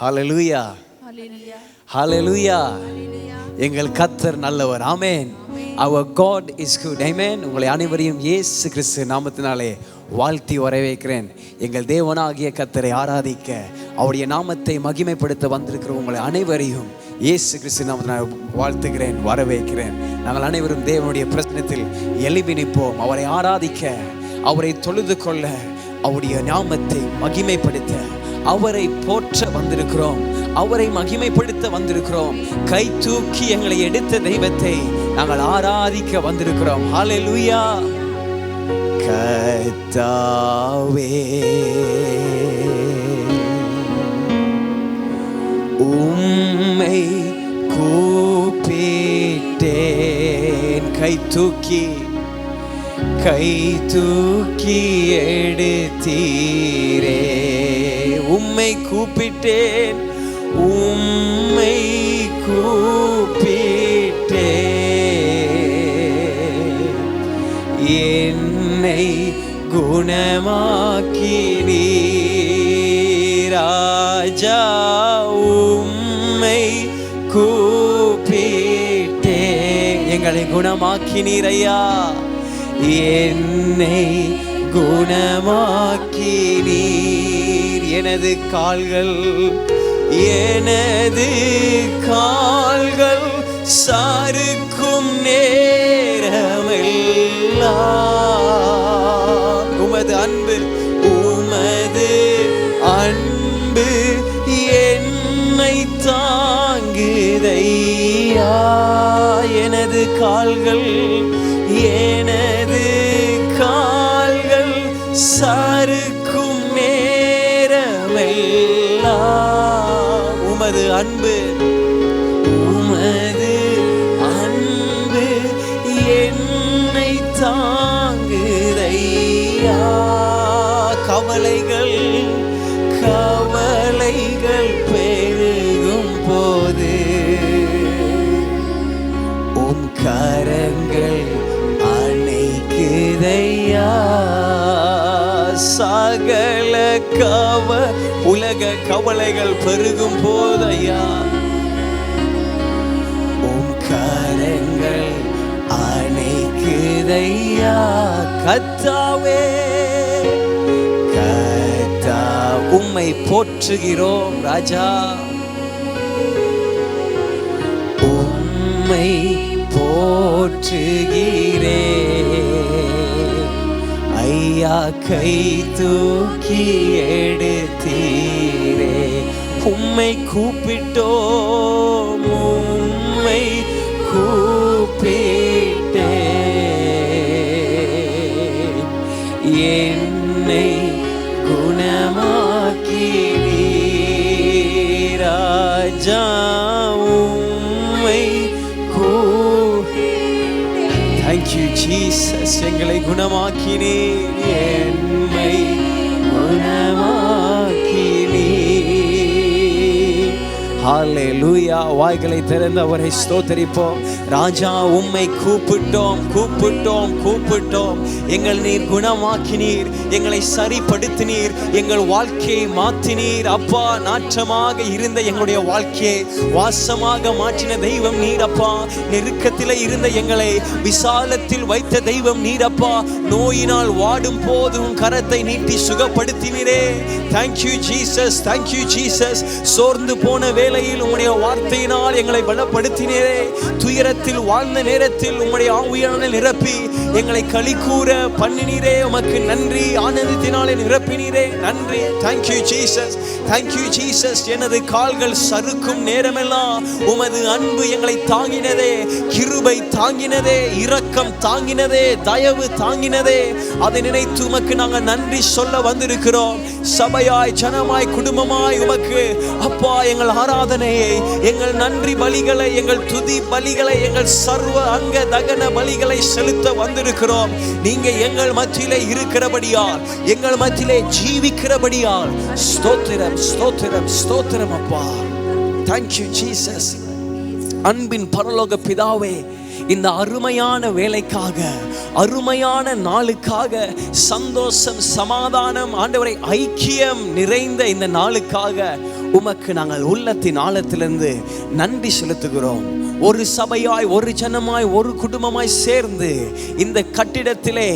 ஹல்லேலூயா, ஹல்லேலூயா. எங்கள் கர்த்தர் நல்லவர். ஆமென். Our God is good. Amen. உங்களை அனைவரையும் இயேசு கிறிஸ்து நாமத்தினாலே வாழ்த்தி வரவேற்கிறேன். எங்கள் தேவனாகிய கர்த்தரை ஆராதிக்க, அவருடைய நாமத்தை மகிமைப்படுத்த வந்திருக்கிற உங்களை அனைவரையும் இயேசு கிறிஸ்து நாமத்தினாலே வாழ்த்துகிறேன், வரவேற்கிறேன். நாங்கள் அனைவரும் தேவனுடைய பிரசன்னத்தில் எழுப்பி நிற்போம். அவரை ஆராதிக்க, அவரை தொழுது கொள்ள, அவருடைய நாமத்தை மகிமைப்படுத்த, அவரை போற்ற வந்திருக்கிறோம், அவரை மகிமைப்படுத்த வந்திருக்கிறோம். கை தூக்கி எங்களை எடுத்த தெய்வத்தை நாங்கள் ஆராதிக்க வந்திருக்கிறோம். ஹல்லேலூயா. கர்த்தாவே உம்மை கூப்பிட்டேன், கை தூக்கி எடுத்தீரே. உம்மை கூப்பிட்டேன், உம்மை கூப்பிட்டேன், என்னை குணமாக்கினீர் ராஜா. உம்மை கூப்பிட்டேன், எங்களை குணமாக்கினீர் ஐயா, என்னை குணமாக்கினீர். எனது கால்கள் சாருக்கும் நேரமெல்லாம் உமது அன்பு என்னை தாங்குதையா. எனது கால்கள் சாருக்கும் நேரமெல்லாம் உமது அன்பு என்னை தாங்குதையா. கவலைகள் பெருகும் போது உம் கரங்கள் அணைக்குதையா. சகல உலக கவலைகள் பெருகும் போதையா, உம் கரங்கள் அணைக்குதையா. கர்த்தாவே, உம்மை போற்றுகிறோம் ராஜா, உம்மை போற்றுகிறேன் ஐயா. கை தூக்கி எடுத்தீரே. உம்மை கூப்பிட்டோம், உம்மை கூப்பிட்டேன், என்னை குணமாக்கினீர் ராஜா. உம்மை Thank you Jesus. எங்களை குணமாக்கினீர், என்னை குணமாக்கினீர். ஹல்லேலூயா. வாய்களை திறந்து அவரை ஸ்தோத்தரிப்போம். ராஜா, உம்மை கூப்பிட்டோம், எங்கள் நீர் குணமாக்கினீர், எங்களை சரிப்படுத்தினீர், எங்கள் வாழ்க்கையை மாற்றினீர். அப்பா, நாற்றமாக இருந்த எங்களுடைய வாழ்க்கையை வாசமாக மாற்றின தெய்வம் நீரப்பா. நெருக்கத்தில் இருந்த எங்களை விசாலத்தில் வைத்த தெய்வம் நீரப்பா. நோயினால் வாடும் போதும் கரத்தை நீட்டி சுகப்படுத்தினீரே. Thank you Jesus, thank you Jesus. சோர்ந்து போன வேளையில் உம்முடைய வார்த்தையினால் எங்களை பலப்படுத்தினீரே. துயரத்தில் வாழ்ந்த நேரத்தில் உம்முடைய ஆவியானவரை நிரப்பி எங்களை களிகூர பண்ணினீரே. உமக்கு நன்றி. ஆனந்தத்தினாலே நிரப்பினீரே. நன்றி. Thank you Jesus, thank you Jesus. எனது கால்கள் சறுக்கும் நேரமெல்லாம் உமது அன்பு எங்களை தாங்கினதே, கிருபை தாங்கினதே, இரக்கம் தாங்கினதே, தயவு தாங்கினதே. அதை நினைத்து உமக்கு நாங்கள் நன்றி சொல்ல வந்திருக்கிறோம். சபையாய், ஜனமாய், குடும்பமாய் உமக்கு அப்பா எங்கள் ஆராதனையை, எங்கள் நன்றி பலிகளை, எங்கள் துதி பலிகளை, எங்கள் சர்வ அங்க தகன பலிகளை செலுத்த வந்திருக்கிறோம். நீங்க எங்கள் மத்தியிலே இருக்கிறபடியால், எங்கள் மத்தியிலே ஜீவிக்கிறபடியால் ஸ்தோத்திரம், ஸ்தோத்திரம், ஸ்தோத்திரம் அப்பா. Thank you Jesus. அன்பின் பரலோக பிதாவே, இந்த அருமையான வேலைக்காக, அருமையான நாளுக்காக, சந்தோஷம், சமாதானம், ஆண்டவரை ஐக்கியம் நிறைந்த இந்த நாளுக்காக உமக்கு நாங்கள் உள்ளத்தின் ஆழத்திலிருந்து நன்றி செலுத்துகிறோம். ஒரு சபையாய், ஒரு ஜனமாய், ஒரு குடும்பமாய் சேர்ந்து இந்த கட்டிடத்திலே,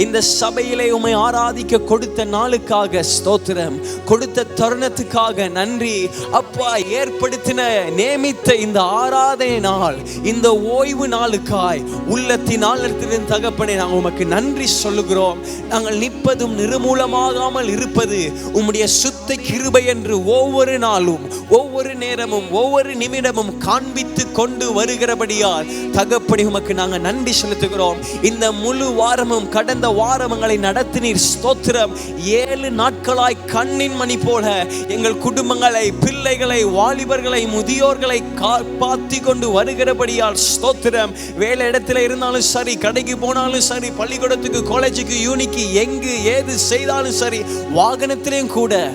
இந்த சபையிலே உம்மை ஆராதிக்க கொடுத்த நாளுக்காக ஸ்தோத்திரம், கொடுத்த தருணத்துக்காக நன்றி அப்பா. ஏற்படுத்தின நியமித்த இந்த ஆராதனை நாள், இந்த ஓய்வு நாளுக்காய் உள்ளத்தின் ஆழத்திலிருந்து தகப்பனே நாங்கள் உமக்கு நன்றி சொல்லுகிறோம். நாங்கள் நிற்பதும் நிர்மூலமாகாமல் இருப்பது உம்முடைய சுத்த கிருபை என்று ஒவ்வொரு நாளும், ஒவ்வொரு நேரமும், ஒவ்வொரு நிமிடமும் காண்பித்து கொண்டு வருகிறபடியால் தகப்பனே உமக்கு நாங்கள் நன்றி செலுத்துகிறோம். இந்த முழு வாரமும், கடந்த வாரங்களை நடத்தினீர் ஸ்தோத்திரம். 7 நாட்களாய் கண்ணின் மணி போல எங்கள் குடும்பங்களை, பிள்ளைகளை, வாலிபர்களை, முதியோர்களை காப்பாற்றி கொண்டு வருகிறபடியால் ஸ்தோத்திரம். வேலை இடத்துல இருந்தாலும் சரி, கடைக்கு போனாலும் சரி, பள்ளிக்கூடத்துக்கு, காலேஜுக்கு, யூனிக்கு, எங்கு ஏது செய்தாலும் சரி, வாகனத்திலையும் கூட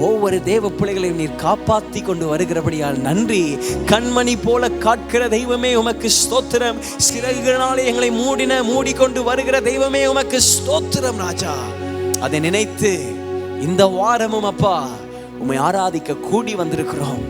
ஒவ்வொரு தேவ பிள்ளைகளையும் நீர் காப்பாற்றி கொண்டு வருகிறபடியால் நன்றி. கண்மணி போல காக்கிற தெய்வமே உமக்கு ஸ்தோத்திரம். சிறகுகளாலே எங்களை மூடிக்கொண்டு வருகிற தெய்வமே உமக்கு ஸ்தோத்திரம் ராஜா. அதை நினைத்து இந்த வாரமும் அப்பா உம்மை ஆராதிக்க கூடி வந்திருக்கிறோம்,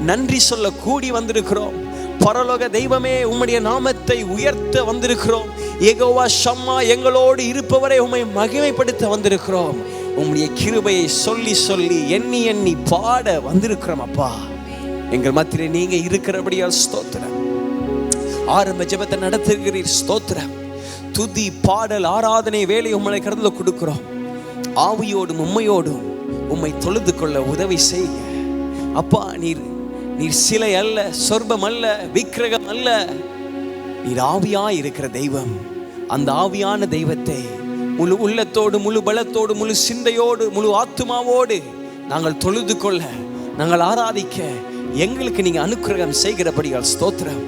நன்றி சொல்ல கூடி வந்திருக்கிறோம். பரலோக தெய்வமே உம்முடைய நாமத்தை உயர்த்த வந்திருக்கிறோம். யெகோவா ஷம்மா, எங்களோடு இருப்பவரை உம்மை மகிமைப்படுத்த வந்திருக்கிறோம். உம்முடைய கிருபையை சொல்லி சொல்லி எண்ணி பாட வந்திருக்கிறோம் அப்பா. எங்கள் மத்தியிலே நீங்க இருக்கிறபடியால் ஸ்தோத்திரம். ஆரம்ப ஜெபத்தை நடத்துகிறீர் ஸ்தோத்திரம். துதி, பாடல், ஆராதனை வேலை உம்மை கடந்து கொடுக்கிறோம். ஆவியோடும் உண்மையோடும் உம்மை தொழுது கொள்ள உதவி செய்ய அப்பா. நீர் சிலை அல்ல, சொர்பம் அல்ல, விக்கிரகம் அல்ல. நீர் ஆவியாய் இருக்கிற தெய்வம். அந்த ஆவியான தெய்வத்தை முழு உள்ளத்தோடு, முழு பலத்தோடு, முழு சிந்தையோடு, முழு ஆத்துமாவோடு நாங்கள் தொழுது கொள்ள, நாங்கள் ஆராதிக்க எங்களுக்கு நீங்க அனுக்கிரகம் செய்கிறபடியால் ஸ்தோத்திரம்.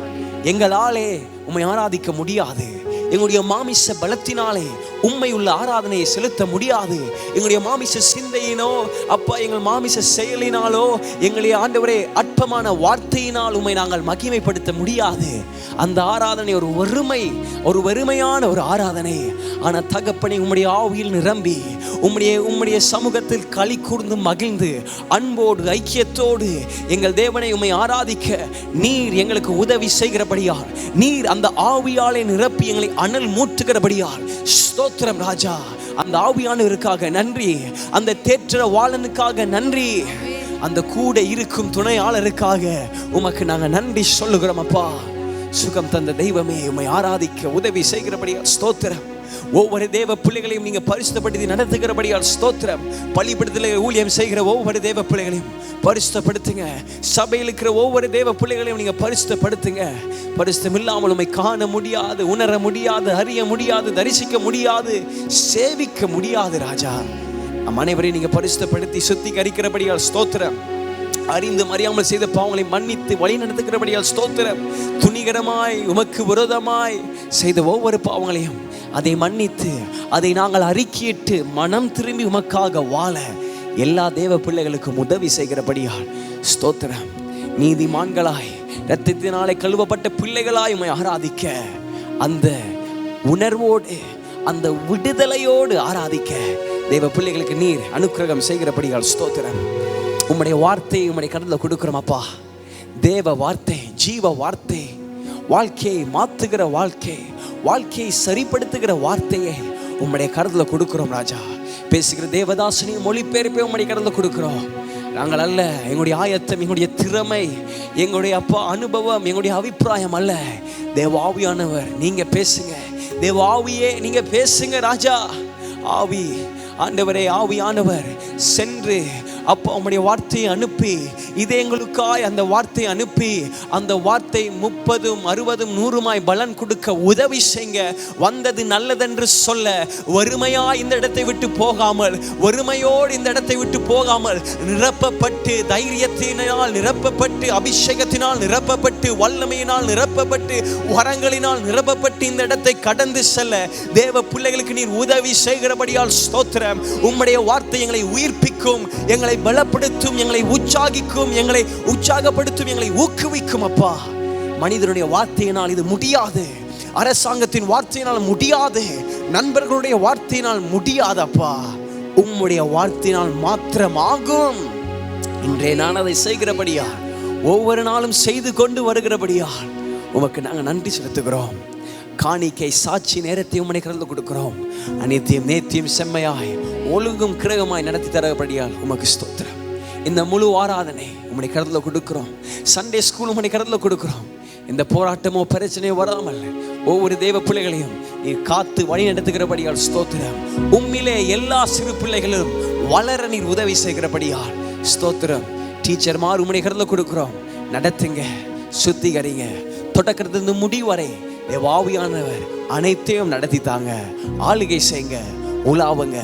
எங்களாலே உம்மை ஆராதிக்க முடியாது. எங்களுடைய மாமிச பலத்தினாலே உண்மை உள்ள ஆராதனையை செலுத்த முடியாது. எங்களுடைய மாமிச சிந்தையினோ அப்பா, எங்கள் மாமிச செயலினாலோ, எங்களுடைய ஆண்டவரே அற்பமான வார்த்தையினால் உண்மை நாங்கள் மகிமைப்படுத்த முடியாது. அந்த ஆராதனை ஒரு வெறுமையான ஒரு ஆராதனை. ஆனால் தகப்பனை உம்முடைய ஆவியில் நிரம்பி உம்முடைய சமூகத்தில் களி கூர்ந்து மகிழ்ந்து அன்போடு ஐக்கியத்தோடு எங்கள் தேவனை உம்மை ஆராதிக்க நீர் எங்களுக்கு உதவி செய்கிறபடியால், நீர் அந்த ஆவியாலே நிரப்பி எங்களை அனல் மூட்டுகிறபடியால் ஸ்தோத்திரம் ராஜா. அந்த ஆவியானவருக்காக நன்றி, அந்த தேற்ற வாளனுக்காக நன்றி, அந்த கூட இருக்கும் துணையாளருக்காக உமக்கு நாங்கள் நன்றி சொல்லுகிறோம் அப்பா. சுகம் தந்த தெய்வமே உம்மை ஆராதிக்க உதவி செய்கிறபடியால் ஸ்தோத்திரம். ஒவ்வொரு தேவ பிள்ளைகளையும் நீங்க பரிசுத்தப்படுத்தி நடத்துகிறபடியால் ஸ்தோத்திரம். பள்ளிப்படத்தில் ஊழியம் செய்கிற ஒவ்வொரு தேவ பிள்ளைகளையும் பரிசுத்தப்படுத்துங்க. சபையில் இருக்கிற ஒவ்வொரு தேவ பிள்ளைகளையும் நீங்க பரிசுத்தப்படுத்துங்க. பரிசுத்தம் இல்லாமல் உம்மை காண முடியாது, உணர முடியாது, அறிய முடியாது, தரிசிக்க முடியாது, சேவிக்க முடியாது ராஜா. நம் அனைவரையும் நீங்க பரிசுத்தப்படுத்தி சுத்திகரிக்கிறபடியால் ஸ்தோத்திரம். அறிந்து அறியாமல் செய்த பாவங்களை மன்னித்து வழி நடத்துகிறபடியால் ஸ்தோத்திரம். துணிகரமாய் உமக்கு விரோதமாய் செய்த ஒவ்வொரு பாவங்களையும் அதை மன்னித்து, அதை நாங்கள் அறிக்கையிட்டு மனம் திரும்பி உமக்காக வாழ எல்லா தேவ பிள்ளைகளுக்கும் உதவி செய்கிறபடியால் ஸ்தோத்திரம். நீதிமான்களாய், இரத்தத்தினாலே கழுவப்பட்ட பிள்ளைகளாய் உம்மை ஆராதிக்க அந்த உணர்வோடு, அந்த விடுதலையோடு ஆராதிக்க தேவ பிள்ளைகளுக்கு நீர் அனுக்கிரகம் செய்கிறபடியால் ஸ்தோத்திரம். உம்முடைய வார்த்தையை உம்முடைய கடல்ல கொடுக்கிறோம் அப்பா. தேவ வார்த்தை, ஜீவ வார்த்தை, வாழ்க்கையை மாற்றுகிற வாழ்க்கை, வாழ்க்கையை சரிப்படுத்துகிற வார்த்தையை உம்முடைய கடல்ல கொடுக்கிறோம் ராஜா. பேசுகிற தேவதாசனையும் மொழிபெயர்ப்பை உம்முடைய கடல்ல கொடுக்கிறோம். நாங்கள் அல்ல, எங்களுடைய ஆயத்தம், எங்களுடைய திறமை, எங்களுடைய அப்பா அனுபவம், எங்களுடைய அபிப்பிராயம் அல்ல. தேவ ஆவியானவர் நீங்க பேசுங்க. தேவ ஆவியே நீங்க பேசுங்க ராஜா. ஆவி ஆண்டவரே, ஆவியானவர் சென்று அப்பா உம்முடைய வார்த்தையை அனுப்பி, இதே எங்களுக்காய் அந்த வார்த்தையை அனுப்பி, அந்த வார்த்தை 30, 60, 100 பலன் கொடுக்க உதவி செய்யுங்க. வந்தது நல்லதென்று சொல்ல, வறுமையாய் இந்த இடத்தை விட்டு போகாமல், வறுமையோடு இந்த இடத்தை விட்டு போகாமல், நிரப்பப்பட்டு, தைரியத்தினால் நிரப்பப்பட்டு, அபிஷேகத்தினால் நிரப்பப்பட்டு, வல்லமையினால் நிரப்பப்பட்டு, வரங்களினால் நிரப்பப்பட்டு இந்த இடத்தை கடந்து செல்ல தேவ பிள்ளைகளுக்கு நீர் உதவி செய்கிறபடியால் ஸ்தோத்திரம். உம்முடைய வார்த்தை எங்களை உயிர்ப்பிக்கும், எங்களை பலப்படுத்தும், எங்களை உற்சாகிக்கும், எங்களை உற்சாகப்படுத்தும், எங்களை ஊக்குவிக்கும் அப்பா. மனிதனுடைய வார்த்தையினால் இது முடியாது. அரசாங்கத்தின் வார்த்தையினால் முடியாது, நண்பர்களுடைய வார்த்தையினால் முடியாதப்பா, உம்முடைய வார்த்தையினால் மாத்திரமாகும். இன்றே நான் அதை செய்கிறபடியால், ஒவ்வொரு நாளும் செய்து கொண்டு வருகிறபடியால் உமக்கு நாங்கள் நன்றி செலுத்துகிறோம். காணிக்கை சாட்சி நேரத்தை உம்முடைய கரத்தில் கொடுக்கிறோம். அனைத்தையும் நேர்த்தியும் செம்மையாய் ஒழுங்கும் கிரகமாய் நடத்தி தரபடியால் உமக்கு ஸ்தோத்திரம். இந்த முழு ஆராதனை உம்முடைய கரத்தில் கொடுக்கிறோம். சண்டே ஸ்கூல் உம்முடைய கரத்தில் கொடுக்கிறோம். இந்த போராட்டமோ பிரச்சனையோ வராமல் ஒவ்வொரு தேவ பிள்ளைகளையும் நீர் காத்து வழி நடத்துகிறபடியால் ஸ்தோத்திரம். உம்மிலே எல்லா சிறு பிள்ளைகளும் வளர நீர் உதவி செய்கிறபடியால் ஸ்தோத்திரம். டீச்சர்மார் உம்முடைய கரத்தில் கொடுக்கிறோம். நடத்துங்க, சுத்திகரிங்க, தொடக்கத்திலிருந்து முடிவு வரை தேவாவியானவர் அனைத்தையும் நடத்தித்தாங்க. ஆளுகை செய்யுங்க, உலாவுங்க.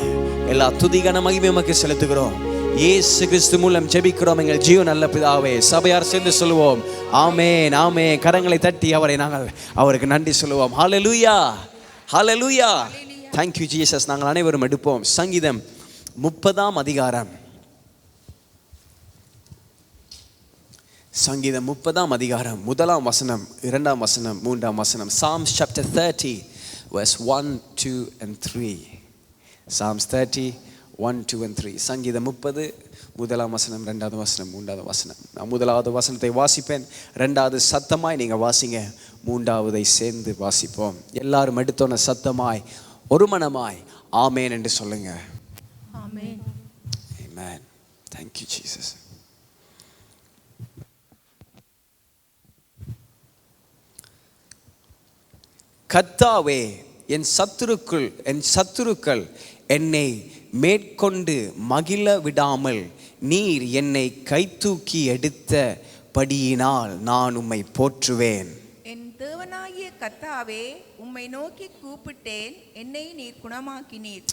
எல்லா துதிகான மகிமை உமக்கு செலுத்துகிறோம். இயேசு கிறிஸ்து மூலம் ஜெபிக்கிறோம் எங்கள் ஜீவன் நல்ல பிதாவே. சபையார் சேர்ந்து சொல்லுவோம் ஆமென், ஆமென். கரங்களை தட்டி அவருக்கு நன்றி சொல்லுவோம். ஹல்லேலூயா, ஹல்லேலூயா. Thank you Jesus. நாங்கள் அனைவரும் எடுப்போம். சங்கீதம் 30 அதிகாரம். சங்கீதம் 30 அதிகாரம் 1 வசனம், 2 வசனம், 3 வசனம். Psalms chapter 30 verse 1, 2 and 3. Psalms 30 1, 2 and 3. சங்கீதம் 30 1 வசனம், 2 வசனம், 3 வசனம். நான் 1வது வசனத்தை வாசிப்பேன், 2வது சத்தமாய் நீங்க வாசிங்க, 3வது சேர்ந்து வாசிப்போம். எல்லாரும் எடுத்தோன சத்தமாய் ஒரு மனமாய் ஆமென் என்று சொல்லுங்க. ஆமென். Amen. Thank you Jesus. கர்த்தாவே, என் சத்துருக்கள் என்னை மேற்கொண்டு மகிழ விடாமல் நீர் என்னை கைதூக்கி எடுத்தபடியினால் நான் உம்மை போற்றுவேன். என் தேவனாகிய கர்த்தாவே, உம்மை நோக்கி கூப்பிட்டேன், என்னை நீர் குணமாக்கினீர்.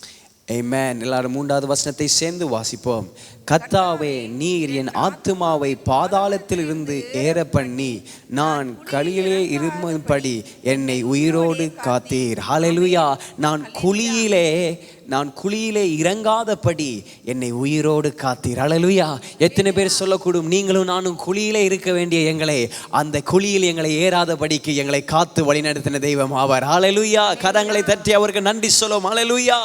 ஆமென். எல்லாரும் 3வது வசனத்தை சேர்ந்து வாசிப்போம். கர்த்தாவே, நீர் என் ஆத்துமாவை பாதாளத்தில் இருந்து ஏற பண்ணி நான் கலியிலே இருக்கும்படி என்னை உயிரோடு காத்தீர். ஹல்லேலூயா. நான் குழியிலே இறங்காதபடி என்னை உயிரோடு காத்தீர். ஹல்லேலூயா. எத்தனை பேர் சொல்லக்கூடும், நீங்களும் நானும் குழியிலே இருக்க வேண்டிய எங்களை அந்த குழியில் எங்களை ஏறாதபடிக்கு எங்களை காத்து வழிநடத்தின தெய்வம் ஆவார். ஹல்லேலூயா. கரங்களை தட்டி அவருக்கு நன்றி சொல்லுவோம். ஹல்லேலூயா.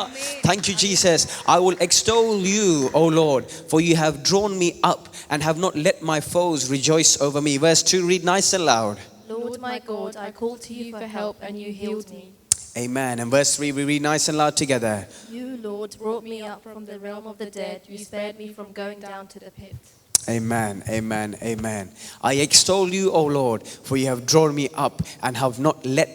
Thank you Jesus. I will extol you, O Lord, for you have drawn me up and have not let my foes rejoice over me. Verse 2, read nice and loud. Lord my God, I called to you for help and you healed me. Amen. And verse 3, we read nice and loud together. You, Lord, brought me up from the realm of the dead. You spared me from going down to the pit. Amen, amen, amen. I extol you, O Lord, for you have drawn me up and have not let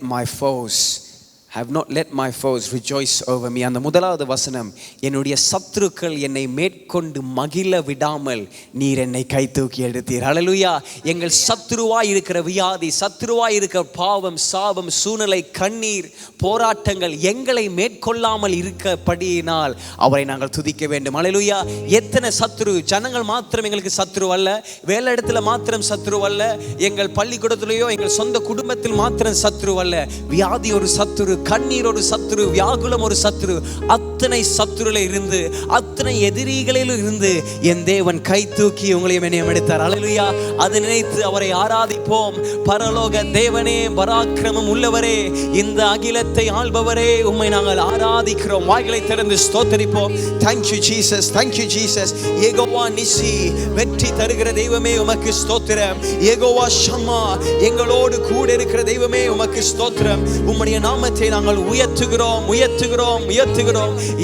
my foes rejoice over me. அந்த 1வது வசனம், என்னுடைய சத்துருக்கள் என்னை மேற்கொண்டு மகிழ விடாமல் நீர் என்னை கைதூக்கி எடுத்தீர். ஹல்லேலூயா. எங்கள் சத்துருவாய் இருக்கிற வியாதி, சத்துருவாய் இருக்கிற பாவம், சாபம், சூழ்நிலை, கண்ணீர், போராட்டங்கள் எங்களை மேற்கொள்ளாமல் இருக்கப்படியினால் அவரை நாங்கள் துதிக்க வேண்டும். ஹல்லேலூயா. எத்தனை சத்துரு, ஜனங்கள் மாத்திரம் எங்களுக்கு சத்துரு அல்ல, வேலை இடத்துல மாத்திரம் சத்துரு அல்ல, எங்கள் பள்ளிக்கூடத்திலேயோ எங்கள் சொந்த குடும்பத்தில் மாத்திரம் சத்துரு அல்ல. வியாதி ஒரு சத்துரு, கண்ணீர் ஒரு சத்துரு, வியாகுலம் ஒரு சத்துரு. அத்தனை சத்துருல இருந்து, அத்தனை எதிரிகளிலும் இருந்து என் தேவன் கை தூக்கி உங்களையும் என்னையும் எடுத்தார். ஹல்லேலூயா. அதை நினைத்து அவரை ஆராதிப்போம். பரலோக தேவனே, பராக்கிரமம் உள்ளவரே, இந்த அகிலத்தை ஆள்பவரே, உம்மை நாங்கள் ஆராதிக்கிறோம். வாய்களை திறந்து ஸ்தோத்தரிப்போம். Thank you Jesus, thank you Jesus. Jehovah நிசி, வெற்றி தருகிற தெய்வமே உமக்கு ஸ்தோத்திரம். யெகோவா ஷம்மா, எங்களோடு கூட இருக்கிற தெய்வமே உமக்கு ஸ்தோத்திரம். உம்முடைய நாமத்தை நாங்கள் உயர்த்துகிறோம்.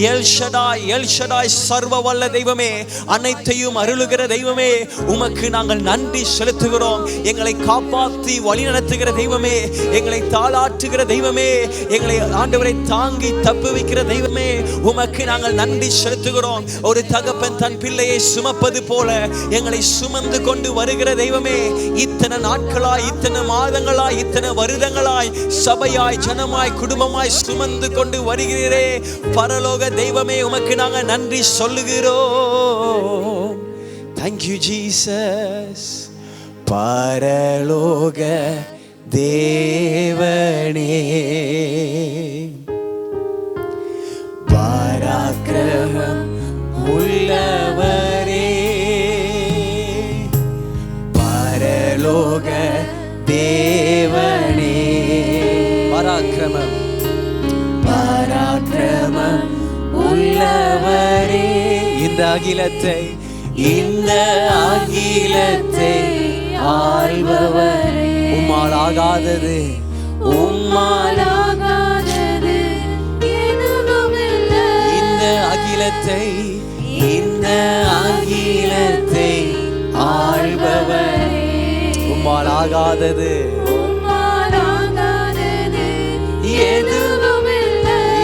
எல் ஷடாய் சர்வ வல்ல தெய்வமே, அனைத்தையும் அருளுகிற தெய்வமே, உமக்கு நாங்கள் நன்றி செலுத்துகிறோம். எங்களை காப்பாற்றி வழி நடத்துகிற தெய்வமே, எங்களை தாளாட்டுகிற தெய்வமே, எங்களை ஆண்டவரை தாங்கி தப்புவிக்கிற தெய்வமே, உமக்கு நாங்கள் நன்றி செலுத்துகிறோம். ஒரு தகப்பன் தன் பிள்ளையை சுமப்பது போல எங்களை சுமந்து கொண்டு வருகிற தெய்வமே, இத்தனை நாட்களாய், இத்தனை மாதங்களாய், இத்தனை வருடங்களாய் சபையாய், ஜனமாய், குடும்பமாய் சுமந்து கொண்டு வருகிறீரே பரலோக தெய்வமே, உமக்கு நாங்கள் நன்றி சொல்லுகிறோம். Thank you Jesus. பரலோக தேவனே, பராக்கிரமம் உள்ளவரே, பரலோக தேவனே. பராக்கிரமம் பராக்கிரமம் உள்ளவரே. இந்த அகிலத்தை ஆள்பவரே. உம்மால் ஆகாதது இந்த அகிலத்தை ஆள்பவரே. உம்மால் ஆகாதது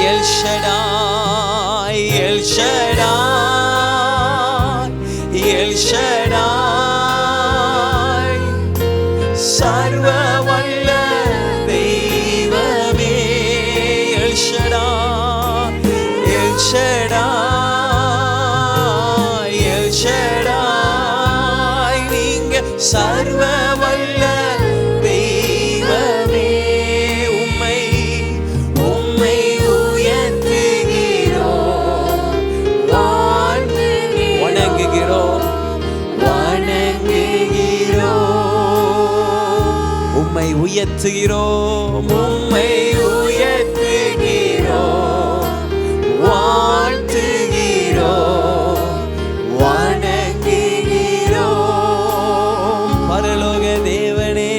El Shaddai El Shaddai El Shaddai சர்வ வல்ல தெய்வமே. El Shaddai El Shaddai El Shaddai நீங்க சர்வ வல்ல தெய்வமே. உம்மை உயர்த்துகிறோம் உம்மை உயர்த்துகிறோம் வாழ்த்துகிறோம் வணங்குகிறோம். பரலோக தேவனே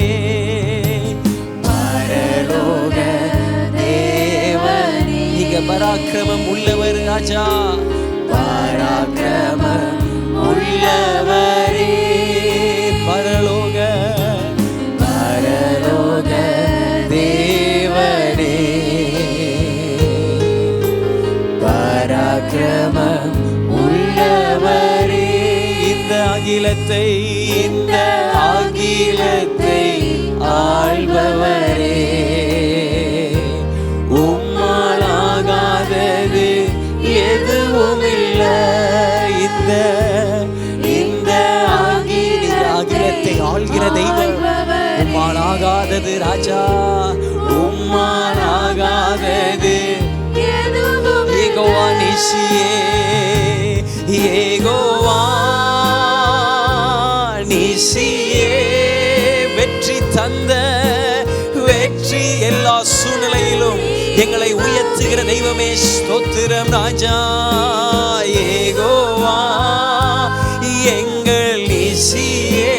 பரலோக தேவனே. நீங்க பராக்கிரமம் உள்ளவர் ராஜா. பராக்கிரமம் உள்ளவரே. பரலோக தேவனே பராக்கிரமம் உள்ளவரே. இந்த அகிலத்தை ஆள்பவரே. உம்மால் ஆகாதது எதுவும் இல்லை. இந்த அகிலத்தை ஆள்கிற தெய்வம் உம்மால் ஆகாதது ராஜா. உம்மால் ஆகாதது யெகோவா நிசியே யெகோவா நிசியே. வெற்றி தந்த வெற்றி எல்லா சூழ்நிலையிலும் எங்களை உயர்த்துகிற தெய்வமே ஸ்தோத்திரம் ராஜா. யெகோவா எங்கள் நிசியே.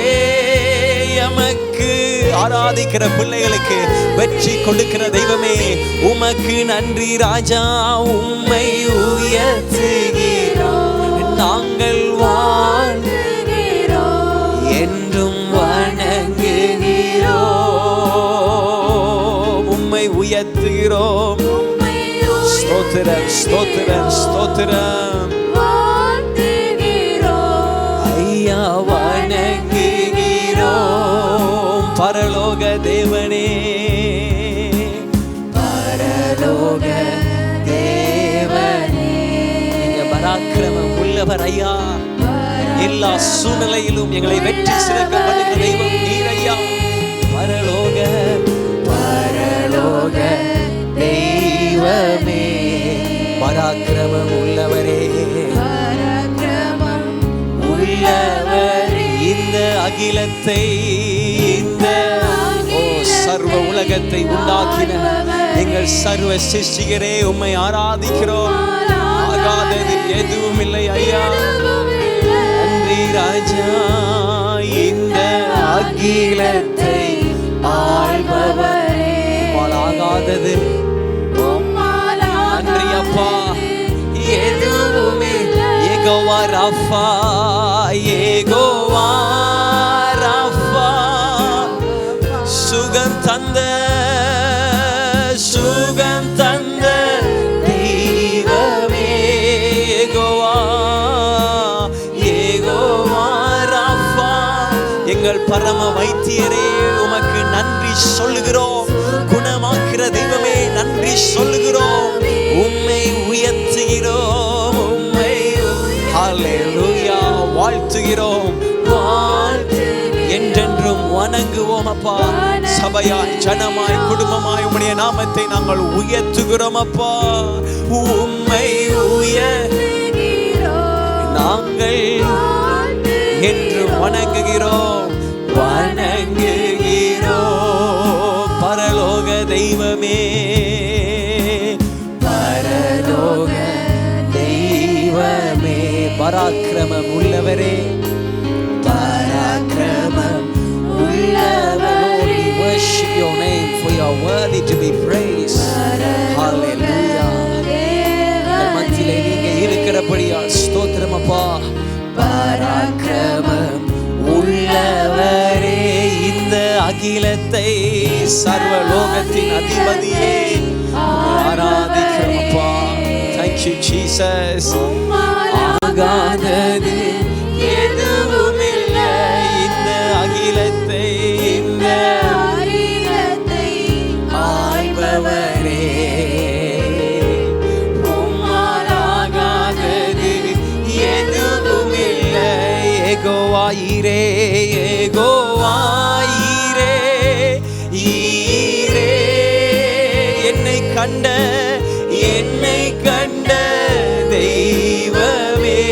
ஆராதிக்கிற பிள்ளைகளுக்கு வெற்றி கொடுக்கிற தெய்வமே உமக்கு நன்றி ராஜா. உம்மை உயர்த்துகிறோம் நாங்கள் வாழ்த்துகிறோம் என்றும் வணங்குகிறோம். உம்மை உயர்த்துகிறோம். ஸ்தோத்திரம் ஸ்தோத்திரம் ஸ்தோத்திரம் ஐயா வணங்குகிறோம். பரலோக தேவனே பரலோக தேவனே. நீங்க பராக்கிரமம் உள்ளவர் ஐயா. எல்லா சூழ்நிலையிலும் எங்களை வெற்றி சிறக்க பண்ணுகிற தெய்வம் நீர் ஐயா. பரலோக தெய்வமே பராக்கிரமம் உள்ளவரே உள்ளவரே. இந்த அகிலத்தை சர்வ உலகத்தை உண்டாக்கின எங்கள் சர்வ சிருஷ்டிகரே உம்மை ஆராதிக்கிறோம். ஆகாதது எதுவும் இல்லை ஐயா. நன்றி ராஜா. இந்த அகிலத்தை ஆள்பவரே உம்மால் ஆகாதது. நன்றி அப்பா. எதுவுமே யெகோவா ராஃபா யெகோவா ராஃபா. சுகம் தந்த தெய்வமே யெகோவா யெகோவா ராஃபா. எங்கள் பரம வைத்தியரே உமக்கு நன்றி சொல்லுகிறோம். குணமாக்குற தெய்வமே நன்றி சொல்லுகிறோம். உம்மை உயர்த்துகிறோம். உம்மை ஹல்லேலூயா வாழ்த்துகிறோம். என்றென்றும் வணங்குவோம் அப்பா. சபையாய் ஜனமாய் குடும்பமாய் உம்முடைய நாமத்தை நாங்கள் உயர்த்துகிறோம் அப்பா. உம்மை நாங்கள் என்று வணங்குகிறோம். பரலோக தெய்வமே, பரலோக தெய்வமே, பராக்கிரமம் உள்ளவரே, பராக்கிரமம் உள்ளவரே. We worship your name for you are worthy to be praised. Hallelujah. மத்தியிலே நீங்க இருக்கிறபடியால் ஸ்தோத்திரம் அப்பா. பராக்கிரமம் உள்ளவரே, இந்த அகிலத்தை சர்வலோகத்தின் அதிபதியே ஆராதிக்கிறோம் அப்பா. Thank you Jesus. ஆகாதது எதுவும் இல்லை, இந்த அகிலத்தை இந்த ஆள்பவரே, உம்மால் ஆகாதது எதுவும் இல்லை. ஏகோவாயிரே, ஏகோவாயிரே, ஈரே, என்னை கண்ட தெய்வமே,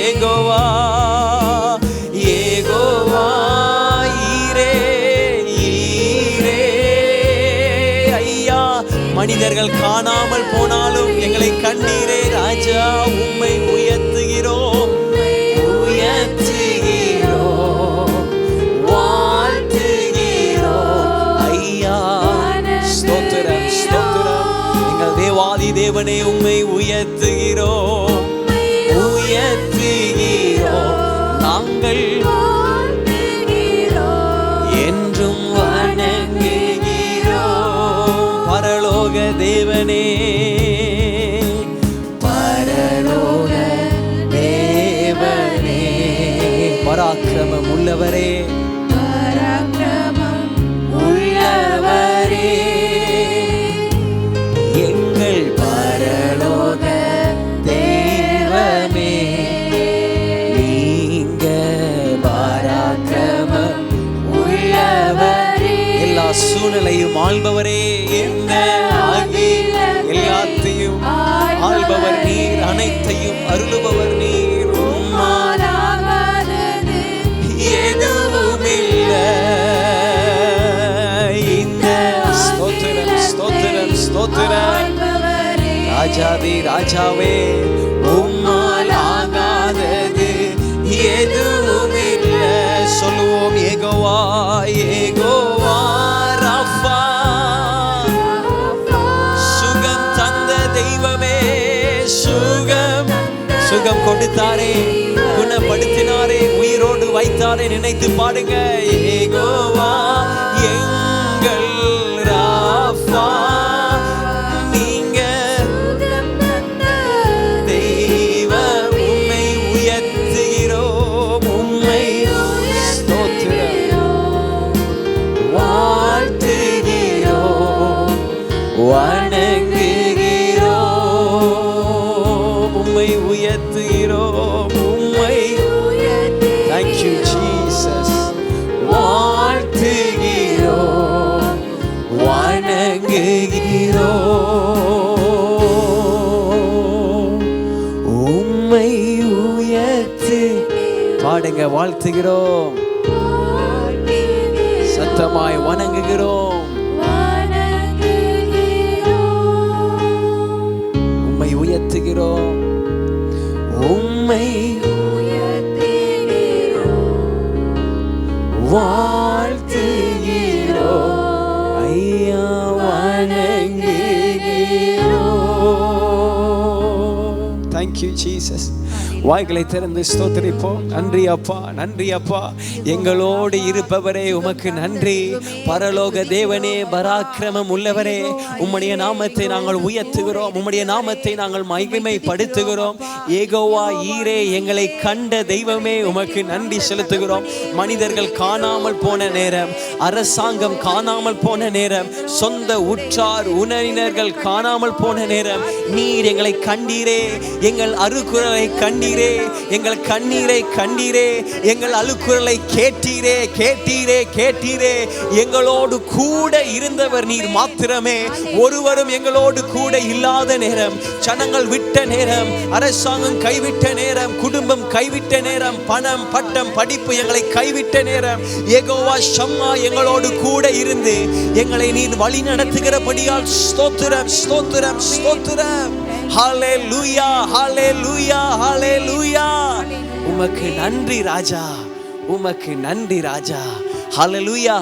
ஏகோவா, ஏகோவா, ஈரே, ஈரே. ஐயா, மனிதர்கள் காணாமல் போனாலும் எங்களை கண்ணீரே ராஜா, உம்மை உயர்த்துகிறோம், உயர்த்துகிறோம், வாழ்த்துகிறோம். ஐயா ஸ்தோத்திரம், ஸ்தோத்திரம். எங்கள் தேவாதி தேவனே, உம்மை உயர்த்துகிறோம், உயர்த்துகிறோம், நாங்கள் என்றும் வணங்குகிறோம். பரலோக தேவனே, பரலோக தேவனே, பராக்கிரமம் உள்ளவரே, பராக்கிரமம் உள்ளவரே, எங்கள் பரலோக தெய்வமே, நீங்க பராக்கிரமம் உள்ளவரே, எல்லா சூழ்நிலையும் ஆள்பவரே, இந்த எல்லாத்தையும் ஆள்பவர் நீர், அனைத்தையும் அருளுபவர் நீர், உம்மால் ஆகாதது எதுவும் இல்லை. இந்த ஸ்தோத்திரம், ஸ்தோத்திரம், ஸ்தோத்திரம். ராஜாதி ராஜாவே, உம்மால் ஆகாதது எதுவும் இல்லை. சொல்லுவோம், ஏகோவா, ஏகோவா ராஃபா, சுகம் தந்த தெய்வமே, சுகம் சுகம் கொடுத்தாரே, குணப்படுத்தினாரே, உயிரோடு வைத்தாரே, நினைத்து பாடுங்க. ஏகோவா எங்கள் ராஃபா, நீங்க தெய்வம், உம்மை உயர்த்துகிறோம், உம்மை ஸ்தோத்திரம், வாழ்த்துகிறோம், வணங்குகிறோம், உம்மை உயர்த்துகிறோம், உம்மை. Thank you Jesus. வாழ்த்துகிறோம், வணங்குகிறோம், உம்மை உயர்த்து. பாடுங்க, வாழ்த்துகிறோம், சத்தமாய் வணங்குகிறோம், உம்மை உயர்த்துகிறோம், உம்மை வாழ்த்துகிறோம், ஐயா வணங்குகிறோம். Thank you Jesus. வாய்களை திறந்து ஸ்தோத்திரிப்போம். நன்றி அப்பா, நன்றி அப்பா, எங்களோடு இருப்பவரே உமக்கு நன்றி. பரலோக தேவனே, பராக்கிரமம் உள்ளவரே, உம்முடைய நாமத்தை நாங்கள் உயர்த்துகிறோம், உம்முடைய நாமத்தை நாங்கள் மகிமைப்படுத்துகிறோம். ஏகோவா ஈரே, எங்களை கண்ட தெய்வமே, உமக்கு நன்றி செலுத்துகிறோம். மனிதர்கள் காணாமல் போன நேரம், அரசாங்கம் காணாமல் போன நேரம், சொந்த உற்றார் உறவினர்கள் காணாமல் போன நேரம், நீர் எங்களை கண்டீரே, எங்கள் அருகுரலை கண்டீர் கண்டீரே, எங்கள் கண்ணீரை கண்டீரே, எங்கள் அழுக்குரலை கேட்டீரே கேட்டீரே கேட்டீரே. எங்களோடு கூட இருந்தவர் நீர் மாத்திரமே. ஒருவரும் எங்களோடு கூட இல்லாத நேரம், ஜனங்கள் விட்ட நேரம், அரசாங்கம் கைவிட்ட நேரம், குடும்பம் கைவிட்ட நேரம், பணம் பட்டம் படிப்பு எங்களை கைவிட்ட நேரம், யெகோவா ஷம்மா எங்களோடு கூட இருந்து எங்களை நீர் வழி நடத்துகிறபடியால் ஸ்தோத்திரம் ஸ்தோத்திரம் ஸ்தோத்திரம். ஹல்லேலூயா ஹல்லேலூயா ஹல்லேலூயா. உமக்கு நன்றி ராஜா, உமக்கு நன்றி ராஜா. ஹல்லேலூயா.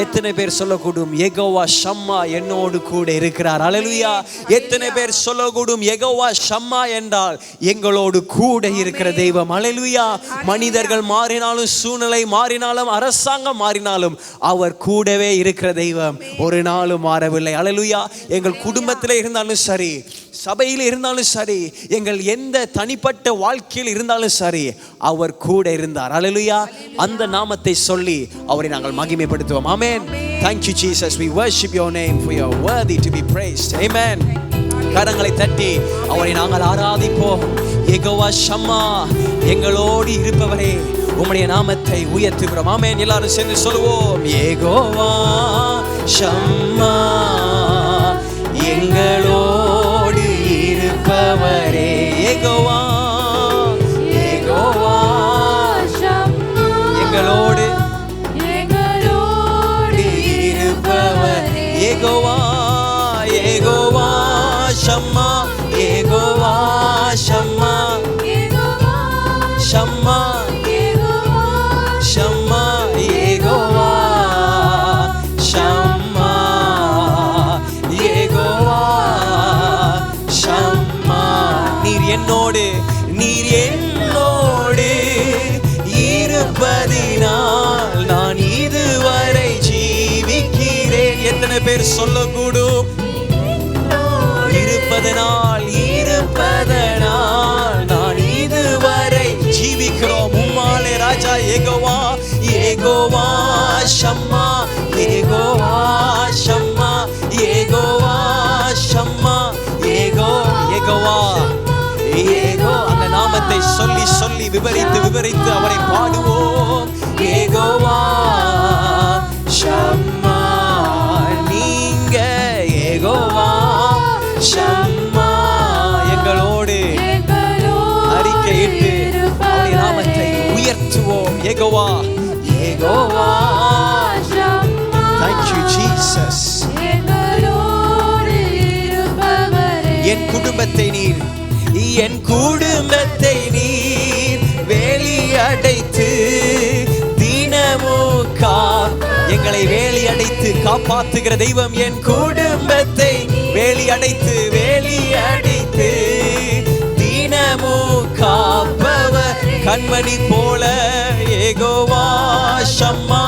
எத்தனை பேர் சொல்லக்கூடும் யெகோவா ஷம்மா என்னோடு கூட இருக்கிறார்? ஹல்லேலூயா. எத்தனை பேர் சொல்லக்கூடும் யெகோவா ஷம்மா என்றால் எங்களோடு கூட இருக்கிற தெய்வம்? ஹல்லேலூயா. மனிதர்கள் மாறினாலும், சூழ்நிலை மாறினாலும், அரசாங்கம் மாறினாலும் அவர் கூடவே இருக்கிற தெய்வம் ஒரு நாளும் மாறவில்லை. ஹல்லேலூயா. எங்கள் குடும்பத்தில் இருந்தாலும் சரி, சபையில் இருந்தாலும் சரி, எங்கள் எந்த தனிப்பட்ட வாழ்க்கையில் இருந்தாலும் சரி, அவர் கூட இருந்தார். ஹல்லேலூயா. அந்த நாமத்தை சொல்லி அவரை நாங்கள் மகிமைப்படுத்துவோம். Amen. Thank you Jesus. We worship your name for you are worthy to be praised. Amen. கரங்களை தட்டி அவரை நாங்கள் ஆராதிப்போம். யெகோவா ஷம்மா எங்களோடு இருப்பவரே, உம்முடைய நாமத்தை உயர்த்துகிறோம். ஆமென். எல்லாரும் சேர்ந்து சொல்லுவோம். யெகோவா ஷம்மா எங்களோடு இருப்பவரே, யெகோவா யெகோவா ஷம்மா எங்களோடு யெகோவா யெகோவா ஷம்மா யெகோவா ஷம்மா ஷம்மா ஷம்மா யெகோவா ஷம்மா யெகோவா ஷம்மா. நீர் என்னோடு இருப்பதினால் நான் இதுவரை ஜீவிக்கிறேன். எத்தனை பேர் சொல்லக்கூடும் இருப்பதனால் நான் இதுவரை ஜீவிக்கிறோம் உம்மாலே ராஜா. யெகோவா யெகோவா ஷம்மா யெகோவா ஷம்மா யெகோவா ஷம்மா யெகோவா யெகோ. அந்த நாமத்தை சொல்லி சொல்லி விவரித்து அவரை பாடுவோம். யெகோவா ஷம்மா நீங்க யெகோவா ஷம்மா எங்களோடு அறிக்கையிட்டு அவருடைய நாமத்தை உயர்த்துவோம். Jehovah Jehovah ஷம்மா. Thank you Jesus. என் குடும்பத்தை நீர் வேலியடைத்து தினமும் எங்களை வேலியடைத்து காப்பாற்றுகிற தெய்வம். என் குடும்பத்தை வேலியடைத்து தினமும் காப்பவர் கண்மணி போல. யெகோவா ஷம்மா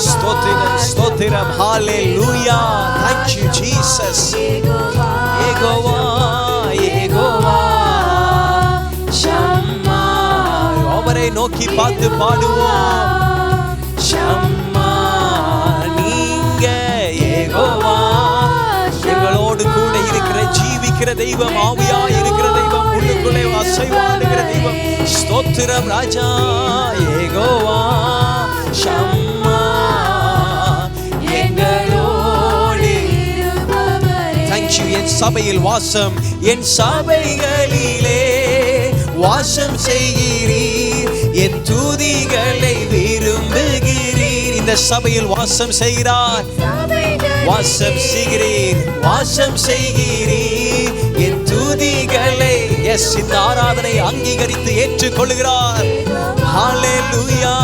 ஸ்தோத்திரம் ஸ்தோத்திரம். ஹல்லேலூயா. Thank you Jesus. Jehovah Jehovah ஷம்மா. அவரை நோக்கி பார்த்து பாடுவோம். ஷம்மா நீங்க யெகோவா எங்களோடு கூட இருக்கிற ஜீவிக்கிற தெய்வம், ஆவியா இருக்கிற தெய்வம், உள்ளுக்குள்ளே அசைவாடுகிற தெய்வம். ஸ்தோத்திரம் ராஜா. யெகோவா ஷம்மா எங்களோடு. Thank you. என் சபையில் வாசம், என் சபைகளிலே வாசம் செய்கிறீர், என் துதிகளை விரும்புகிறீர். இந்த சபையில் வாசம் செய்கிறார், வாசம் செய்கிறீர், என் துதிகளை இந்த ஆராதனை அங்கீகரித்து ஏற்றுக்கொள்கிறார். ஹல்லேலூயா.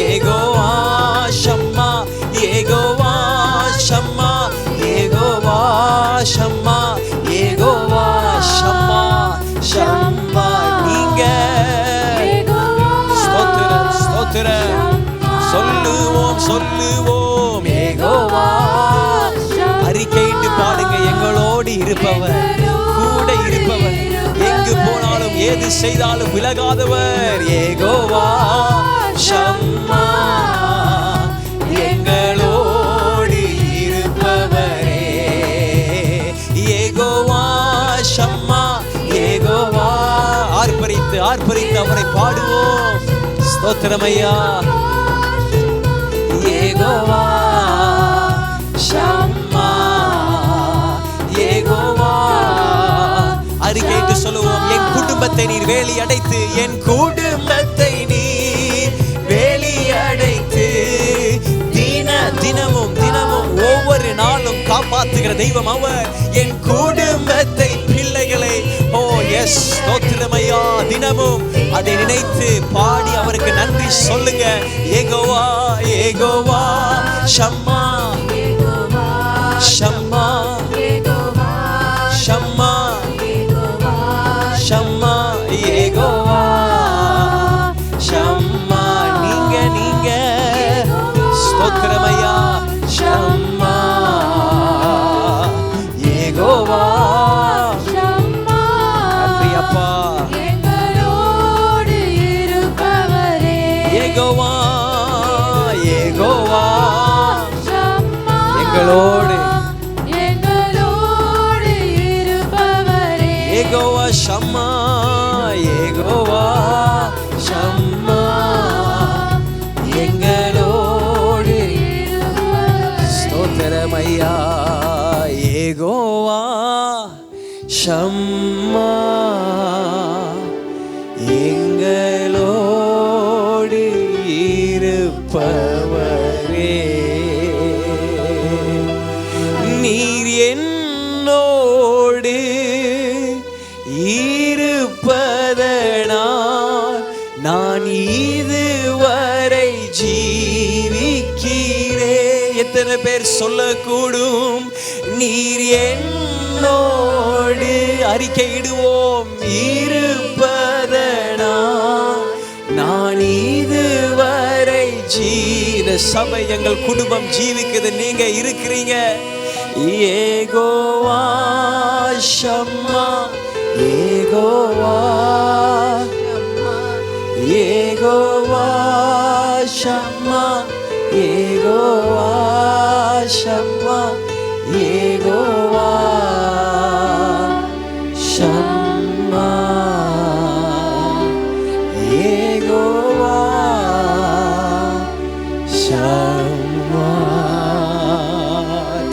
யெகோவா ஷம்மா யெகோவா ஷம்மா யெகோவா ஷம்மா யெகோவா ஷம்மா ஷம்மா நீங்க. ஸ்தோத்திரம் ஸ்தோத்திரம். சொல்லுவோம் யெகோவா. அறிக்கையிட்டு பாடுங்க. எங்களோடு இருப்பவர், கூட இருப்பவர், எங்கு போனாலும் ஏது செய்தாலும் விலகாதவர். யெகோவா ஷம்மா எங்களோடு இருப்பவரே. யெகோவா ஷம்மா யெகோவா. ஆர்ப்பரித்து ஆர்ப்பரித்து அவரை பாடுவோம். ஸ்தோத்திரம் ஐயா. யெகோவா ஷம்மா, யெகோவா. அறிக்கையிட்டு சொல்லுவோம். என் குடும்பத்தை நீர் வேலி அடைத்து, என் குடும்பத்தை நீர் வேலி அடைத்து, தினமும் ஒவ்வொரு நாளும் காப்பாற்றுகிற தெய்வம் அவர். என் குடும்பத்தை, பிள்ளைகளை, ஓ எஸ் ஸ்தோத்திரம் ஐயா. தினமும் அதை நினைத்து பாடி அவருக்கு நன்றி சொல்லுங்க. யெகோவா யெகோவா ஷம்மா, ஷம்மா, ஷம்மா, ஷம்மா, யெகோவா ஷம்மா. நீங்க ஸ்தோத்திரம் ஐயா. ஷம்மா யெகோவா நன்றி அப்பா. எங்களோடு இருப்பவரே, யெகோவா யெகோவா ஷம்மா, எங்களோடு இருப்பவரே, யெகோவா ஷம்மா, யெகோவா ஷம்மா, எங்களோடு. ஸ்தோத்திரம் ஐயா. யெகோவா ஷம்மா, எங்களோடு இருப்பவரே. நீர் என்னோடு இருப்பதனால் நான் இதுவரை ஜீவிக்கிறேன். எத்தனை பேர் சொல்லக்கூடும் நீர் என்னோடு, அறிக்கையிடுவோம், இருப்பதனால் நான் இதுவரை இந்த சபை, எங்கள் குடும்பம் ஜீவிக்குது. நீங்க இருக்கிறீங்க. Jehovah ஷம்மா, Jehovah Jehovah ஷம்மா, Jehovah ஷம்மா, Jehovah ஷம்மா, Jehovah ஷம்மா.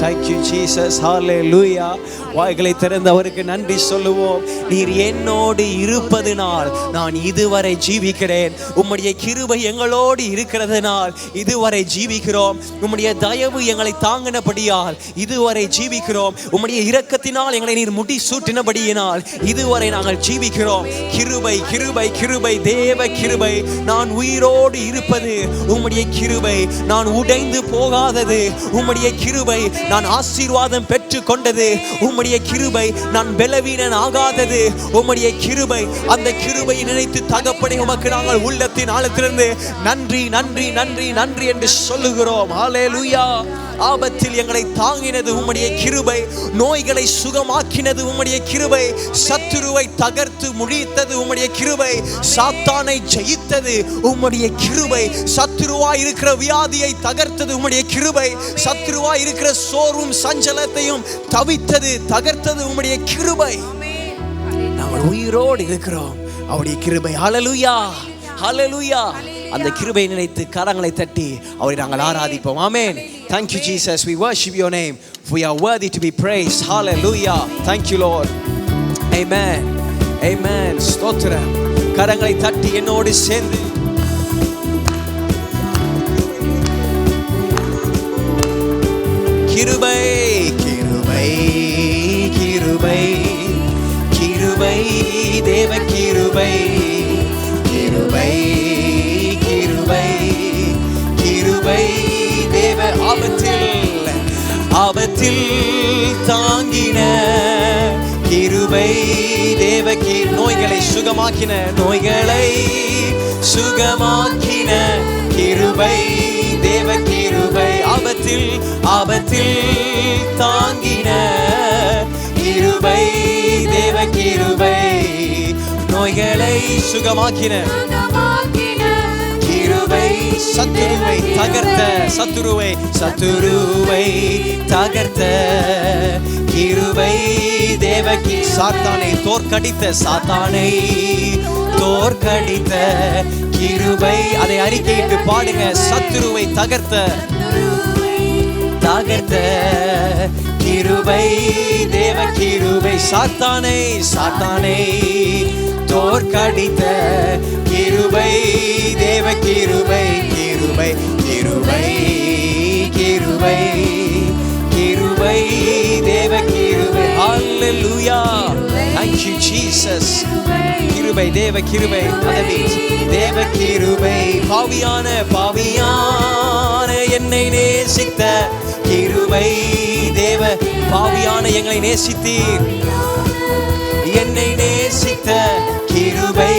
Thank you Jesus. Hallelujah. வாய்களை திறந்து அவருக்கு நன்றி சொல்லுவோம். நீர் என்னோடு இருப்பதினால் நான் இதுவரை ஜீவிக்கிறேன். உம்முடைய கிருபை எங்களோடு இருக்கிறதுனால் இதுவரை ஜீவிக்கிறோம். உம்முடைய தயவு எங்களை தாங்கினபடியால் இதுவரை ஜீவிக்கிறோம். உம்முடைய இரக்கத்தினால் எங்களை நீர் முடி சூட்டினபடியினால் இதுவரை நாங்கள் ஜீவிக்கிறோம். கிருபை கிருபை கிருபை, தேவ கிருபை. நான் உயிரோடு இருப்பது உம்முடைய கிருபை. நான் உடைந்து போகாதது உம்முடைய கிருபை. நான் ஆசீர்வாதம் பெற்று கொண்டது உம்முடைய கிருபை. நான் பலவீனன் ஆகாதது உம்முடைய கிருபை. அந்த கிருபையை நினைத்து தகப்பனே உமக்கு நாங்கள் உள்ளத்தின் ஆழத்திலிருந்து நன்றி நன்றி நன்றி நன்றி என்று சொல்லுகிறோம். ஹல்லேலூயா. ஆபத்தில் எங்களை தாங்கினது உம்முடைய கிருபை. நோய்களை சுகமாக்கினது உம்முடைய கிருபை. சத்துருவை தகர்த்து முழித்தது உம்முடைய கிருபை. சாத்தானை ஜெயித்தது உம்முடைய கிருபை. சத்துருவாய் இருக்கிற வியாதியை தகர்த்தது உம்முடைய கிருபை. சத்துருவாய் இருக்கிற சோர்வும் சஞ்சலத்தையும் தவித்தது தகர்த்தது உம்முடைய கிருபை. நாங்கள் உயிரோடு இருக்கிறோம் அவருடைய கிருபை. ஹல்லேலூயா ஹல்லேலூயா. அந்த கிருபை நினைத்து கரங்களை தட்டி அவரை நாங்கள் ஆராதிப்போம். ஆமென். Thank you Jesus. We worship your name. We are worthy to be praised. Hallelujah. Thank you Lord. Amen. Amen. ஸ்தோத்திரம். கரங்களை தட்டி என்னோடு சேர்ந்து கிருபை கிருபை கிருபை கிருபை, தேவ கிருபை கிருபை கிருபை கிருபை, தேவ ஆபத்தில் தாங்கின கிருபை. தேவ நோய்களை சுகமாக்கின கிருபை. தேவ கிருபை. ஆபத்தில் தாங்கின கிருபை. தேவ கிருபை. நோய்களை சுகமாக்கின கிருபை. சத்துருவை தகர்த்த கிருபை. தேவகி. சாத்தானை தோற்கடித்த கிருபை. அதை அறிக்கையிட்டு பாடுங்க. சத்துருவை தகர்த்த கிருபை, தேவ கிருபை. சாத்தானை தோற்கடித்த கிருபை, தேவ கிருபை. கிருபை தேவ கிருபை. ஹalleluya. Thank you Jesus. கிருபை, தேவ கிருபை. தேவ கிருபை. பாவியான என்னை நேசித்த கிருபை, தேவ பாவியான எங்களை நேசித்தீர். என்னை நேசித்த கிருபை,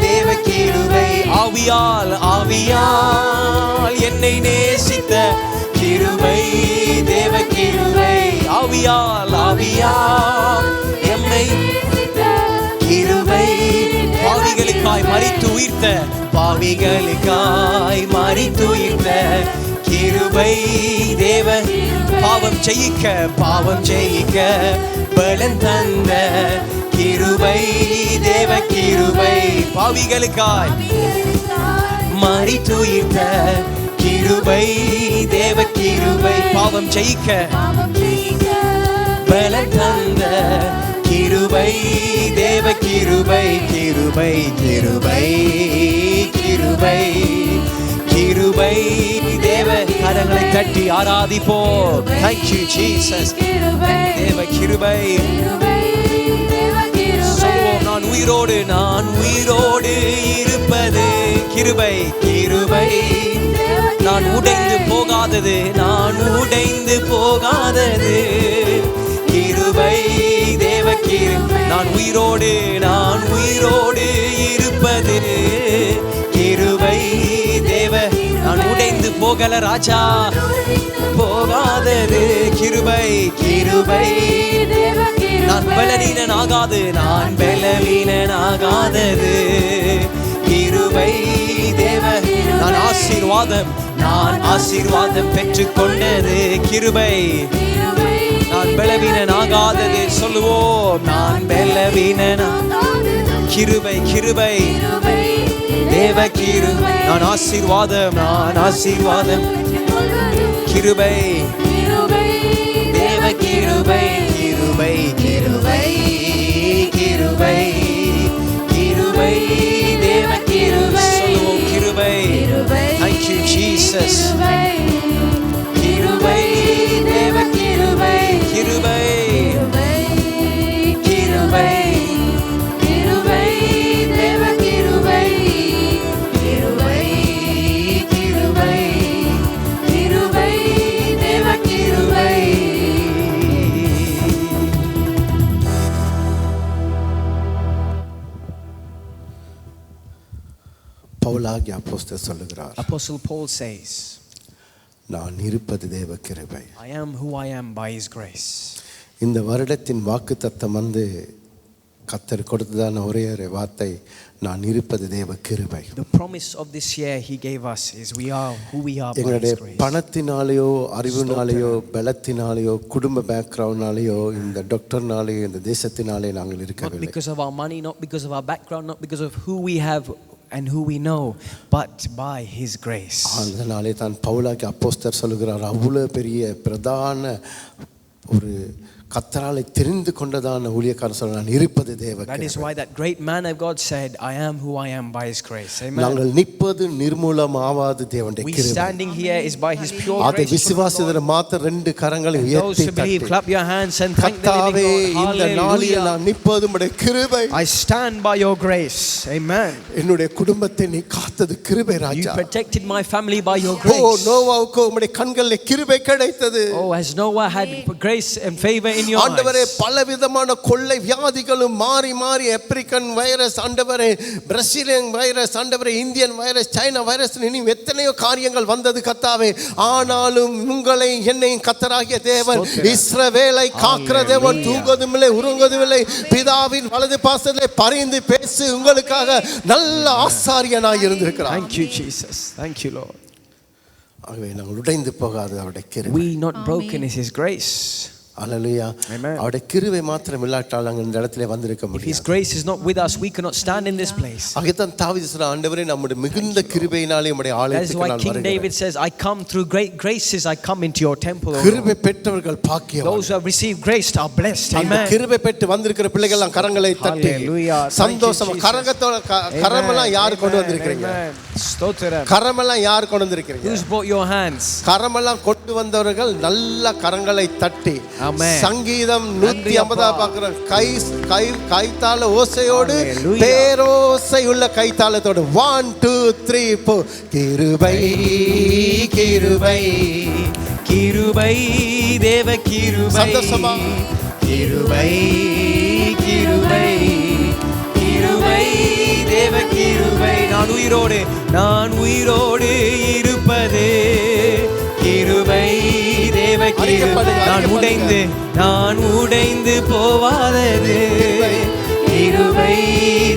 தேவ கிருபை. ஆவியால் என்னை நேசித்த கிருபை, தேவ கிருபை. ஆவியால் என்னை கிருபை. பாவிகளுக்காய் மரித்து உயிர்த்த கிருபை, தேவ. பாவம் ஜெயிக்க பலன் தந்த கிருபை, தேவ கிருபை. பாவிகளுக்காய் மரித்து உயிர்த்த கிருபை, தேவ கிருபை. பாவம் ஜெயிக்க பலன் தந்த கிருபை, தேவ கிருபை. கிருபை தேவ. கரங்களை தட்டி ஆராதிப்போம். Thank you Jesus. தேவ கிருபை. சொல்வோம். நான் உயிரோடு இருப்பது கிருபை. நான் உடைந்து போகாதது கிருபை, தேவ கிருபை. நான் உயிரோடு இருப்பது கிருபை, தேவ. நான் உடைந்து போகல ராஜா, போகாதது கிருபை. நான் பலவீனனாகாதது கிருபை, தேவ. நான் ஆசீர்வாதம் பெற்றுக்கொண்டது கிருபை. நான் பலவீனனாகாதது. சொல்லுவோம். நான் கிருபை தேவ கிருபை. நான் ஆசீர்வாதம் கிருபை, தேவ கிருபை. தேவ கிருபை. சொல்லுவோம். கிருபை. Thank you Jesus. கிருபை, தேவ கிருபை. கிருபை. தேவ கிருபை. தேவ கிருபை. பவுலாகிய அப்போஸ்தலர் சொல்லுகிறார். Apostle Paul says, நான் இருப்பது தேவ கிருபை. I am who I am by his grace. இந்த வருடத்தின் வாக்குத்தத்தம் கர்த்தர் கொடுத்ததான ஒரே வார்த்தை, நான் இருப்பது தேவ கிருபை. The promise of this year he gave us is we are who we are by எங்களுடைய his grace. பணத்தினாலேயோ அறிவினாலேயோ பலத்தினாலேயோ குடும்ப பேக்ரவுண்ட்னாலேயோ இந்த டாக்டர்னாலேயோ இந்த தேசத்தினாலே நாங்கள் Not இருக்கவில்லை. because of our money, not because of our background, not because of who we have and who we know, but by his grace. அதனாலே தான் பவுலாகிய அப்போஸ்தலர் சொல்லுகிறார், அவ்வளவு பெரிய பிரதான ஒரு கர்த்தராலே தெரிந்து கொண்டதான ஊழியக்காரர் சொல்றார், நான் இருப்பது தேவ கிருபை. That is why that great man of God said, I am who I am by his grace. Amen. நாங்கள் நிற்பது நிர்மூலமாவாது தேவனுடைய We கிருபை. standing here is by his pure அதை grace. விசுவாசிக்கிற மாத்திரம் ரெண்டு கரங்களை Those உயர்த்தி who believe, தட்டி, clap your hands and thank the கர்த்தாவே living God. இந்த நாளில் Hallelujah. நான் நிற்பது உம்முடைய கிருபை. I stand by your grace. Amen. என்னுடைய குடும்பத்தை நீ காத்தது கிருபை You Raja. protected my family by your O grace. நோவாவுக்கு உம்முடைய கண்களில் கிருபை கிடைத்தது. Oh, as Noah had grace and favor in your ஆண்டவரே eyes. பலவிதமான கொள்ளை வியாதிகளும் மாறி மாறி ஆப்பிரிக்கன் வைரஸ் ஆண்டவரே, பிரசிலியன் வைரஸ் ஆண்டவரே, இந்தியன் வைரஸ், சைனா வைரஸ், இன்னும் எத்தனையோ காரியங்கள் வந்தது கர்த்தாவே. ஆனாலும் உங்களை என்னையும் கர்த்தராகிய தேவன் இஸ்ரவேலை காக்கிற தேவன், தூங்குவதுமில்லை உறங்குவதுமில்லை, பிதாவின் வலது பாசத்திலே பரிந்து பேசி உங்களுக்காக நல்ல ஆசாரியனாய் இருந்திருக்கிறார். Thank you Jesus. Thank you Lord. ஆகவே நாங்கள் உடைந்து போகாது அவருடைய கிருபை. We not broken is his grace. அல்லேலூயா. அவருடைய கிருபை மாத்திரம் இல்லாட்டால் நாங்கள் இந்த இடத்துல வந்திருக்க If His முடியாது. grace is not with us, we cannot stand in this place. அங்கதான் தாவீது சொல்ற, ஆண்டவரே நம்முடைய மிகுந்த கிருபையினாலே உம்முடைய That is ஆலயத்துக்கு why நான் King வருகிறேன். David says, I come through great graces, I come into your temple. O கிருபை Lord. பெற்றவர்கள் பாக்கியவான்கள். Those who have received grace are blessed. அந்த Amen. கிருபை பெற்று வந்திருக்கிற பிள்ளைகள் எல்லாம் கரங்களை தட்டி Hallelujah. Thank you, சந்தோஷமா Jesus. கரகத்தோட கரமெல்லாம் யார் கொண்டு வந்திருக்கிறீங்க? Amen. ஸ்தோத்திரம். கரமெல்லாம் யார் கொண்டு வந்திருக்கிறீங்க? Who's brought your hands? கரமெல்லாம் கொண்டு வந்தவர்கள் நல்ல கரங்களை தட்டி Amen. சங்கீதம் நன்றி 150 அப்பா. பார்க்கிறோம். கைத்தாள ஓசையோடு Hallelujah. பேரோசை உள்ள கைத்தாளத்தோடு 1 2 3 4 கிருபை கிருபை கிருபை தேவ கிருபை சந்தோஷமா. கிருபை கிருபை கிருபை தேவ கிருபை நான் உயிரோடு இருப்பது கிருபை தேவ கிருபை நான் உடைந்து போவாதது கிருபை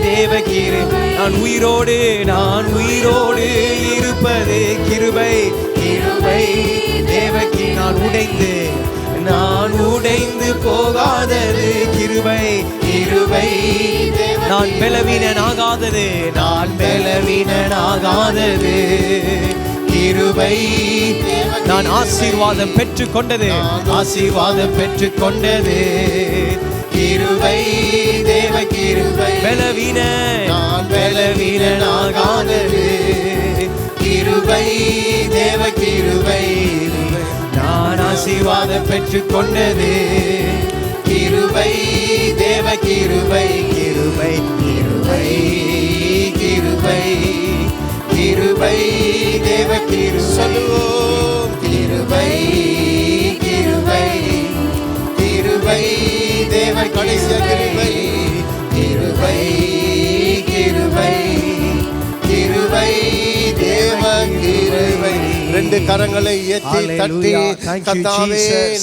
தேவ கிருபை நான் உயிரோடு இருப்பது கிருபை கிருபை தேவ கிருபை நான் உடைந்து போகாதது கிருபை கிருபை நான் பலவீனனாகாதது கிருபை நான் ஆசீர்வாதம் பெற்றுக்கொண்டது கிருபை தேவ கிருபை பலவீனனாகாதது கிருபை தேவ கிருபை நான் ஆசீர்வாதம் பெற்றுக்கொண்டது கிருபை தேவ கிருபை கிருபை கிருபை கிருபை கிருபை தேவ கிருபை சொல்லுவோம் கிருபை கிருபை கிருபை தேவ கடைசிய கிருபை கிருபை கிருபை கிருபை தேவ கிருபை ரெண்டு கரங்களை ஏற்றி தட்டி கர்த்தாவே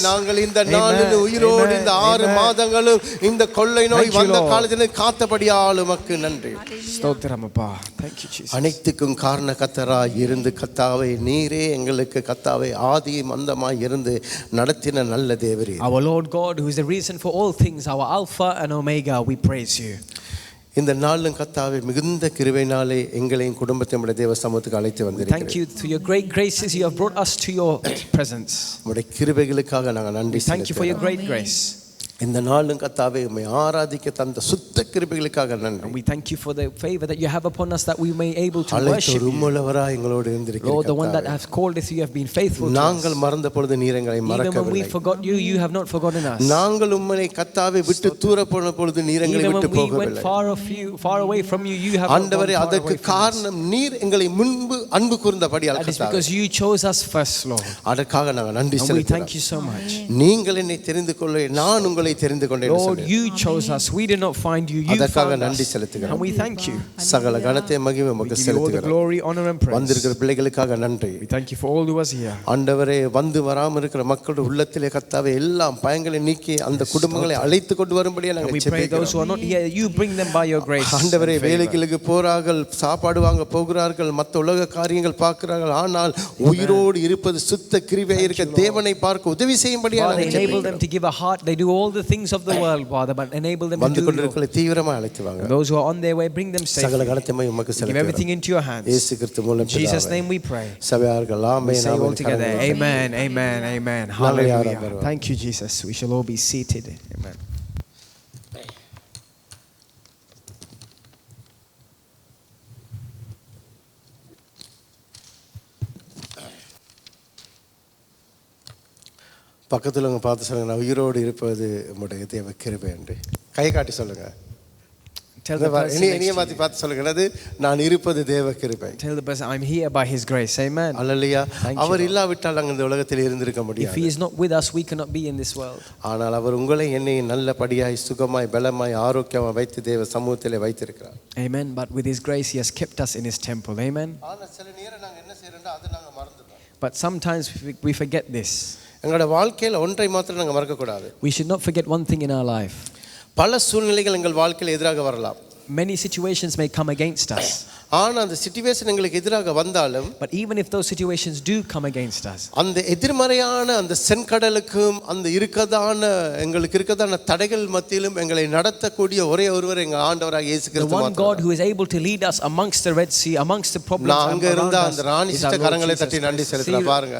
நாங்கள் இந்த நாளில் உயிரோடு இந்த 6 மாதங்களும் இந்த கொள்ளை நோய் வந்த காலத்தில் காத்தபடியால் உமக்கு நன்றி. ஸ்தோத்திரம் அப்பா. Thank you Jesus. அனைத்துக்கும் காரண கர்த்தராய் இருந்து கர்த்தாவே நீரே எங்களுக்கு கர்த்தாவே ஆதி மந்தமாய் இருந்து நடத்தின நல்ல தேவரே. Our Lord God, who is the reason for all things, our Alpha and Omega, we praise you. இந்த நாளும் கர்த்தாவே மிகுந்த கிருபையினாலே எங்களையும் குடும்பத்தையும் உம்முடைய தேவ சமூகத்துக்கு அழைத்து வந்திருக்கிறீர். Thank you to your great graces, you have brought us to your presence. உம்முடைய கிருபைகளுக்காக நாங்கள் நன்றி Thank you for your great grace. இந்த நாளும் கர்த்தாவே உம்மை ஆராதிக்க தந்த சுத்த கிருபைகளுக்காக நன்றி. And we thank you for the favor that you have upon us that we may able to அழைத்த worship you. உம்முள்ளவராய் எங்களோடு Lord, இருந்திருக்கிறீர். the one that has called us, you have been faithful to us. நாங்கள் மறந்த பொழுது நீர் எங்களை Even when we மறக்கவில்லை. forgot you, you have not forgotten us. நாங்கள் உம்மை கர்த்தாவே விட்டு தூர போன பொழுது நீர் எங்களை Even விட்டு when we went போகவில்லை. far away from you, you have not gone ஆண்டவரே far அதற்கு away from us. காரணம் நீர் எங்களை முன்பு அன்பு கூர்ந்தபடியால் That is கர்த்தாவே. because you chose us first, Lord. அதற்காக நாங்கள் நன்றி And we செலுத்துகிறோம். thank you so much. நீங்கள் என்னை தெரிந்து கொள்ள நான் உங்களை தெரிந்து கொண்டேன் என்று Lord, சொன்னீர். you chose us. We did not find you. You அதற்காக found நன்றி us. செலுத்துகிறோம். And we thank you. சகல கனத்தை மகிமை We உமக்கு give you all the செலுத்துகிறோம். glory, honor and praise. வந்திருக்கிற பிள்ளைகளுக்காக நன்றி. We thank you for all who was here. ஆண்டவரே வந்து வராமல் இருக்கிற மக்களுடைய உள்ளத்திலே கர்த்தாவே எல்லாம் பயங்களை நீக்கி அந்த குடும்பங்களை அழைத்து கொண்டு வரும்படியா And நாங்கள் we pray those who ஜெபிக்கிறோம். are not here, you bring them by your grace. ஆண்டவரே and favor. வேலைகளுக்கு போறார்கள், சாப்பாடு வாங்க போகிறார்கள், மற்ற உலக காரியங்கள் பார்க்கிறார்கள், ஆனால் உயிரோடு இருப்பது சுத்த கிருபையாக இருக்க தேவனை பார்க்க உதவி செய்யும்படியா Father, நாங்கள் enable them ஜெபிக்கிறோம். to give a heart. They do all the things of the world, Father, but enable them to வந்து do your. கொண்டிருக்கிற தீவிரமா அழைத்து வாங்க. Those who are on their way, bring them சகல safely. கனத்தை உமக்கு Give செலுத்துகிறோம். everything into your hands. இயேசு கிறிஸ்து மூலம் In Jesus' பிதாவே. name we pray. சபையார்கள் We amen say all amen together, கரங்களை amen, amen, amen. நாங்கள் யாரும் Hallelujah. வருவோம். Thank you, Jesus. We shall all be seated. Amen. பக்கத்தில் உங்க பார்த்து சொல்லுங்க, நான் உயிரோடு இருப்பது உம்முடைய தேவ கிருபை என்று கை காட்டி சொல்லுங்க. Tell the person next இனிய to மாத்தி you. பார்த்து சொல்லுங்க, அது நான் இருப்பது தேவ கிருபை. Tell the person, I'm here by His grace. Amen. Hallelujah. Thank you, our Lord. இல்லாவிட்டால் நாங்கள் இந்த உலகத்தில் இருந்திருக்க If முடியாது. He is not with us, we cannot be in this world. ஆனால் அவர் உங்களை என்னை நல்லபடியாய் சுகமாய் பலமாய் ஆரோக்கியமாய் வைத்து தேவ சமூகத்திலே வைத்திருக்கிறார். Amen. But with His grace, He has kept us in His temple. Amen. ஆனால் சில நேரம் நாங்கள் என்ன செய்யறோம்னா அதை நாங்கள் மறந்துடுறோம். But sometimes we forget this. எங்களோட வாழ்க்கையில் ஒன்றை மாத்திரம் நாங்கள் மறக்கக்கூடாது. We should not forget one thing in our life. பல சூழ்நிலைகள் எங்கள் வாழ்க்கையில் எதிராக வரலாம். Many situations may come against us. ஆனா அந்த சிச்சுவேஷன் எங்களுக்கு எதிராக வந்தாலும், but even if those situations do come against us, அந்த எதிர்மறையான அந்த செங்கடலுக்கும் அந்த எங்களுக்கு இருக்கதான தடைகள் மத்தியிலும் எங்களை நடத்தக்கூடிய ஒரே ஒருவர் எங்க ஆண்டவராக இயேசு கிறிஸ்து the one மாத்திரம். God who is able to lead us amongst the Red Sea, amongst the problems நான் அங்க around இருந்த us, அந்த ராணி is our சிஸ்டர் Lord கரங்களை Jesus தட்டி நன்றி Christ. செலுத்தலாம் பாருங்க.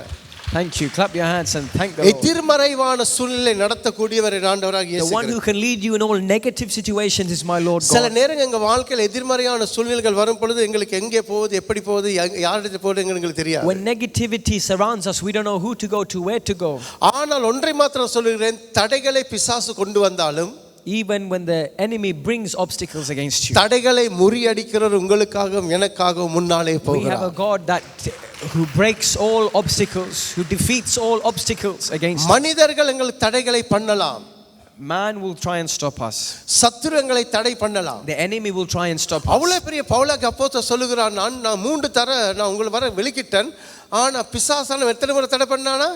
Thank you. Clap your hands and thank the Lord. எதிர்மறைவான சூழ்நிலை நடத்தக்கூடியவர் ஆண்டவராக The இயேசு one who Kristu. can lead you in all negative situations is my Lord சில God. நேரங்கள் எங்க வாழ்க்கையில் எதிர்மறையான சூழ்நிலைகள் வரும் பொழுது எங்களுக்கு எங்கே போகுது, எப்படி போகுது, யாரிடத்தில் போகுது எங்களுக்கு தெரியாது. When negativity surrounds us, we don't know who to go to, where to go. ஆனால் ஒன்றை மாத்திரம் சொல்லுகிறேன், தடைகளை பிசாசு கொண்டு வந்தாலும், Even when the enemy brings obstacles against you, தடைகளை முறியடிக்கிறவர் உங்களுக்காகவும் எனக்காகவும் முன்னாலே we have a போகிறார். God that who breaks all obstacles, who defeats all obstacles against us. மனிதர்கள் எங்கள் தடைகளை பண்ணலாம், Man will try and stop us. சத்துருங்களை தடை பண்ணலாம். The enemy will try and stop us. அவ்வளவு பெரிய பவுலாக்கு அப்போஸ்தலன் சொல்லுகிறான், நான் 3 தர நான் உங்களை வர வெளிக்கிட்டேன், ஆனா பிசாசான எத்தனை முறை தடை பண்ணானா?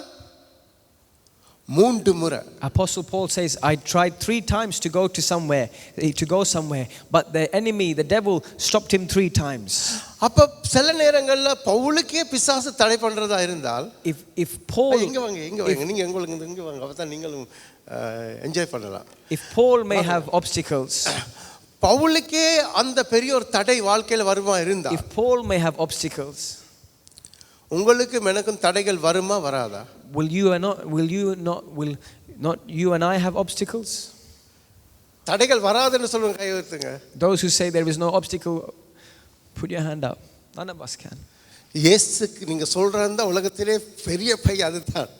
3 முறை. Apostle Paul says, I tried 3 times to go somewhere, but the enemy, the devil, stopped him 3 times. அப்ப சில நேரங்கள்ல பவுலுக்கே பிசாசு தடை பண்றதா இருந்தால், If Paul, இங்க வாங்க நீங்க உங்களுக்கு இங்க வாங்க, அப்பதான் நீங்களும் என்ஜாய் பண்ணலாம். if Paul may have obstacles, பவுலுக்கே அந்த பெரிய ஒரு தடை வாழ்க்கையில வருமா இருந்தா, if Paul may have obstacles, உங்களுக்கு எனக்கும் தடைகள் வருமா வராதா? will not you and I have obstacles? தடைகள் வராதுன்னு சொல்லுங்க, கை உயர்த்துங்க. Those who say there is no obstacle, put your hand up. None of us can. இயேசுக்கு நீங்க சொல்றதா உலகத்திலே பெரிய பை அதுதான்.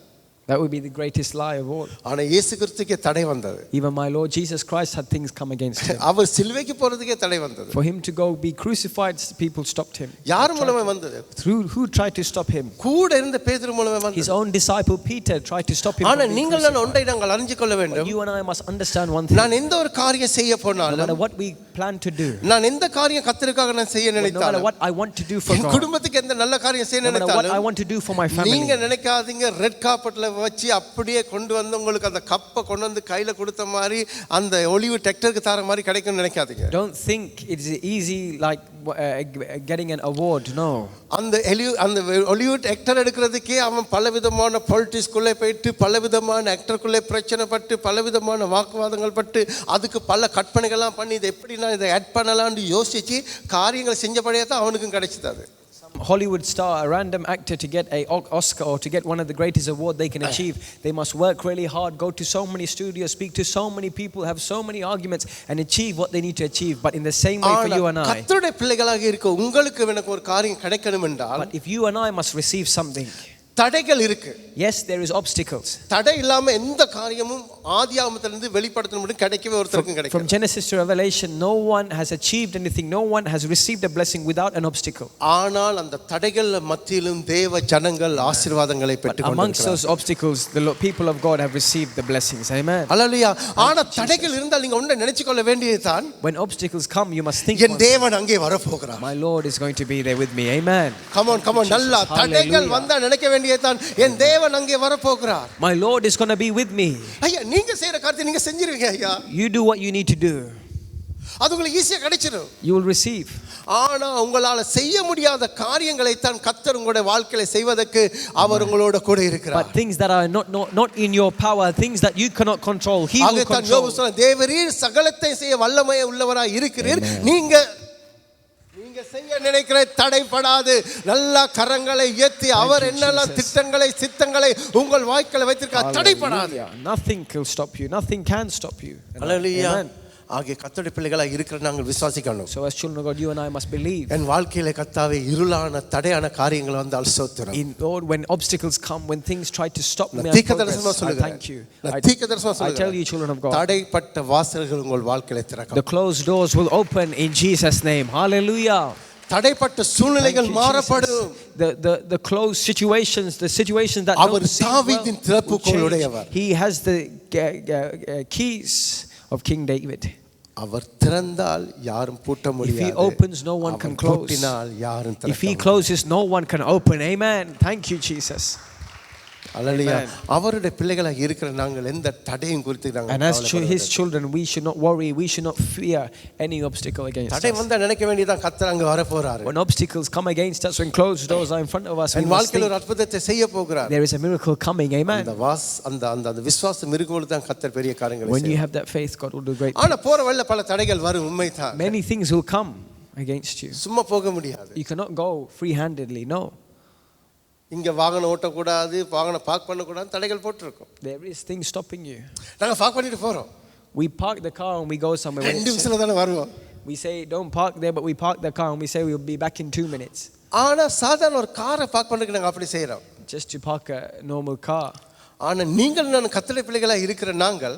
That would be the greatest lie of all. ஆனா இயேசு கிறிஸ்துக்கே தடை வந்தது. Even my Lord Jesus Christ had things come against him. அவர் சிலுவைக்கு போறதுக்கே தடை வந்தது. For him to go be crucified, people stopped him. யார் மூலமா வந்தது? Through who tried to stop him? கூட இருந்த பேதுரு மூலமா வந்தது. His own disciple Peter tried to stop him. ஆனா நீங்கள் நான் ஒன்றை நாங்கள் அறிந்து கொள்ள வேண்டும். You and I must understand one thing. நான் எந்த ஒரு காரியம் செய்ய No போனாலும், matter what we plan to do, நான் எந்த காரியம் கர்த்தருக்காக நான் செய்ய no matter நினைத்தாலும், what I want to do for N God, குடும்பத்துக்கு எந்த நல்ல காரியம் செய்ய no matter what I நினைத்தாலும், want to do for my family, நீங்க நினைக்காதீங்க ரெட் கார்பெட்ல வச்சு அப்படியே கொண்டு வந்து உங்களுக்கு அந்த கப்பை கொண்டு வந்து கையில கொடுத்த மாதிரி அந்த ஒலிவு டெக்டருக்கு தர மாதிரி கிடைக்கும்னு நினைக்காதீங்க. don't think it's easy like getting an award. No. அந்த ஹாலிவுட் ஆக்டர் எடுக்கிறதுக்கே அவன் பலவிதமான பாலிட்டிக்ஸ்குள்ளே போயிட்டு பலவிதமான ஆக்டருக்குள்ளே பிரச்சனை பட்டு பலவிதமான வாக்குவாதங்கள் பட்டு அதுக்கு பல கற்பனைகள்லாம் பண்ணி இதை எப்படி நான் இதை ஆட் பண்ணலாம்னு யோசிச்சு காரியங்கள் செஞ்சபடியே தான் அவனுக்கும் கிடைச்சது. அது Hollywood star, a random actor, to get a Oscar or to get one of the greatest award they can achieve, they must work really hard, go to so many studios, speak to so many people, have so many arguments and achieve what they need to achieve. But in the same way for you and I, கர்த்தருடைய பிள்ளைகளாக இருக்க உங்களுக்கு எனக்கு ஒரு காரியம் கிடைக்கணும் என்றால், but if you and I must receive something, தடைகள் இருக்கு. yes, there is obstacles. தடை இல்லாம எந்த காரியமும் ஆதியாகமத்திலிருந்து வெளிப்படுத்தணும் மட்டும் கிடைக்கவே ஒருத்தருக்கும் கிடைக்கும். From Genesis to Revelation, no one has achieved anything, no one has received a blessing without an obstacle. ஆனால் அந்த தடைகள் மத்தியிலும் தேவ ஜனங்கள் ஆசீர்வாதங்களை பெற்றுக் Amongst those கொண்டிருக்கிறார்கள். obstacles, the people of God have received the blessings. Amen. அல்லேலூயா. ஆனா தடைகள் இருந்தால் நீங்க ஒன்றை நினைச்சு கொள்ள வேண்டியதுதான், When obstacles come, you must think, என் தேவன் அங்கே வர போகிறார். my Lord is going to be there with me. Amen. Come on நல்லா தடைகள் வந்தா நினைக்க வேண்டியதுதான், என் தேவன் அங்கே வர போகிறார். My Lord is going to be with me. ஐயா நீங்க செய்யற காரியத்தை நீங்க செஞ்சிருவீங்க ஐயா. You do what you need to do. அது உங்களுக்கு ஈஸியா கிடைச்சிடும். You will receive. ஆனா உங்களால செய்ய முடியாத காரியங்களை தான் கர்த்தர் உங்களுடைய வாழ்க்கையில செய்வதற்கு அவர் உங்களோட கூட இருக்கிறார். But things that are not in your power, things that you cannot control, he will அதைத்தான் யோபு control. சொன்னார், தேவரீர் சகலத்தை செய்ய வல்லமை உள்ளவராய் இருக்கிறீர், நீங்க செய்ய நினைக்கிற தடைப்படாது. நல்ல கரங்களை ஏத்தி அவர் என்னெல்லாம் திட்டங்களை சித்தங்களை உங்கள் வாழ்க்கையில வைத்திருக்கார், தடைப்படாது. Nothing will stop you, nothing can stop you. ஹல்லேலூயா. ஆகிய கர்த்தருடைய பிள்ளைகளாக இருக்கிற நாங்கள் விசுவாசிக்கணும். So as children of God, you and I must believe. என் வாழ்க்கையில கர்த்தாவே இருளான தடையான காரியங்கள் வந்தால் ஸ்தோத்திரம். In Lord, when obstacles come, when things try to stop me, I thank you. I tell you, children of God, தடைப்பட்ட வாசல்கள் உங்கள் வாழ்க்கையில திறக்கும். the closed doors will open in Jesus' name. Hallelujah. தடைப்பட்ட சூழ்நிலைகள் மாறப்படும். The closed situations, the situations that அவர் தாவீதின் திறப்புகளுடையவர். He has the keys of King David. அவர் திறந்தால் யாரும் பூட்ட முடியாது. If he opens, no one can close. பூட்டினால் யாரும் திறக்க If he closes, no one can open. Amen. Thank you, Jesus. அல்லேலூயா. அவருடைய பிள்ளைகளாக இருக்கிற நாங்கள் எந்த தடையும் குறித்து And நாங்கள் as his children, we should not worry, we should not fear any obstacle against தடை us. வந்தா நினைக்க வேண்டியதான் கர்த்தர் அங்க வர போறாரு. When obstacles come against us, when closed doors are in front of us, we N must வாழ்க்கையில் think ஒரு அற்புதத்தை செய்ய போகிறார். there is a miracle coming. Amen. அந்த விசுவாசம் இருக்கும்போது தான் கர்த்தர் பெரிய காரியங்களை When you செய்வார். have that faith, God will do great ஆனா போற வழியில பல தடைகள் வரும், உண்மைதான். Many things will come against you. சும்மா போக முடியாது. You cannot go free-handedly, no. இங்க வாகனம் ஓட்டக்கூடாது, வாகனம் பார்க் பண்ணக்கூடாது, தடைகள் போட்டிருக்கோம். There is things stopping you. நாங்க பார்க் பண்ணிட்டு போறோம். We park the car and we go somewhere. When 2 it's- நிமிஷத்துல தானே வருவோம். we say don't park there, but we park the car and we say we'll be back in 2 minutes. ஆனா சாதாரண ஒரு காரை பார்க் பண்ணதுக்கு நாங்க அப்படி செய்யறோம். Just to park a normal car. ஆனா நீங்கள் நான் கர்த்தருடைய பிள்ளைகளா இருக்கிற நாங்கள்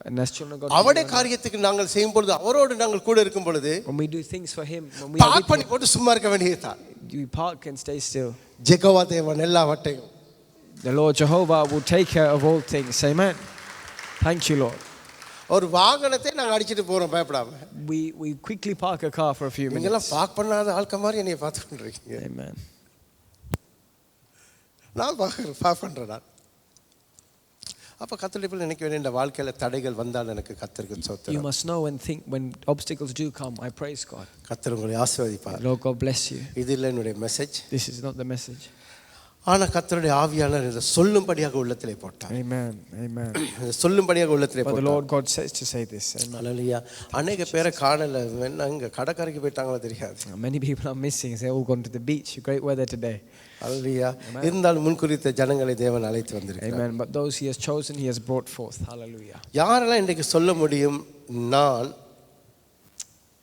And as children of God, அவருடைய காரியத்துக்கு நாங்கள் செய்யும் பொழுது, அவரோடு நாங்கள் கூட இருக்கும் பொழுது, when we do things for Him, when we are park with பண்ணி போட்டு சும்மா இருக்க வேண்டியதுதான். Him, we park and stay still. ஜெகவா தேவன் எல்லாவற்றையும் The Lord Jehovah will take care of all things. Amen. Thank you, Lord. ஒரு வாகனத்தை நாங்க அடிச்சிட்டு போறோம் பயப்படாம. We quickly park a car for a few நீங்க எல்லாம் minutes. பார்க் பண்ணாத ஆட்க மாதிரி என்னைய பார்த்துட்டு இருக்கீங்க. Amen. நான் பார்க் பண்றேன். அப்ப கர்த்தருடைய பிள்ளை நினைக்க வேண்டிய இந்த வாழ்க்கையில தடைகள் வந்தால் எனக்கு கர்த்தருக்கு You ஸ்தோத்திரம். must know and think when obstacles do come, I praise God. கர்த்தர் உங்களை ஆசீர்வதிப்பார். Lord God bless you. இது இல்லை என்னுடைய message. This is not the message. ஆனா கர்த்தருடைய ஆவியானவர் இதை சொல்லும்படியாக உள்ளத்திலே போட்டார். Amen. Amen. இதை சொல்லும்படியாக உள்ளத்திலே But the போட்டார். Lord God says to say this. Amen. அல்லேலூயா. அநேக பேரை காணல, அங்க கடற்கரைக்கு போயிட்டாங்களோ தெரியாது. Many people are missing. They all gone to the beach. Great weather today. அல்லேலூயா. இருந்தாலும் முன்குறித்த ஜனங்களை தேவன் அழைத்து வந்திருக்கிறார். Amen. But those He has chosen, He has brought forth. Hallelujah. யாரெல்லாம் இன்றைக்கு சொல்ல முடியும், நான்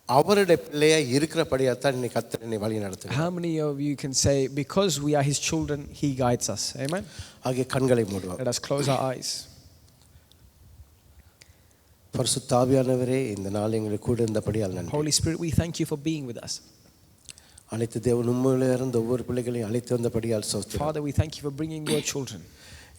அவருடைய பிள்ளையா இருக்கிறபடியா தான் இன்னைக்கு கர்த்தர் என்னை வழி நடத்துகிறார். How many of you can say, because we are His children, He guides us? Amen. ஆகிய கண்களை மூடுவோம். Let us close our eyes. பரிசுத்த ஆவியானவரே, இந்த நாள் எங்களுக்கு கூட இருந்தபடியால் நன்றி. Holy Spirit, we thank you for being with us. அழைத்து தேவன் உண்மையிலே இருந்து ஒவ்வொரு பிள்ளைகளையும் அழைத்து வந்தபடியால் ஸ்தோத்திரம். Father, we thank you for bringing your children.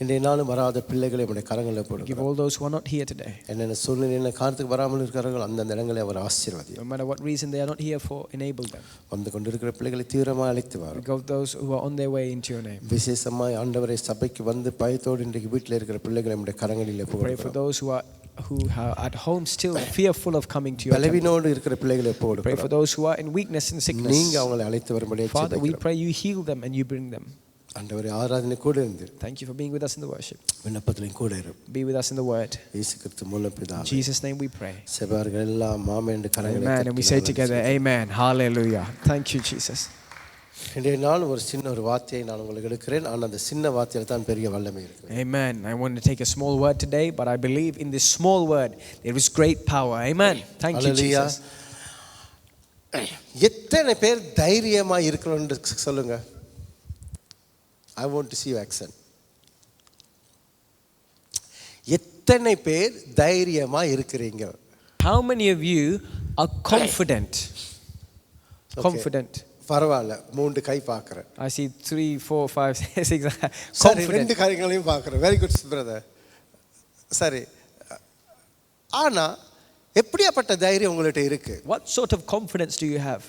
இன்றைய நாளும் வராத பிள்ளைகளை உடைய கரங்களில் Give போடுகிறோம். all those who are not here today. என்னென்ன சூழ்நிலையில காரணத்துக்கு வராமல் இருக்கிறார்கள் அந்தந்த இடங்களை அவர் ஆசீர்வதியும். No matter what reason they are not here for, enable them. வந்து கொண்டிருக்கிற பிள்ளைகளை தீவிரமாக அழைத்து We வரும். go those who are on their way into your name. விசேஷமாய் ஆண்டவரை சபைக்கு வந்து பயத்தோடு இன்றைக்கு வீட்டில் இருக்கிற பிள்ளைகளை நம்முடைய கரங்களில் Pray for போடுகிறோம். those who are at home still fearful of coming to your temple. பலவீனோடு இருக்கிற பிள்ளைகளை Pray for போடுகிறோம். those who are in weakness and sickness. நீங்க அவங்களை அழைத்து வரும்படியாக Father, we ஜெபிக்கிறோம். pray you heal them and you bring them. ஆண்டவரே, ஆராதனை கூட இருந்து Thank you for being with us in the worship. விண்ணப்பத்திலும் கூட இரு. Be with us in the word. இயேசு கிறிஸ்து மூலம் In பிதாவே. Jesus' name we pray. செபார்கள் எல்லாம் மாமேண்டு கரங்களை Amen. And we say together, Amen. Hallelujah. Thank you, Jesus. இன்றைய நாள் ஒரு சின்ன ஒரு வார்த்தையை நான் உங்களுக்கு எடுக்கிறேன். ஆனால் அந்த சின்ன வார்த்தையில் தான் பெரிய வல்லமை இருக்கு. Amen. I want to take a small word today, but I believe in this small word there is great power. Amen. Thank you, Hallelujah. Jesus. எத்தனை பேர் தைரியமா இருக்கிறோம்னு சொல்லுங்க. I want to see you action. எத்தனை பேர் தைரியமா இருக்கிறீங்க? How many of you are confident? Okay. Confident. பரவாயில்ல, 3 கை பார்க்கிறேன். I see 3, 4, 5, 6. சரி, Confident. 2 காரியங்களையும் பார்க்கிறேன். Very good brother. சரி, ஆனா எப்படியாப்பட்ட தைரியம் உங்கள்ட்ட இருக்கு? What sort of confidence do you have?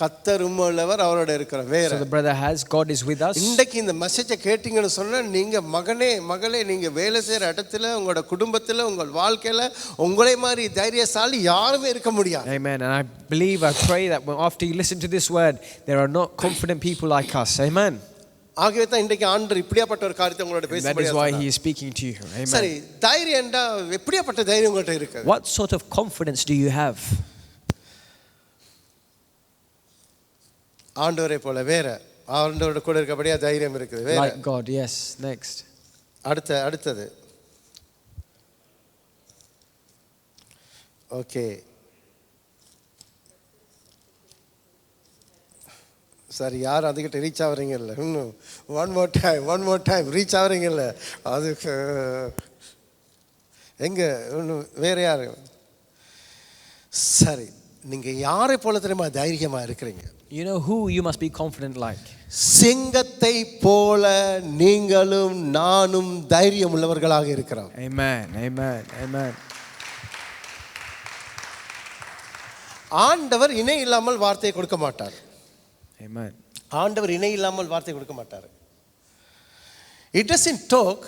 கர்த்தர் உம்மள்ளவர், அவரோட இருக்கிறார். வேற So the brother has, God is with us. இன்றைக்கு இந்த மெசேஜை கேட்டீங்கன்னு சொன்னா, நீங்க மகனே மகளே, நீங்க வேலை செய்யற இடத்துல, உங்களோட குடும்பத்துல, உங்கள் வாழ்க்கையில உங்களை மாதிரி தைரியசாலி யாருமே இருக்க முடியாது. Amen. And I believe, I pray that after you listen to this word, there are not confident people like us. Amen. ஆகவே தான் இன்றைக்கு ஆண்டவர் இப்படியாப்பட்ட ஒரு காரியத்தை உங்களோட And that is why he பேசுறார். is speaking to you. சரி, Amen. தைரியம்டா எப்படியாப்பட்ட தைரியம் உங்கள்ட்ட இருக்கு? What sort of confidence do you have? ஆண்டவரை போல வேற, ஆண்டவரோட கூட இருக்கபடியா தைரியம் இருக்குது. வேற Like God, yes. Next. அடுத்தது ஓகே. சரி, யார் அதுக்கிட்ட ரீச் ஆகுறீங்கல்ல? இன்னும் ஒன் மோர் டைம் ரீச் ஆகுறீங்கல்ல? அதுக்கு எங்க இன்னும் வேற யாரு? சரி, நீங்க யாரை போல தெரியுமா தைரியமா இருக்கிறீங்க? You know who you must be confident like? சிங்கத்தை போல நீங்களும் நானும் தைரியம் உள்ளவர்களாக இருக்கிறோம். Amen. Amen. Amen. ஆண்டவர் இணை இல்லாமல் வார்த்தையை கொடுக்க மாட்டார். Amen. ஆண்டவர் இணை இல்லாமல் வார்த்தை கொடுக்க மாட்டார். It doesn't talk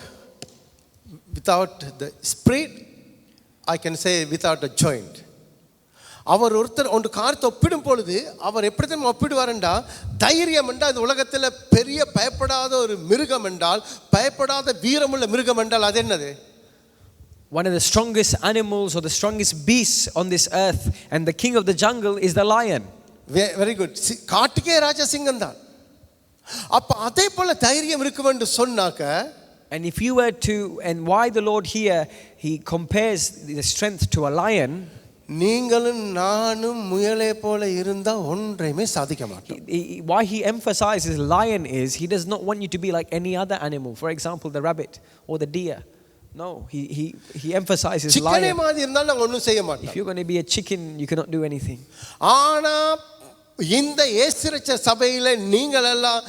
without the spirit, I can say without a joint. அவர் ஒருத்தர் ஒன்று காரியத்தை ஒப்பிடும் பொழுது அவர் எப்படி தான் ஒப்பிடுவார் என்றால், தைரியம் என்றால் இந்த உலகத்தில் பெரிய பயப்படாத ஒரு மிருகம் என்றால், பயப்படாத வீரமுள்ள மிருகம் என்றால் அது என்னது? One of the strongest animals or the strongest beasts on this earth and the king of the jungle is the lion. Very good. காட்டுக்கே ராஜா சிங்கம் தான். அப்ப அதே போல தைரியம் இருக்கும் என்று சொன்னாக்க, and if you were to, and why the Lord here he compares the strength to a lion, நீங்களும் நானும் முயலை போல இருந்தா ஒன்றையுமே சாதிக்க மாட்டோம். Why he emphasizes lion is he does not want you to be like any other animal, for example the rabbit or the deer. No, he emphasizes lion. சிக்கனே மாதிரி இருந்தால் நாங்க ஒண்ணும் செய்ய மாட்டோம். If you're going to be a chicken you cannot do anything. ஆனா இந்த இயேசுரட்ச சபையில நீங்கள் எல்லாம்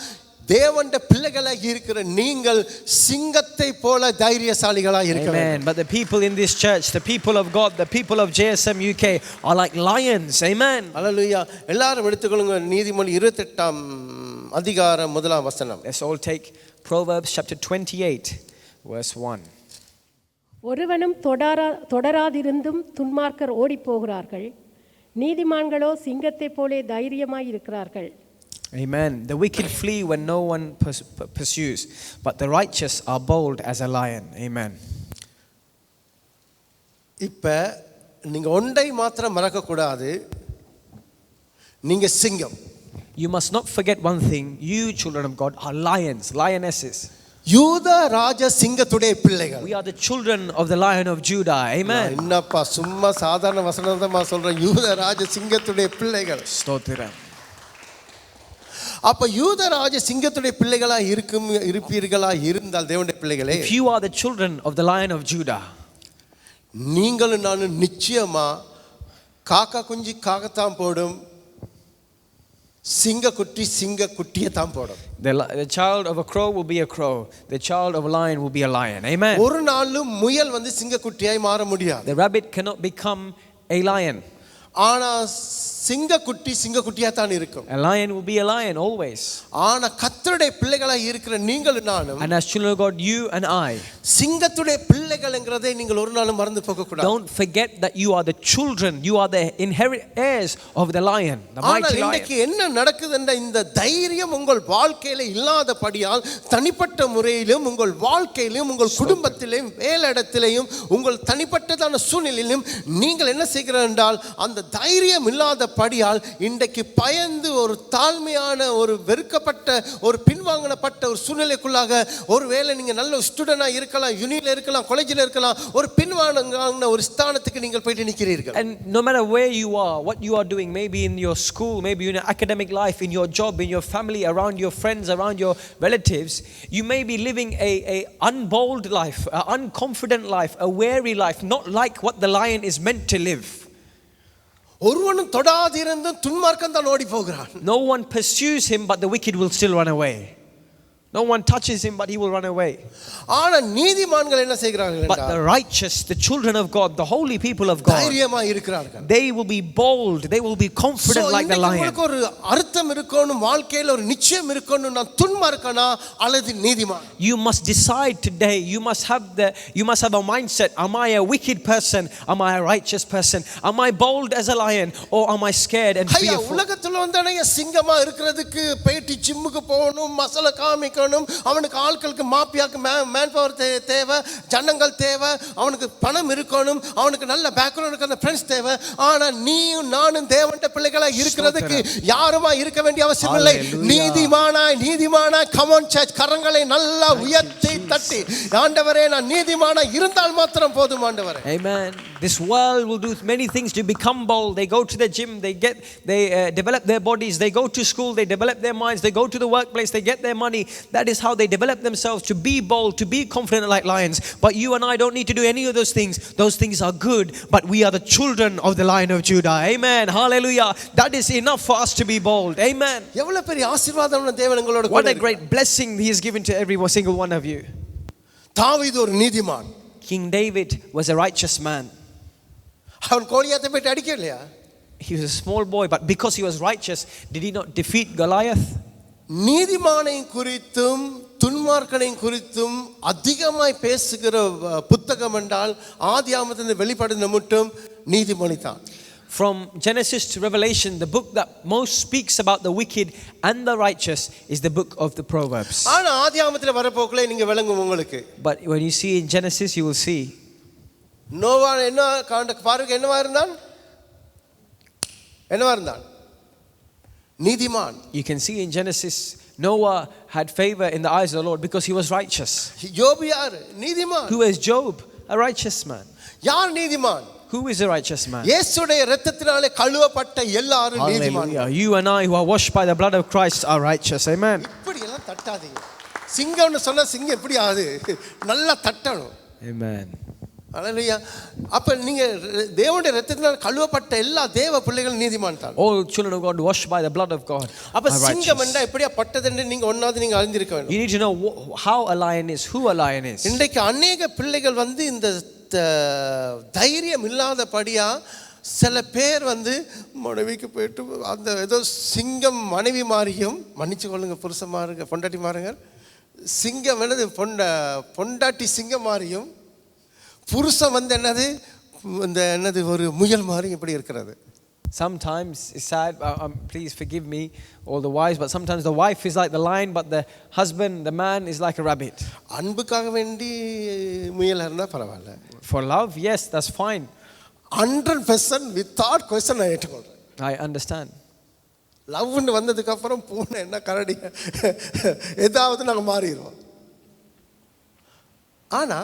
தேவனுடைய பிள்ளைகளாக இருக்கிற நீங்கள் சிங்கத்தை போல தைரியசாலிகளாக இருக்க வேண்டும். Amen. But the people in this church, the people of God, the people of JSM UK are like lions. Amen. Hallelujah. எல்லாரும் எடுத்துக்கொள்ளுங்க நீதிமொழி 28ஆம் அதிகாரம் 1ஆம் வசனம். Let's all take Proverbs chapter 28 verse 1. ஒருவனும் தொடராதிருந்தும் துன்மார்க்கர் ஓடிப் போகிறார்கள், நீதிமான்களோ சிங்கத்தைப் போலே தைரியமாய் இருக்கிறார்கள். Amen. The wicked flee when no one pursues, but the righteous are bold as a lion. Amen. இப்ப நீங்க ஒன்றை மாத்திரம் மறக்க கூடாது, நீங்க சிங்கம். You must not forget one thing. You children of God are lions, lionesses. யூத ராஜ சிங்கத்துடைய பிள்ளைகள். We are the children of the Lion of Judah. Amen. என்னப்பா சும்மா சாதாரண வசனமா சொல்றேன், யூத ராஜ சிங்கத்துடைய பிள்ளைகள். ஸ்தோத்திரம். அப்ப யூத ராஜ சிங்கத்துடைய பிள்ளைகளா இருப்பீர்களா இருந்தால் தேவனுடைய பிள்ளைகளே, if you are the children of the Lion of Judah, நீங்களும் நானும் நிச்சயமா காக்கா குஞ்சு காக்கத்தான் போடும், சிங்க குட்டியை தான் போடும். The child of a crow will be a crow, the child of a lion will be a lion. Amen. ஒரு நாளும் முயல் சிங்க குட்டியாய் மாற முடியாது. The rabbit cannot become a lion. ஆனா சிங்க குட்டியா தான் இருக்கும். A lion will be a lion always. ஆனா கர்த்தருடைய பிள்ளைகளாய் இருக்கிற நீங்களும் நானும், and as children of God, you and I, சிங்கத்துடைய பிள்ளைகள்ங்கறதை நீங்கள் ஒரு நாளும் மறந்து போக கூடாது. Don't forget that you are the children, you are the inherit heirs of the lion, the mighty lion. இன்னைக்கு என்ன நடக்குதுன்னா, இந்த தைரியம் உங்கள் வாழ்க்கையில இல்லாதபடியால் தனிப்பட்ட முறையிலும் உங்கள் வாழ்க்கையிலும் உங்கள் குடும்பத்திலும் வேலையிடத்திலும் உங்கள் தனிப்பட்டதான சூழ்நிலையிலும் நீங்கள் என்ன செய்கிறீர்கள் என்றால், அந்த தைரியம் இல்லாதபடியால் இன்றைக்கு பயந்து ஒரு தாழ்மையான ஒரு வெறுக்கப்பட்ட ஒரு பின்வாங்கப்பட்ட ஒரு சூழ்நிலைக்குள்ளாக, ஒருவேளை நீங்க நல்ல ஸ்டூடெண்டா இருக்கலாம், யூனில இருக்கலாம், காலேஜில் இருக்கலாம், ஒரு பின்வாங்கின ஒரு ஸ்தானத்துக்கு நீங்கள் போயிட்டு நிற்கிறீர்கள். And no matter where you are, what you are doing, maybe in your school, maybe in your academic life, in your job, in your family, around your friends, around your relatives, you may be living a unbold life, an unconfident life, a wary life, not like what the lion is meant to live. ஒருவனும் தொடாதிருந்தும் துன்மார்க்கன் தான் ஓடி போகிறான். No one pursues him, but the wicked will still run away. No one touches him, but he will run away. ஆனா நீதிமான்கள் என்ன செய்கிறார்கள் But the righteous, the children of God, the holy people of God, தைரியமா இருக்கிறார்கள். they will be bold, they will be confident like the lion. உங்களுக்கு ஒரு அர்த்தம் இருக்கணும், வாழ்க்கையில ஒரு நிச்சயம் இருக்கணும், நான் துன்மார்க்கனா அல்லது நீதிமான். You must decide today. You must have a mindset. Am I a wicked person? Am I a righteous person? Am I bold as a lion, or am I scared and fearful? உலகத்துல வந்தானே சிங்கமா இருக்கிறதுக்கு போயிட்டு ஜிம்முக்கு போகணும், மசாலா காமிக்கணும், அவனுக்கு ஆட்களுக்கு மாப்பியாக்கு man power தேவை, ஜனங்கள் தேவை, அவனுக்கு பணம் இருக்கணும், அவனுக்கு நல்ல பேக்ரவுண்ட் இருக்கிற ஃப்ரெண்ட்ஸ் தேவை. ஆனா நீயும் நானும் தேவனுடைய பிள்ளைகளா இருக்கிறதுக்கு யாருமா இருக்க வேண்டிய அவசியம் இல்லை. நீதிமானா கம் ஆன் சர்ச், கரங்களை நல்லா உயர்த்தி தட்டி, ஆண்டவரே நான் நீதிமானா இருந்தால் மாத்திரம் போதும் ஆண்டவரே. Amen. This world will do many things to become bold. They go to the gym, they develop their bodies, they go to school, they develop their minds, they go to the workplace, they get their money. That is how they develop themselves to be bold, to be confident like lions. But you and I don't need to do any of those things. Those things are good, but we are the children of the Lion of Judah. Amen. Hallelujah. That is enough for us to be bold. Amen. எவ்வளவு பெரிய ஆசீர்வாதம் தேவன் உங்களோட கூட. What a great blessing he has given to every single one of you. தாவீது ஒரு நீதிமான். King David was a righteous man. அவன் கோலியாத்தை போய் அடிக்கலையா? He was a small boy, but because he was righteous, did he not defeat Goliath? நீதிமானை குறித்தும் துன்மார்க்கனை குறித்தும் அதிகமாய் பேசுகிற புத்தகம் என்றால் ஆதியாகமத்திலிருந்து வெளிப்படுத்தின மட்டும் நீதிமொழி தான். From Genesis to Revelation, the book that most speaks about the wicked and the righteous is the book of the Proverbs. ஆனா ஆதியாகமத்தில் வரப்போக்குள்ள நீங்க விளங்கும் உங்களுக்கு. But when you see in Genesis, you will see Noah என்ன பாருங்க என்னவா இருந்தான்? நீதிமான். You can see in Genesis, Noah had favor in the eyes of the Lord because he was righteous. யோபு யார்? நீதிமான். Who is Job? A righteous man. யார் நீதிமான்? Who is a righteous man? இயேசுடைய இரத்தத்தினாலே கழுவப்பட்ட எல்லாரும் நீதிமான். You and I who are washed by the blood of Christ are righteous. Amen. இப்படி எல்லாம் தட்டாதீங்க. சிங்கம்னு சொன்னா சிங்கம் எப்படி ஆகுது? நல்லா தட்டணும். Amen. அல்லேலூயா. அப்ப நீங்க தேவனுடைய இரத்தத்தினால் கழுவப்பட்ட எல்லா தேவ பிள்ளைகள் நீதிமான் தான். All children of God washed by the blood of God. அப்ப சிங்கம் என்றா எப்படியா பட்டதென்று நீங்க ஒண்ணாவது நீங்க அறிந்திருக்க வேண்டும். You need to know how a lion is, who a lion is. இன்றைக்கு अनेक பிள்ளைகள் வந்து இந்த தைரியம் இல்லாதபடியா சில பேர் வந்து மனைவிக்கு போயிட்டு அந்த ஏதோ சிங்கம் மனைவி மாறியும் மன்னிச்சு கொள்ளுங்க புருஷமாருங்க பொண்டாட்டி மாறுங்க சிங்கம் என்னது பொண்டாட்டி சிங்கம் மாறியும் புருஷன் வந்து என்னது இந்த என்னது ஒரு முயல் மாதிரி இப்படி இருக்கிறது. Sometimes it's sad, please forgive me all the wives, but sometimes the wife is like the lion, but the husband, the man is like a rabbit. அன்புக்காக வேண்டி முயலா இருந்தா பரவாயில்லை. For love, yes, that's fine. 100% without question நான் ஏற்றுக்கொள்றேன். I understand. லவ்னு வந்ததுக்கு அப்புறம் பூனை என்ன கரடி ஏதாவது நாங்க மாறிடுவோம். ஆனா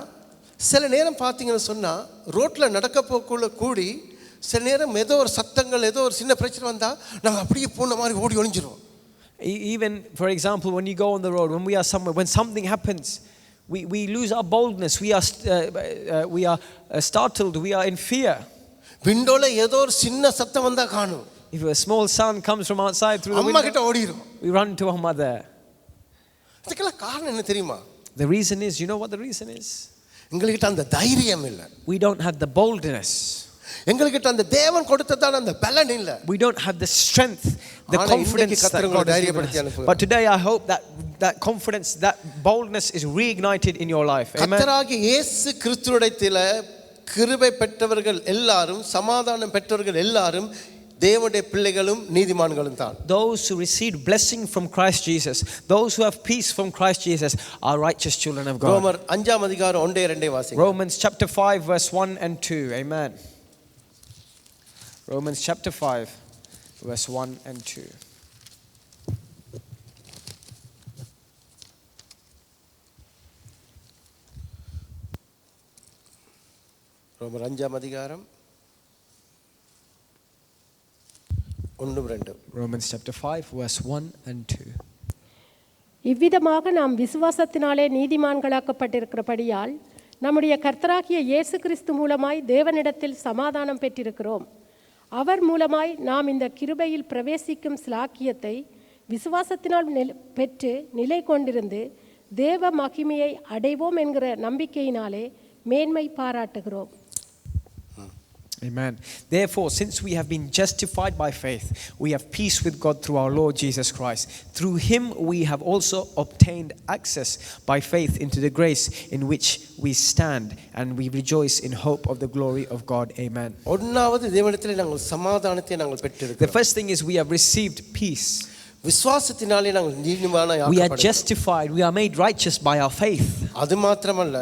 சில நேரம் பார்த்தீங்கன்னு சொன்னா ரோட்ல நடக்க போக்குள்ள கூடி சில நேரம் ஏதோ ஒரு சத்தங்கள் ஏதோ ஒரு சின்ன பிரச்சனை வந்தா நாங்க அப்படியே பூனை மாதிரி ஓடி ஒளிஞ்சிருவோம். Even for example, when you go on the road, when we are somewhere, when something happens, we lose our boldness. We are startled. We are in fear. விண்டோல ஏதோ ஒரு சின்ன சத்தம் வந்தா காணும். If a small sound comes from outside through the அம்மா கிட்ட window, ஓடிரும். we run to our mother. இதுக்கெல்லாம் காரணம் என்ன தெரியுமா? The reason is, you know what the reason is? எங்ககிட்ட அந்த தைரியம் இல்ல. We don't have the boldness. எங்ககிட்ட அந்த தேவன் கொடுத்ததான அந்த பலன் இல்ல. We don't have the strength, the confidence that God has given us. But today I hope that confidence, that boldness is reignited in your life. Amen. கர்த்தராகிய இயேசு கிறிஸ்துவிடத்திலே கிருபை பெற்றவர்கள் எல்லாரும் சமாதானம் பெற்றவர்கள் எல்லாரும் தேவனுடைய பிள்ளைகளும் நீதிமான்களும் தான். Those who receive blessing from Christ Jesus, those who have peace from Christ Jesus are righteous children of God. ரோமர் 5 அதிகாரம் 1-2 வாசிங்க. Romans chapter 5 verse 1 and 2. Amen. Romans chapter 5 verse 1 and 2. ரோமர் 5 அதிகாரம் 1-2. Romans chapter 5 verse 1 and 2. இவ்விதமாக நாம் விசுவாசத்தினாலே நீதிமான்களாக்கப்பட்டிருக்கிறபடியால் நம்முடைய கர்த்தராகிய இயேசு கிறிஸ்து மூலமாய் தேவனிடத்தில் சமாதானம் பெற்றிருக்கிறோம். அவர் மூலமாய் நாம் இந்த கிருபையில் பிரவேசிக்கும் ஸ்லாக்கியத்தை விசுவாசத்தினால் பெற்று நிலை கொண்டிருந்து தேவ மகிமையை அடைவோம் என்கிற நம்பிக்கையினாலே மேன்மை பாராட்டுகிறோம். Amen. Therefore, since we have been justified by faith, we have peace with God through our Lord Jesus Christ. Through him we have also obtained access by faith into the grace in which we stand, and we rejoice in hope of the glory of God. Amen. ஒன்றாவது தேவனிடத்தில் நாங்கள் சமாதானத்தை நாங்கள் பெற்றிருக்கிறோம். The first thing is we have received peace. விசுவாசத்தினாலே நாங்கள் நீதிமானாய் We are justified, we are made righteous by our faith. அது மாத்திரமல்ல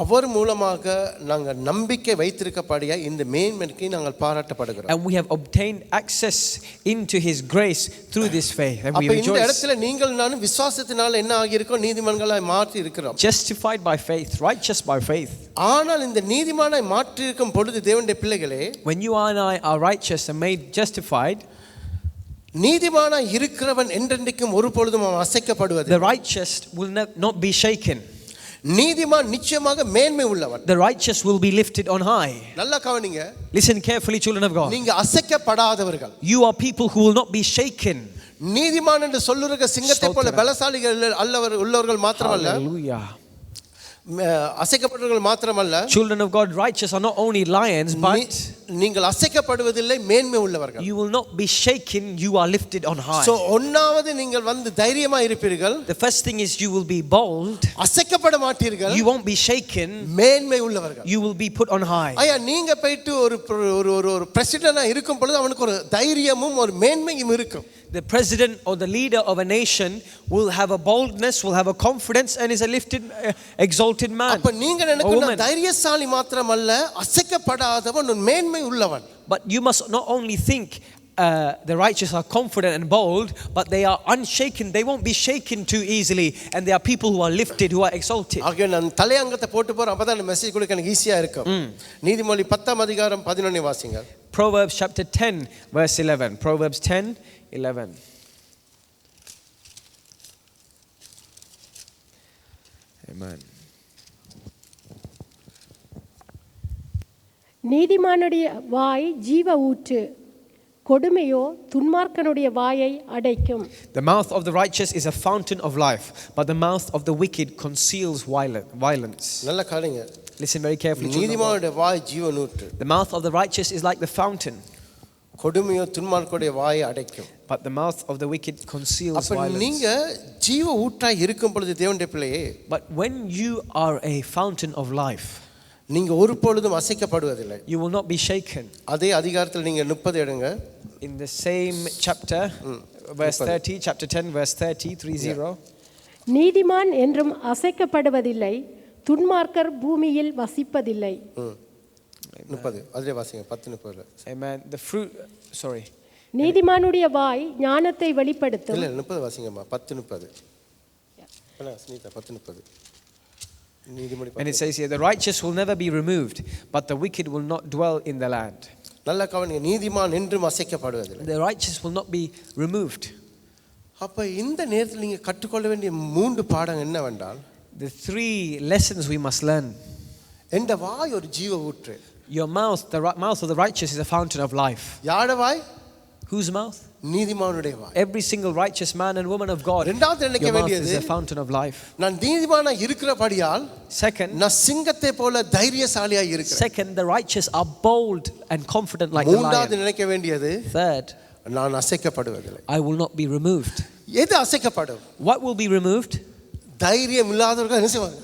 அவர் மூலமாக நாங்கள் நம்பிக்கை வைத்திருக்கபடியா இந்த மேன்மைக்கு நாங்கள் பாராட்டப்படுகிறோம். And we have obtained access into his grace through this faith, and we அப்ப இந்த rejoice. இடத்துல நீங்கள் நானும் விசுவாசத்தினால என்ன ஆகியிருக்கோம் நீதிமான்களாய் மாற்றி இருக்கிறோம். Justified by faith, righteous by faith. ஆனால் இந்த நீதிமானாய் மாற்றி இருக்கும் பொழுது தேவனுடைய பிள்ளைகளே, When you and I are righteous and made justified, நீதிமானாய் இருக்கிறவன் என்றென்றைக்கும் ஒரு பொழுதும் அவன் அசைக்கப்படுவது. the righteous will not be shaken. நீதிமான் நிச்சயமாக மேன்மை உள்ளவன். The righteous will be lifted on high. நல்லா கவனிங்க. Listen carefully, children of God. நீங்க அசைக்கப்படாதவர்கள். You are people who will not be shaken. நீதிமான் என்று சொல்லுகிற சிங்கத்தை போல பலசாலிகள் அல்லவர் உள்ளவர்கள் மாத்திரமல்ல. Hallelujah. அசைக்கப்பட்டவர்கள் மாத்திரமல்ல. Children of God, righteous are not only lions, but நீங்கள் அசைக்கப்படுவதில்லை, மேன்மை உள்ளவர்கள். You will not be shaken, you are lifted on high. So ஒன்னாவது நீங்கள் வந்து தைரியமா இருப்பீர்கள். The first thing is you will be bold. அசைக்கப்பட மாட்டீர்கள். You won't be shaken. மேன்மை உள்ளவர்கள். You will be put on high. ஐயா, நீங்க போயிட்டு ஒரு பிரசிடென்ட்டா இருக்கும் பொழுது அவனுக்கு ஒரு தைரியமும் ஒரு மேன்மையும் இருக்கும். The president or the leader of a nation will have a boldness, will have a confidence, and is a lifted, exalted man. அப்ப நீங்க நினைக்கணும் தைரியசாலி மாத்திரமல்ல, அசைக்கப்படாதவன் ஒரு மேன்மை உள்ளவன். But you must not only think the righteous are confident and bold, but they are unshaken. They won't be shaken too easily, and there are people who are lifted, who are exalted. ஆக நான் தலையங்கத்தை போட்டு போறேன், அப்பதான் அந்த message கொடுக்க எனக்கு ஈஸியா இருக்கும். நீதிமொழி 10 அதிகாரம் 11 வாசிங்க. Proverbs chapter 10 verse 11. Proverbs 10:11. Amen. நீதிமானுடைய வாய் ஜீவ ஊற்று, கொடுமையோ துன்மார்க்கனுடைய வாயை அடைக்கும். The mouth of the righteous is a fountain of life, but the mouth of the wicked conceals violence. நல்ல காரியங்க. Listen very carefully. நீதிமானுடைய வாய் ஜீவனூற்று. The mouth of the righteous is like the fountain, கொடுமையோ துன்மார்க்கனுடைய வாயை அடைக்கும். but the mouth of the wicked conceals அப்ப violence. நீங்க ஜீவ ஊற்றாய் இருக்கும் பொழுது தேவனுடைய பிள்ளையே, But when you are a fountain of life, நீங்க ஒரு பொழுதும் அசைக்கப்படுவதில்லை. you will not be shaken. அதே அதிகாரத்தில் நீங்க 30 எடுங்க. In the same chapter, verse 30, chapter 10 verse 30. நீதிமான் என்றும் அசைக்கப்படுவதில்லை, துன்மார்க்கர் பூமியில் வசிப்பதில்லை. 30 அதிலே வாசிங்க. 10:30. Amen. The fruit, sorry. நீதிமானுடைய வாய் ஞானத்தை வெளிப்படுத்தும். இல்ல 30 வாசிங்கம்மா. 10:30. இல்ல ஸ்னீதா 10:30. நீதிமொழி. And it says here, the righteous will never be removed, but the wicked will not dwell in the land. நல்ல கவனிங்க. நீதிமான் என்றும் அசைக்கப்படுவதில்லை. The righteous will not be removed. அப்ப இந்த நேரத்தில் நீங்க கற்றுக்கொள்ள வேண்டிய 3 பாடம் என்னவென்றால், The 3 lessons we must learn. என்ற வாய் ஒரு ஜீவ ஊற்று. Your mouth, the mouth of the righteous is a fountain of life. யாட why? Whose mouth? நீதிமானுடைய வாய். Every single righteous man and woman of God. இரண்டாவது நினைக்க Your mouth வேண்டியது, is a fountain of life. நான் நீதிமானா இருக்கிறபடியால் Second, நான் சிங்கத்தை போல தைரியசாலியா இருக்கிறேன். the righteous are bold and confident like the மூன்றாவது lion. நினைக்க வேண்டியது, Third, நான் அசைக்கப்படுவதில்லை. I will not be removed. எது அசைக்கப்படும்? What will be removed? தைரியம் இல்லாதவர்கள் என்ன செய்வாங்க?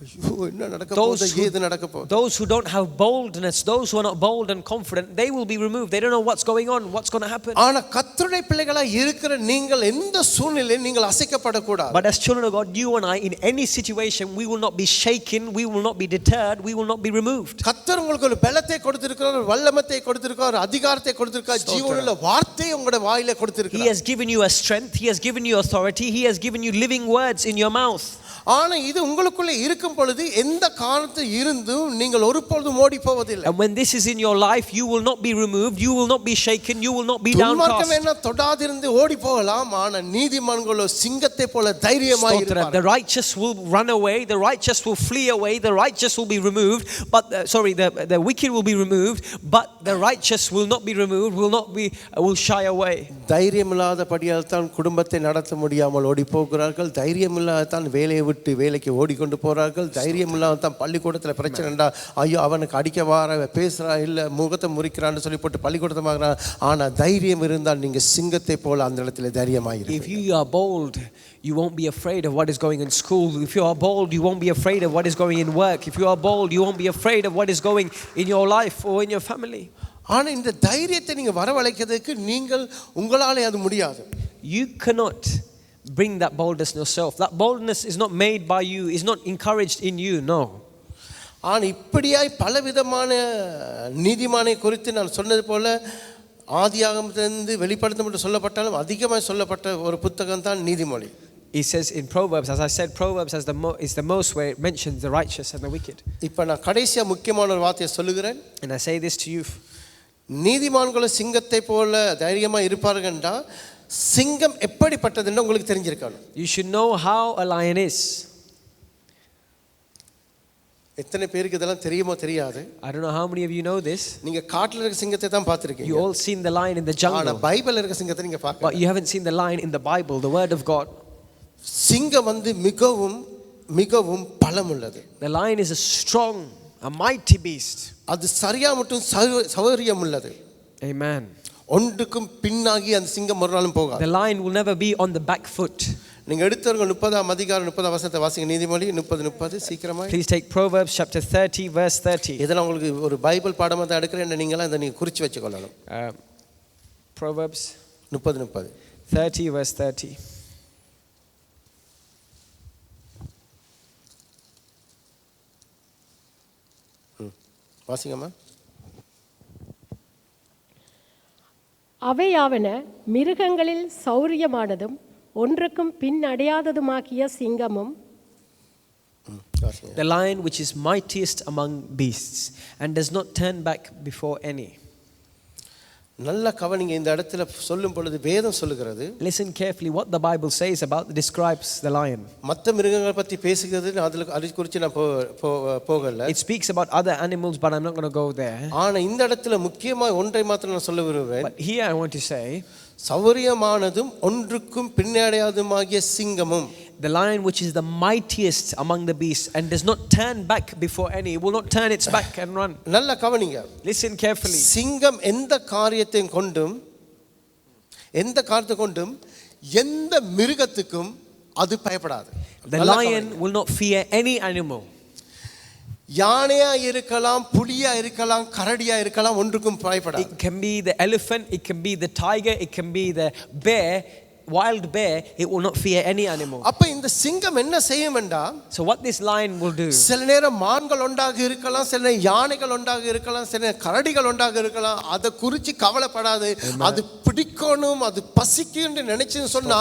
ஐயோ என்ன நடக்க போகுது, ஏது நடக்க போகுது. Those who don't have boldness, those who are not bold and confident, they will be removed. They don't know what's going on, what's going to happen. ஆனா கர்த்தருடைய பிள்ளைகளா இருக்கிற நீங்கள் எந்த சூழ்நிலையிலும் நீங்கள் அசைக்கப்படக்கூடாது. But as children of God, you and I, in any situation, we will not be shaken, we will not be deterred, we will not be removed. கர்த்தர் உங்களுக்கு ஒரு பலத்தை கொடுத்திருக்கிறார், ஒரு வல்லமையை கொடுத்திருக்கிறார், அதிகாரத்தை கொடுத்திருக்கிறார், ஜீவனுள்ள வார்த்தையை உங்களுடைய வாயிலே He கொடுத்திருக்கிறார். has given you a strength, He has given you authority, He has given you living words in your mouth. ஆனா இது உங்களுக்குள்ள இருக்கும் பொழுது எந்த காரணத்தில் இருந்தும் நீங்கள் ஒருபொழுதும் ஓடி போவதில்லை. And when this is in your life, you will not be removed, you will not be shaken, you will not be துன்மார்க்கம் downcast. என்ன தொடாதிருந்து ஓடி போகலாம், ஆனா நீதிமான்களோ சிங்கத்தை போல தைரியமாய் The இருப்பார்கள். righteous will run away, the righteous will flee away, the righteous will be removed, but the wicked will be removed, but the righteous will not be removed, will shy away. தைரியம் இல்லாதபடியால் தான் குடும்பத்தை நடத்த முடியாமல் ஓடி போகிறார்கள். தைரியம் இல்லாத தான் வேலையை விட்டு வேலைக்கு ஓடிக்கொண்டு போறார்கள். தைரியம் இல்லாத தான் பள்ளிக்கூடத்தில் பிரச்சனைடா, ஐயோ அவனுக்கு அடிக்க வார பேசுறா, இல்ல முகத்தை முறிக்கிறான்னு சொல்லி போட்டு பள்ளிக்கூடத்தை வாங்குறான். ஆனா தைரியம் இருந்தால் நீங்க சிங்கத்தை போல அந்த இடத்துல தைரியமாய் If you are bold, you won't be afraid of what is going in school. If you are bold, you won't be afraid of what is going in work. If you are bold, you won't be afraid of what is going in your life or in your family. ஆனா இந்த தைரியத்தை நீங்க வரவழைக்கிறதுக்கு நீங்கள் உங்களாலே அது முடியாது. You cannot bring that boldness yourself. That boldness is not made by you, is not encouraged in you, no. ஆனா இப்படியாய் பலவிதமான நீதிமானை குறித்து நான் சொன்னது போல ஆதியாகமத்திலிருந்து வெளிப்படுத்தப்பட்டு சொல்லப்பட்டாலும் அதிகமாக சொல்லப்பட்ட ஒரு புத்தகம் தான் நீதிமொழி. He says in Proverbs, as I said, Proverbs is the most where it mentions the righteous and the wicked. இப்போ நான் கடைசியா முக்கியமான ஒரு வார்த்தையை சொல்லுகிறேன். And I say this to you. நீதிமான்கள் சிங்கத்தை போல தைரியமா இருப்பார்கள்னா சிங்கம் எப்படிப்பட்டதுன்னு உங்களுக்கு தெரிஞ்சிருக்கணும். You should know how a lion is. எத்தனை பேருக்கு இதெல்லாம் தெரியுமோ தெரியாது. I don't know how many of you know this. நீங்க காட்டுல இருக்க சிங்கத்தை தான் பார்த்திருக்கீங்க. You all seen the lion in the jungle. ஆனா பைபிள்ல இருக்க சிங்கத்தை நீங்க பார்க்கல. But you haven't seen the lion in the Bible, the word of God. சிங்கம் வந்து மிகவும் மிகவும் பலமுள்ளது. The lion is a strong a mighty beast. அது சரியா மட்டும் சௌகரியம் உள்ளது. Amen. ஒன்றுக்கும் பின்னாகி அந்த சிங்கம் ஒரு நாளும் போகாது. The lion will never be on the back foot. நீங்க எடுத்துங்க 30ஆம் அதிகாரம் 30ஆம் வசனத்தை வாசிங்க. நீதிமொழி 30 சீக்கிரமா. Please take Proverbs chapter 30 verse 30. இதெல்லாம் உங்களுக்கு ஒரு பைபிள் பாடமா தான் எடுக்கிறேன், நீங்க இதை நீங்க குறிச்சு வச்சுக்கொள்ளணும். Proverbs 30 verse 30. வாசிங்கம்மா. அவையாவன மிருகங்களில் சௌரியமானதும் ஒன்றுக்கும் பின் அடையாததுமாகிய சிங்கமும், The lion which is mightiest among beasts and does not turn back before any. நல்ல கவனிங்க, இந்த இடத்துல சொல்லும் பொழுது வேதம் சொல்லுகிறது. Listen carefully what the Bible says describes the lion. மற்ற மிருகங்களை பத்தி பேசுகிறது, அதை குறித்து நான் போகல. It speaks about other animals, but I'm not going to go there. ஆனா இந்த இடத்துல முக்கியமா ஒன்றை மாத்திரம் நான் சொல்ல விரும்புவேன். But here I want to say, சௌரியமானதும் ஒன்றுக்கும் பின்னடையாதுமாகிய சிங்கமும், the lion which is the mightiest among the beasts and does not turn back before any. It will not turn its back and run. நல்ல கவனிங்க. Listen carefully. சிங்கம் எந்த காரியத்தை கொண்டும் எந்த மிருகத்துக்கும் அது பயப்படாது. The lion will not fear any animal. யானையா இருக்கலாம், புலியா இருக்கலாம், கரடியா இருக்கலாம், ஒன்றுக்கும் பயப்படாது. It can be the elephant, it can be the tiger, it can be the bear, wild bear. It will not fear any animal. அப்ப இந்த சிங்கம் என்ன செய்யும்டா, So what this lion will do, சில நேரம் மான்கள் ஒன்றாக இருக்கலாம், சில நேரம் யானைகள் ஒன்றாக இருக்கலாம், சில நேரம் கரடிகள் ஒன்றாக இருக்கலாம், அதை குறித்து கவலைப்படாது. அது பிடிக்கணும், அது பசிக்குன்னு நினைச்சுன்னு சொன்னா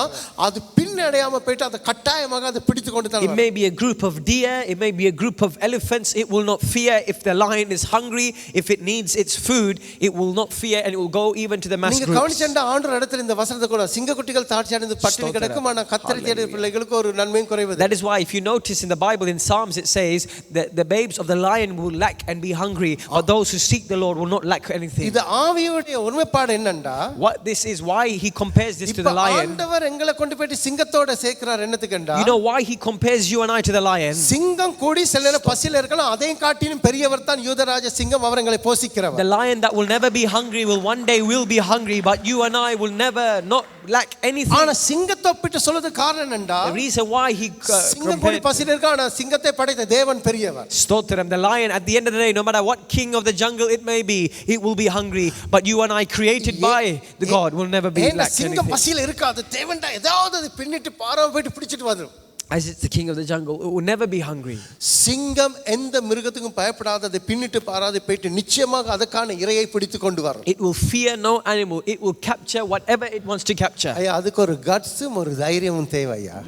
அது பின்னடையாம போயிட்டு அதை கட்டாயமாக அதை பிடித்து கொண்டு தான். it may be a group of deer, it may be a group of elephants. It will not fear if the lion is hungry, if it needs its food. It will not fear and it will go even to the mass நீங்க groups. கவனிச்சா ஆண்டவர் இடத்துல இந்த வசனத்தை கூட சிங்கக்குட்டிகள் தாட்சியானது பட்டினி கிடக்கும், ஆனா கர்த்தரை தேடுற பிள்ளைகளுக்கு ஒரு நன்மையும் குறைவது. That is why if you notice in the Bible, in Psalms, it says that the babes of the lion will lack and be hungry, but those who seek the Lord will not lack anything. இது ஆவியுடைய ஒருமைப்பாடு என்னன்னா, What this is, why he compares this to the lion. ஆண்டவர் எங்களை கொண்டு போய் சிங்கத்தோட சேர்க்கிறார் என்னத்துக்குண்டா, You know why he compares you and I to the lion? சிங்கம் கூடி சில நேரம் பசியில இருக்கலாம், அதையும் காட்டிலும் பெரியவர் தான் யூதராஜ சிங்கம், அவர் எங்களை போஷிக்கிறவர். The lion that will never be hungry will one day will be hungry, but you and I will never not lack anything. ஆனா சிங்கத்தை ஒப்பிட்டு சொல்றது காரணம் என்னடா, The reason why he சிங்கம் கூடி பசியில இருக்க, ஆனா சிங்கத்தை படைத்த தேவன் பெரியவர். Stotram, the lion at the end of the day, no matter what king of the jungle it may be, it will be hungry, but you and I created by the God will never be lack anything. சிங்கம் பசியில இருக்காது, தேவன்டா ஏதாவது அது பின்னிட்டு பாராம போயிட்டு பிடிச்சிட்டு வரும். As it's the king of the jungle, it will never be hungry. சிங்கம் எந்த மிருகத்துக்கும் பயப்படாது, அதை பின்னிட்டு பாராது போயிட்டு நிச்சயமாக அதற்கான இரையை பிடித்து கொண்டு வரும். It will fear no animal. It will capture whatever it wants to capture. ஐயா, அதுக்கு ஒரு கட்ஸும் ஒரு தைரியமும் தேவையா.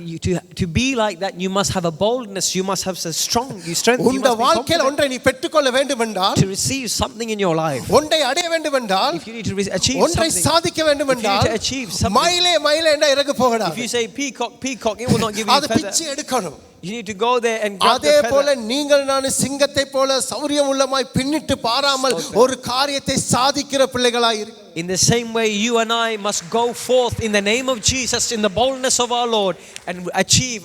To be like that, you must have a boldness. You must have a strength. உங்க வாழ்க்கையில் ஒன்றை நீ பெற்றுக்கொள்ள வேண்டும் என்றால், to receive something in your life, ஒன்றை அடைய வேண்டும் என்றால், if you need to achieve ஒன்றை something, சாதிக்க வேண்டும் என்றால், if you need to achieve something, மயிலே என்ற இறகு போகடா. if you say peacock, it will not give you a feather. எடுக்கணும். You need to go there and grab அதே the போல feather. நீங்கள் நான் சிங்கத்தை போல சௌரியம் உள்ளமாய் பின்னிட்டு பாராமல் ஒரு காரியத்தை சாதிக்கிற பிள்ளைகளாய் இரு. In the same way, you and I must go forth in the name of Jesus, in the boldness of our Lord, and achieve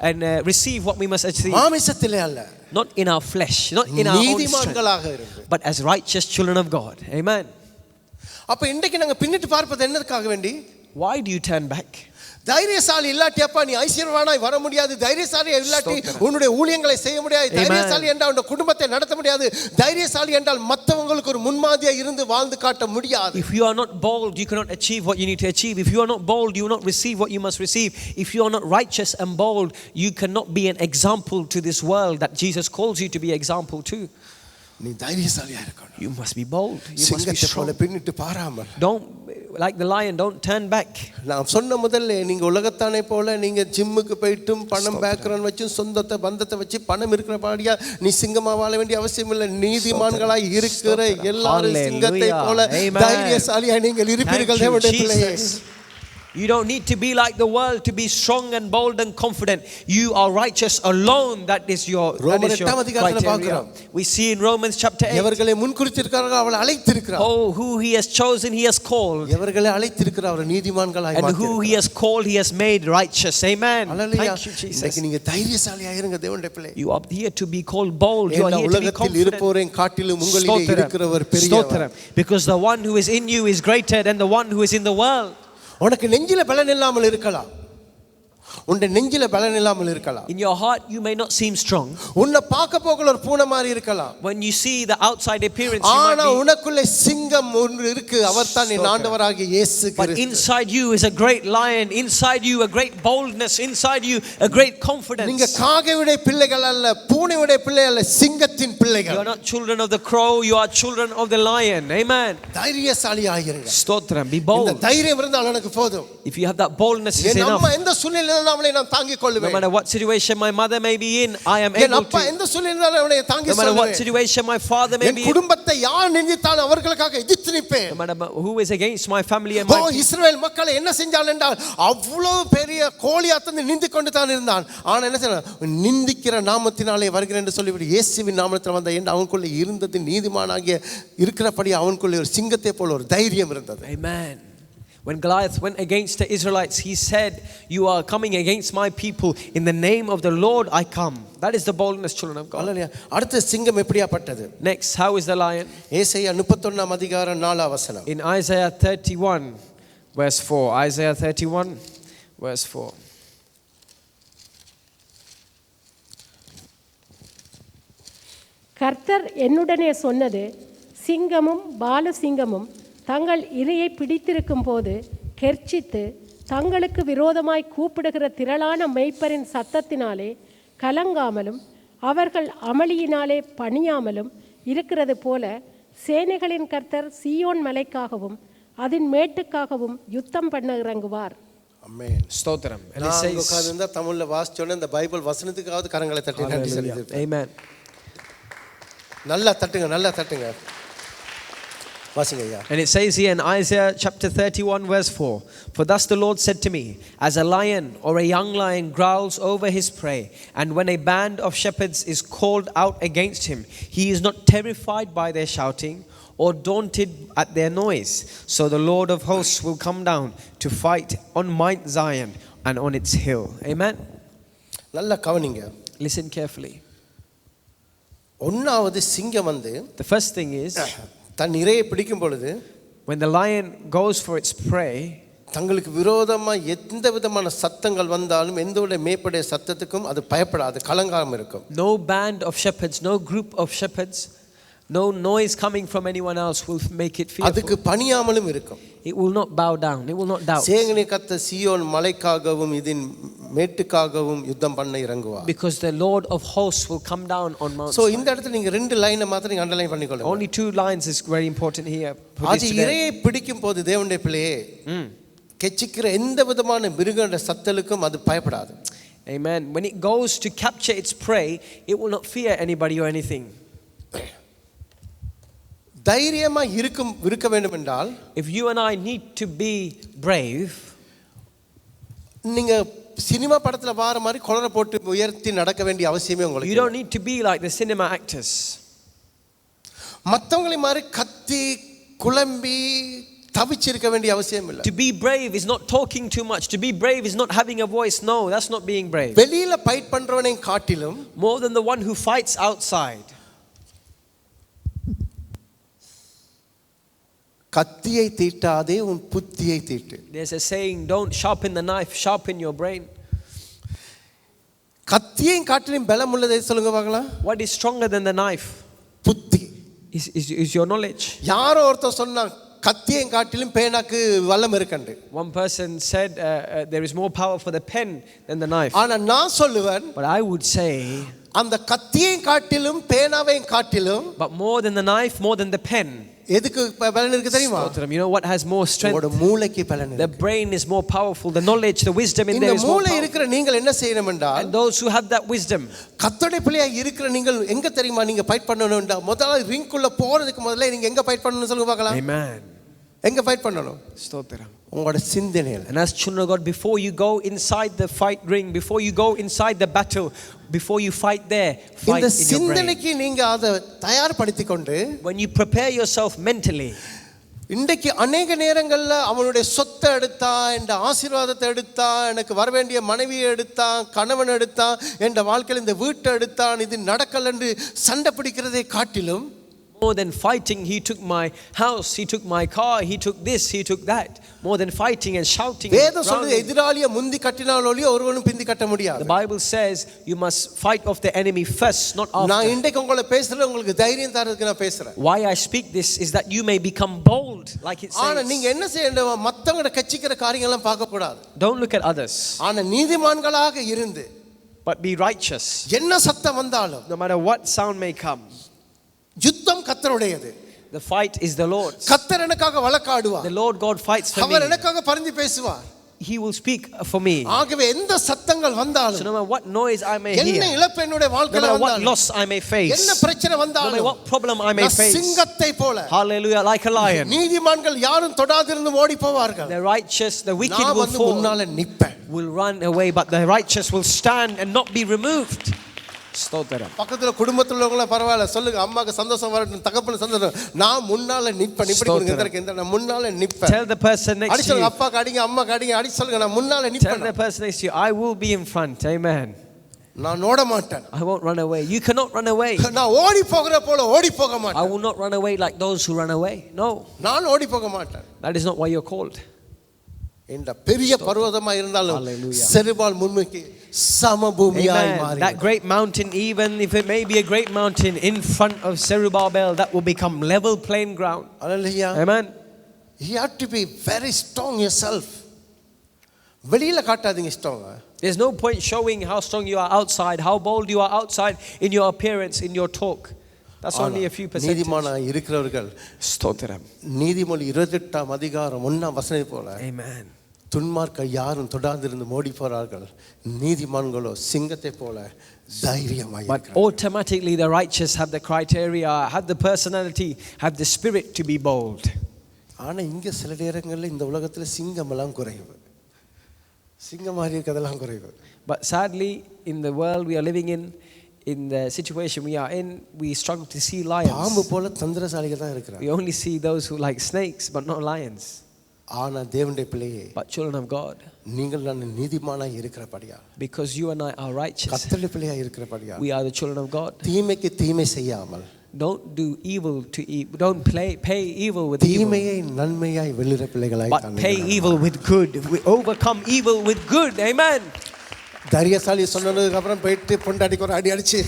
and receive what we must achieve. மாமிசத்திலே அல்ல, Not in our flesh, not in our own நீதிமான்களாக strength, இருந்து, but as righteous children of God. Amen. அப்ப இன்றைக்கு நாங்க பின்னிட்டு பார்ப்பது என்னதுக்காக வேண்டி? Why do you turn back? தைரியசாலி இல்லாட்டியப்பா நீ ஐஸ்வர்யவானாய் வர முடியாது, தைரியசாலி இல்லாட்டி உன்னுடைய ஊழியங்களை செய்ய முடியாது, தைரியசாலி என்றால் உன்னுடைய குடும்பத்தை நடத்த முடியாது, தைரியசாலி என்றால் மற்றவங்களுக்கு ஒரு முன்மாதிரியா இருந்து வாழ்ந்து காட்ட முடியாது. If you are not bold, you cannot achieve what you need to achieve. If you are not bold, you will not receive what you must receive. If you are not righteous and bold, you cannot be an example to this world that Jesus calls you to be example to. நீ தைரியசாலியா இருக்கணும். You must be bold. You must be சிங்கத்தை போல strong. பின்னிட்டு பாராமல். Don't, like the lion, don't turn back. நான் சொன்ன முதல்ல நீங்க உலகத்தானே போல நீங்க ஜிம்முக்கு போய்ட்டும் பணம் பேக்ரவுண்ட் வச்சு சொந்தத்தை பந்தத்தை வச்சு பணம் இருக்கிறபடியா நீ சிங்கமா வாழ வேண்டிய அவசியம் இல்லை. நீதிமான்களாய் இருக்கிற எல்லாரும் சிங்கத்தை போல தைரியசாலியா நீங்கள் இருப்பீர்கள் தேவனுடைய பிள்ளையே. You don't need to be like the world to be strong and bold and confident. You are righteous alone. That is your criteria. We see in Romans chapter 8. எவர்களை முன்குறித்திருக்கிறாரோ அவளை அழைத்திருக்கிறார். Oh, who he has chosen, he has called. எவர்களை அழைத்திருக்கிறார் அவர் நீதிமான்களாய் And மாற்றினார். who he has called, he has made righteous. Amen. Hallelujah. Thank you, Jesus. இன்னைக்கு நீங்க தைரியசாலியா இருங்க தேவனுடைய பிள்ளை. You are here to be called bold. You are here to be உலகத்தில் confident. இருப்போரின் காட்டிலும் உங்களிலே இருக்கிறவர் பெரியவர். Because the one who is in you is greater than the one who is in the world. உனக்கு நெஞ்சில பலன் இல்லாமல் இருக்கலாம். உன்னுடைய நெஞ்சில பலன் இல்லாமல் இருக்கலாம். In your heart you may not seem strong. உன்னை பார்க்க போகல ஒரு பூனை மாதிரி இருக்கலாம். When you see the outside appearance you ஆனா might be. உனக்குள்ள சிங்கம் ஒன்று இருக்கு. அவர்தான் என் ஆண்டவராகிய இயேசு கிறிஸ்து. But inside you is a great lion. Inside you a great boldness. Inside you a great confidence. நீங்க காகையுடைய பிள்ளைகள் அல்ல, பூனையுடைய பிள்ளைகள் அல்ல, சிங்கத்தின் பிள்ளைகள். You are not children of the crow, you are children of the lion. Amen. தைரியசாலியாக இருங்க. ஸ்தோத்திரம். Be bold. இந்த தைரியம் இருந்தால் எனக்கு போதும். If you have that boldness is N enough. அம்மா எந்த சூழ்நிலையிலும் அவளை நான் தாங்கிக் No கொள்வேன். matter what situation my mother may be in, I am N able அப்பா to. எந்த சூழ்நிலையிலும் அவளை தாங்கி No matter what சொல்வேன். situation my father may N be in. குடும்பத்தை யார் நிந்தித்தாலும் அவர்களுக்காக எதிர்த்து நிற்பேன். No matter who is against my family and O my இஸ்ரவேல் மக்களை என்ன செஞ்சான் என்றால் அவ்வளவு பெரிய கோலியாத் நிந்திக் கொண்டு தான் இருந்தான். ஆனா என்ன செய்யணும், நிந்திக்கிற நாமத்தினாலே வருகிறேன் என்று சொல்லிவிட்டு இயேசுவின் நாமத்தில் வந்த என்று அவனுக்குள்ள இருந்தது நீதிமானாகிய இருக்கிறபடி அவனுக்குள்ள ஒரு சிங்கத்தை போல ஒரு தைரியம் இருந்தது. Amen. When Goliath went against the Israelites, he said, "You are coming against my people. In the name of the Lord I come." That is the boldness, children of God. அல்லேலூயா. அடுத்த சிங்கம் எப்படியாப்பட்டது? Next, how is the lion? ஏசாயா 31 அதிகாரம் 4 வசனம். In Isaiah 31 verse 4. Isaiah 31 verse 4. கர்த்தர் என்னுடனே சொன்னது, சிங்கமும் பாலசிங்கமும் தங்கள் இரையை பிடித்திருக்கும் போது கெர்ச்சித்து தங்களுக்கு விரோதமாய் கூப்பிடுகிற திரளான மேய்ப்பரின் சத்தத்தினாலே கலங்காமலும் அவர்கள் அமளியினாலே பணியாமலும் இருக்கிறது போல சேனைகளின் கர்த்தர் சீயோன் மலைக்காகவும் அதன் மேட்டுக்காகவும் யுத்தம் பண்ண இறங்குவார். ஆமென். ஸ்தோத்திரம். And it நான் says, உட்கார்ந்திருந்தா தமிழ்ல வாசிச்சோன்னே இந்த பைபிள் வசனத்துக்காவது கரங்களை தட்டி நன்றி செலுத்துகிறேன். Amen. நல்லா தட்டுங்க, நல்லா தட்டுங்க. வாசிங்க ஐயா. And it says here in Isaiah chapter 31 verse 4, "For thus the Lord said to me, as a lion or a young lion growls over his prey, and when a band of shepherds is called out against him, he is not terrified by their shouting or daunted at their noise. So the Lord of hosts will come down to fight on Mount Zion and on its hill." Amen. நல்லா கவனிங்க. Listen carefully. ஒன்னாவது சிங்கம் வந்து The first thing is, தன் இரையை பிடிக்கும் பொழுது when the lion goes for its prey, தங்களுக்கு விரோதமா எந்த விதமான சத்தங்கள் வந்தாலும் எந்த ஒரு மேய்ப்படைய சத்தத்துக்கும் அது பயப்படாது, கலங்காம இருக்கும். no band of shepherds, no group of shepherds, no noise coming from anyone else will make it அதுக்கு fearful. பணியாமலும் இருக்கும். It will not bow down, it will not doubt. சேனைகளை கர்த்தர் சீயோன் மலைக்காகவும் இதன் மேட்டுக்காகவும் யுத்தம் பண்ண இறங்குவார். Because the Lord of hosts will come down on Mount so Zion. இந்த இடத்துல நீங்க ரெண்டு லைனை மாத்திரம் நீங்க அண்டர்லைன் பண்ணிக்கொள்ளுங்க. Only 2 lines is very important here. Put அது this together. இரையை பிடிக்கும் போது தேவனுடைய பிள்ளையே கெச்சிக்கிற எந்த விதமான மிருகண்ட சத்தலுக்கும் அது பயப்படாது. Amen. When it goes to capture its prey, it will not fear anybody or anything. தைரியமா இருக்க வேண்டும் என்றால், If you and I need to be brave, நீங்க சினிமா படத்துல வார மாதிரி கொலரை போட்டு உயர்த்தி நடக்க வேண்டிய அவசியமே you உங்களுக்கு don't need to be like the cinema actors. மத்தவங்களை மாதிரி கத்தி குழம்பி தவிச்சிருக்க வேண்டிய அவசியம் இல்லை. To be brave is not talking too much. To be brave is not having a voice. No, that's not being brave. வெளியில ஃபைட் பண்றவனை காட்டிலும் More than the one who fights outside. கத்தியை தீட்டாதே உன் புத்தியை தீட்டு. There's a saying, don't sharpen the knife, sharpen your brain. கத்தியை காட்டிலும் பலம் உள்ளதை சொல்லுங்க பார்க்கலாம். What is stronger than the knife? புத்தி. Is your knowledge. யாரோ ஒருத்தர் சொன்னா கத்தியை காட்டிலும் பேனாக்கு வல்லம் இருக்கண்டு. One person said there is more power for the pen than the knife. ஆனா நான் சொல்லுவேன், But I would say, அந்த கத்தியை காட்டிலும் பேனாவை காட்டிலும் but more than the knife, more than the pen. எதுக்கு பலன் இருக்கு தெரியுமா? You know what has more strength? உங்களோட மூளைக்கு பலன் The இருக்கு. brain is more powerful. The knowledge, the wisdom in இந்த there is more மூளை powerful. இருக்கிற நீங்கள் என்ன செய்யணும் என்றால், And those who have that wisdom, கர்த்தருடைய பிள்ளையா இருக்கிற நீங்கள் எங்க தெரியுமா நீங்க ஃபைட் பண்ணணும்டா? முதல்ல ரிங்குள்ள போறதுக்கு முதல்ல நீங்க எங்க ஃபைட் பண்ணணும்னு சொல்லுங்க பார்க்கலாம். amen. எங்க ஃபைட் பண்ணணும்? Stotram. உங்களோட சிந்தனையில. And as children of God, before you go inside the fight ring, before you go inside the battle, before you fight there, fight இந்த in your brain. சிந்தனைக்கு நீங்க அதை தயார்படுத்திக் கொண்டு When you prepare yourself mentally, இன்றைக்கு அநேக நேரங்கள்ல அவனுடைய சொத்தை எடுத்தான், என் ஆசீர்வாதத்தை எடுத்தான், எனக்கு வர வேண்டிய மனைவியை எடுத்தான், கணவன் எடுத்தான், என் வாழ்க்கையில் இந்த வீட்டை எடுத்தான், இது நடக்கல என்று சண்டை பிடிக்கிறதை காட்டிலும் more than fighting, he took my house, he took my car, he took this, he took that. More than fighting and shouting. வேதம் சொல்லுது எதிராளியை முந்தி கட்டினால் ஒழிய ஒருவனும் பிந்தி கட்ட முடியாது. The Bible says you must fight off the enemy first, not after. நான் இன்றைக்கு உங்களை பேசுறது உங்களுக்கு தைரியம் தரதுக்கு நான் பேசுறேன். Why I speak this is that you may become bold, like it ஆனா says. நீங்க என்ன செய்யணும்? மத்தவங்க கட்சிக்கிற காரியங்கள் எல்லாம் பார்க்க கூடாது. Don't look at others, ஆனா நீதிமான்களாக இருந்து but be righteous. என்ன சத்தம் வந்தாலும் No matter what sound may come, யுத்தம் கர்த்தருடையது. the fight is the Lord's. கர்த்தர் எனக்காக வழக்காடுவார். The Lord God fights for our me. எனக்காக பரிந்து பேசுவார். He will speak for me. ஆகவே எந்த சத்தங்கள் So வந்தாலும் no matter what noise I may என்ன hear, இழப்பு என்னுடைய no வாழ்க்கையில matter what வந்தாலும் loss I may face, என்ன பிரச்சனை no matter வந்தாலும் what problem I may நான் face, சிங்கத்தை போல hallelujah, like a lion, நீதிமான்கள் யாரும் தொடாதிருந்து ஓடி போவார்கள். the righteous, the wicked நான் will வந்து fall, முன்னால நிப்பேன். will run away, but the righteous will stand and not be removed. Stotram. பக்கத்துல குடும்பத்துல உள்ளவங்கள பரவாயில்ல சொல்லுங்க, அம்மாக்கு சந்தோஷம் வரட்டும், தகப்பனுக்கு சந்தோஷம், நான் முன்னால நிப்பேன். இப்படி கொடுங்க, இந்த நான் முன்னால நிப்பேன். Tell the person next அடி to சொல்லுங்க, you, அப்பாக்கு அடிங்க, அம்மாக்கு அடிங்க, அடி சொல்லுங்க, நான் முன்னால tell நிப்பேன். the person next to you, I will be in front. Amen. நான் ஓட மாட்டேன். I won't run away. You cannot run away. நான் ஓடி போகிற போல ஓடி போக I மாட்டேன். will not run away like those who run away. No, நான் ஓடி போக மாட்டேன். that is not why you're called. இந்த பெரிய பர்வதமா இருந்தாலும் Hallelujah. செருபால் முன்னுக்கு சமபூமியாய் Amen. மாறி. That great mountain, even if it may be a great mountain in front of Zerubbabel, that will become level plain ground. Hallelujah. Amen. You have to be very strong yourself. வெளியில காட்டாதீங்க strong. There's no point showing how strong you are outside, how bold you are outside in your appearance, in your talk. That's only a few percent. நீதிமானாய் இருக்கிறவர்கள் Stotram. நீதிமொழி 28 அதிகாரம் 1 வசனம் போல Amen. துன்மார்க்கர் யாரும் தொடாதிருந்து ஓடி போறார்கள், நீதிமான்களோ சிங்கத்தை போல தைரியமாய் But automatically the righteous have the criteria, have the personality, have the spirit to be bold. ஆனா இங்க சில நேரங்கள்ல இந்த உலகத்துல சிங்கம் எல்லாம் குறைவு, சிங்கம் மாதிரி இருக்கதெல்லாம் குறைவு. But sadly, in the world we are living in the situation we are in, we struggle to see பாம்பு lions. போல தந்திரசாலிகள் தான் இருக்கிறாங்க. We only see those who like snakes, but not lions. ஆனா தேவனுடைய பிள்ளையே, But children of God, நீங்கள் நான் நீதிமானாய் இருக்கிறபடியா, because you and I are righteous, கர்த்தருடைய பிள்ளையா இருக்கிறபடியா, we are the children of God. தீமைக்கு தீமை செய்யாமல், Don't do evil to evil. Don't pay evil with evil, தீமையை நன்மையாய் வெல்லுற பிள்ளைகளாய் but pay evil with good. We overcome evil with good. Amen. தைரியசாலி சொன்னதுக்கு அப்புறம் போயிட்டு பொண்டாடிக்கு ஒரு அடி அடிச்சு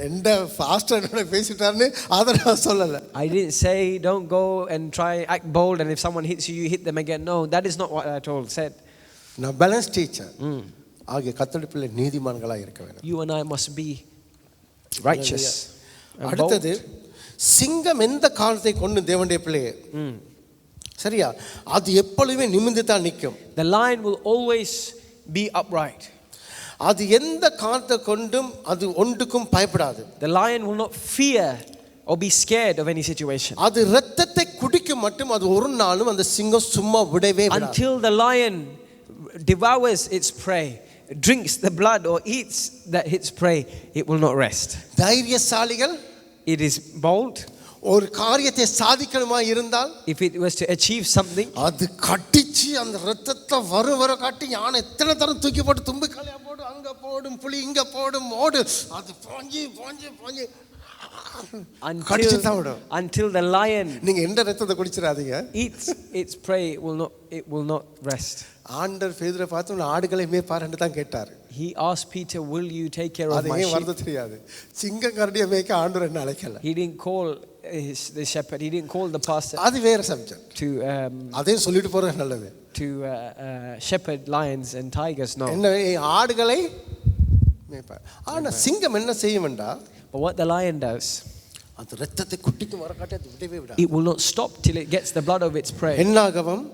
எந்த ஃபாஸ்டர் பேசிட்டாருன்னு அதை நான் சொல்லலை. I didn't say don't go and try act bold, and if someone hits you, you hit them again. No, that is not what I said. நான் பேலன்ஸ் டீச்சர் ஆகிய கர்த்தருடைய பிள்ளை நீதிமான்களாக இருக்க வேண்டும். You and I must be righteous. and bold. அடுத்தது, சிங்கம் எந்த காலத்தை கொண்டு தேவனுடைய பிள்ளையே சரியா, அது எப்பொழுதுமே நிமிர்ந்து தான் நிற்கும். The lion will always be upright. அது எந்த காலத்தை கொண்டும் அது ஒன்றுக்கும் பயப்படாது. The lion will not fear or be scared of any situation. அது இரத்தத்தை குடிக்கும் மட்டும் அது ஒரு நாளும் அந்த சிங்கம் சும்மா விடவே விடாது. Until the lion devours its prey, drinks the blood or eats its prey, it will not rest. தைரியசாலிகள், It is bold. ஒரு காரியத்தை சாதிக்கணுமா இருந்தால், If it was to achieve something, அது கட்டிச்சு அந்த ரத்தத்தை வர காட்டி யானை எத்தனை தரம் தூக்கி போட்டு தும்பு காலையா போடு, அங்க போடும் புலி, இங்க போடும் ஓடு, அது பாஞ்சி கடிச்சு தான் விடும். until the lion நீங்க எந்த ரத்தத்தை குடிச்சிடாதீங்க. eats its prey, it will not rest. ஆண்டவர் பேதுரை பார்த்து ஆடுகளை மேய்ப்பாருன்னு தான் கேட்டார். He asked Peter, will you take care of அது my ஏன் sheep? வருது தெரியாது. சிங்கம் கரடியை மேய்க்க ஆண்டவர் என்ன அழைக்கல. He didn't call the shepherd, he didn't call the pastor அது வேற சப்ஜெக்ட். to அதையும் சொல்லிட்டு போறது நல்லது. shepherd lions and tigers. No. என்ன ஆடுகளை மேய்ப்பார். ஆனா சிங்கம் என்ன செய்யும்டா, But what the lion does, அந்த ரத்தத்தை குட்டிக்கு வர காட்டி அது விடவே விடாது. it will not stop till it gets the blood of its prey. என்னாகமம்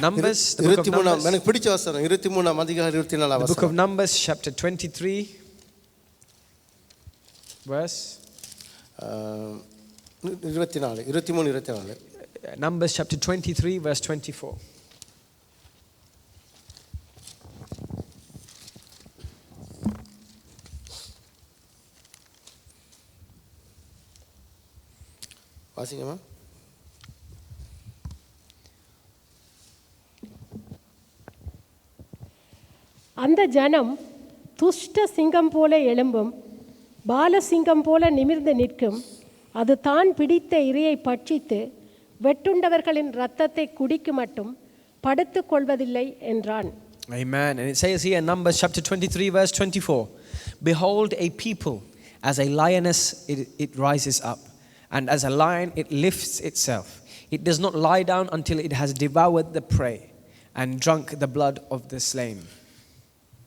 Numbers, the book of 23 Numbers, எனக்கு பிடிச்ச வசனம் 23 அதிகாரம் 24 the book of வசனம். Numbers chapter 23 verse 23 24 Numbers chapter 23 verse 24. வாசிங்கம்மா. அந்த ஜனம் துஷ்ட சிங்கம் போல எழும்பும், பாலசிங்கம் போல நிமிர்ந்து நிற்கும். அது தான் பிடித்த இரையை பட்சித்து வெட்டுண்டவர்களின் இரத்தத்தை குடிக்கும் மட்டும் படுத்துக் கொள்வதில்லை என்றான். Amen. And it says here in Numbers chapter 23 verse 24, behold, a people as a lioness it rises up, and as a lion it lifts itself. It does not lie down until it has devoured the prey and drunk the blood of the slain.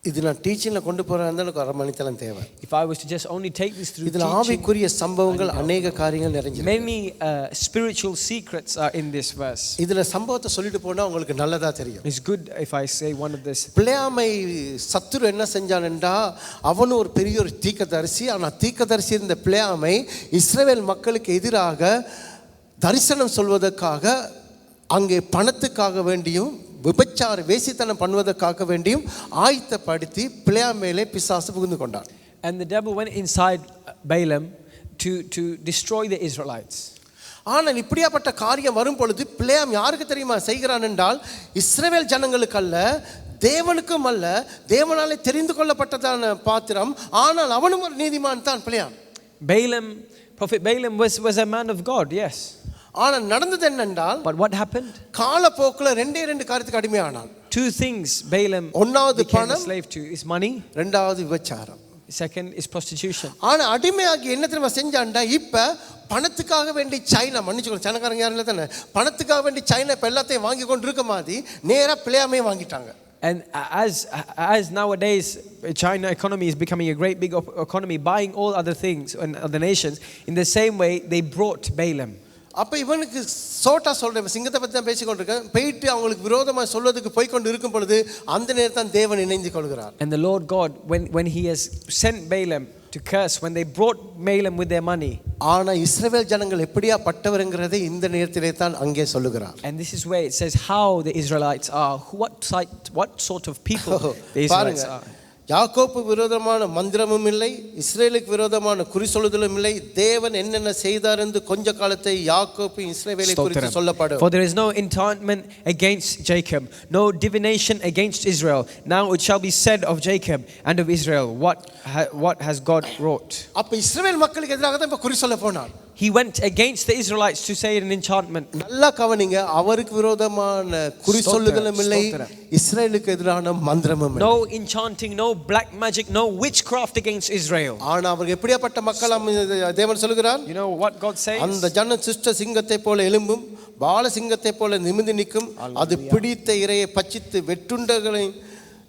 இது நான் டீச்சிங்ல கொண்டு போறேன்னா எனக்கு அரை மணித்தலம் தேவை. If I was to just only take this through இதுல teaching, ஆவிக்குரிய சம்பவங்கள் अनेक காரியங்கள் நிறைஞ்சிருக்கு. many spiritual secrets are in this verse. இதுல சம்பவத்தை சொல்லிட்டு போனா உங்களுக்கு நல்லதா தெரியும். It's good if I say one of this. பிலேயாமை சத்துரு என்ன செஞ்சான்டா, அவன் ஒரு பெரிய ஒரு தீர்க்கதரிசி. ஆனா தீர்க்கதரிசி இருந்த பிலேயாமை இஸ்ரவேல் மக்களுக்கு எதிராக தரிசனம் சொல்வதற்காக அங்கே பணத்துக்காக வேண்டியும் விபச்சார வேசித்தனம் பண்ணுவதற்காக வேண்டியும் ஆயத்தப்படுத்தி பிலேயாம் மேலே பிசாசு புகுந்து கொண்டான். And the devil went inside Balaam to destroy the Israelites. ஆனால் இப்படியாப்பட்ட காரியம் வரும் பொழுது பிலேயாம் யாருக்கு தெரியுமா செய்கிறான் என்றால், இஸ்ரவேல் ஜனங்களுக்கு அல்ல, தேவனுக்கும் அல்ல, தேவனாலே தெரிந்து கொள்ளப்பட்டதான பாத்திரம். ஆனால் அவனும் ஒரு நீதிமான் தான் பிலேயாம். Balaam, prophet Balaam was a man of God, yes. ஆனால் நடந்தது என்னென்றால், But what happened? காலப்போக்கில் ரெண்டே காரியத்துக்கு அடிமையானான். Two things Balaam ஒன்னாவது became a பணம், slave to is money. ரெண்டாவது விபச்சாரம். Second is prostitution. ஆனா அடிமையாகி என்ன தெரியுமா செஞ்சான்டா, இப்ப பணத்துக்காக வேண்டி சைனா, மன்னிச்சுக்கணும் சைனாக்காரங்க யாரும் இல்லை தானே, பணத்துக்காக வேண்டி சைனா இப்ப எல்லாத்தையும் வாங்கி கொண்டு இருக்க மாதிரி நேரா பிள்ளையாமே வாங்கிட்டாங்க. And as nowadays China economy is becoming a great big economy, buying all other things and other nations, in the same way they brought Balaam. அப்ப இவனுக்கு சோட்டா சொல்றேன், சிங்கத்தை பத்தி தான் பேசிக்கொண்டிருக்கேன், போயிட்டு அவங்களுக்கு விரோதமா சொல்வதற்கு போய் கொண்டு இருக்கும் பொழுது அந்த நேரத்தான் தேவன் இணைந்து கொள்கிறார். And the Lord God, when he has sent Balaam to curse, when they brought Balaam with their money. ஆனா இஸ்ரவேல் ஜனங்கள் எப்படியா பட்டவர்ங்கறதை இந்த நேரத்திலே தான் அங்கே சொல்லுகிறார். And this is where it says how the Israelites are, what sort of people the Israelites are. யாக்கோபு விரோதமான மந்திரமும் இல்லை, இஸ்ரேலுக்கு விரோதமான குறி சொல்லுதலும் இல்லை. தேவன் என்னென்ன செய்தார் என்று கொஞ்ச காலத்தை யாக்கோபு இஸ்ரவேலை குறித்து சொல்லப்படும். For there is no enchantment against Jacob, no divination against Israel. Now it shall be said of Jacob and of Israel, what has God wrought. அப்ப இஸ்ரவேல் மக்களுக்கு எதிராக தான் இப்ப குறி சொல்ல போனார். He went against the Israelites to say an enchantment. நல்லா கவனிங்க, அவருக்கு விரோதமான குறி சொல்லுதலும் இல்லை, இஸ்ரேலுக்கு எதிரான மந்திரமும் இல்லை. No enchanting, no black magic, no witchcraft against Israel. ஆனா அவர்கள் எப்படியாப்பட்ட மக்களாம் தேவன் சொல்கிறார்? You know what God says? அந்த ஜனம் சிஷ்ட சிங்கத்தை போல எழும்பும், பால சிங்கத்தை போல நிமிர்ந்து நிற்கும். அது பிடித்த இரையை பட்சித்து வெட்டுண்டகளை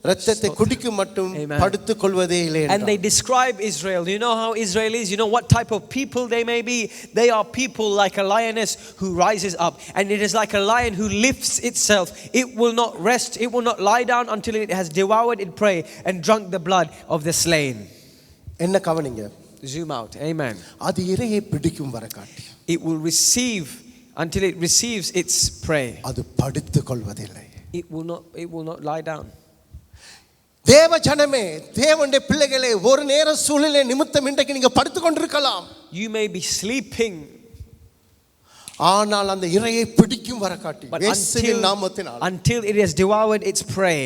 இரத்தத்தை குடிக்கும் மட்டும் படுத்துக் கொள்வதே இல்லை. And they describe Israel. You know how Israel is? You know what type of people they may be? They are people like a lioness who rises up, and it is like a lion who lifts itself. It will not rest, it will not lie down until it has devoured its prey and drunk the blood of the slain. என்ன கவனிங்க, Zoom out. Amen. அது இரையை பிடிக்கும் வரை காட்டி It will receive until it receives its prey. அது படுத்துக் கொள்வதில்லை. It will not lie down. தேவ ஜனமே, தேவனுடைய பிள்ளைகளே, ஒரு நேர சூழ்நிலை நிமித்தம் இன்றைக்கு நீங்க படுத்துக் கொண்டிருக்கலாம். You may be sleeping, ஆனால் அந்த இரையை பிடிக்கும் வரை காட்டி இயேசுவின் நாமத்தினால் until it has devoured its prey.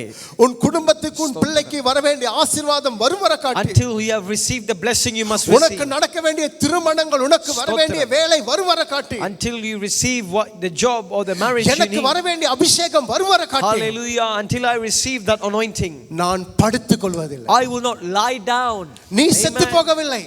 உன் குடும்பத்துக்கு உன் பிள்ளைக்கு வர வேண்டிய ஆசீர்வாதம் வரும் வரை காட்டி, until you have received the blessing you must receive. உனக்கு நடக்க வேண்டிய திருமணங்கள், உனக்கு வர வேண்டிய வேலை வரும் வரை காட்டி, until you receive what the job or the marriage you need. எனக்கு வர வேண்டிய அபிஷேகம் வரும் வரை காட்டி, hallelujah, until I receive that anointing. நான் படுத்துக் கொள்வதில்லை. I will not lie down. நீ செத்து போகவில்லை,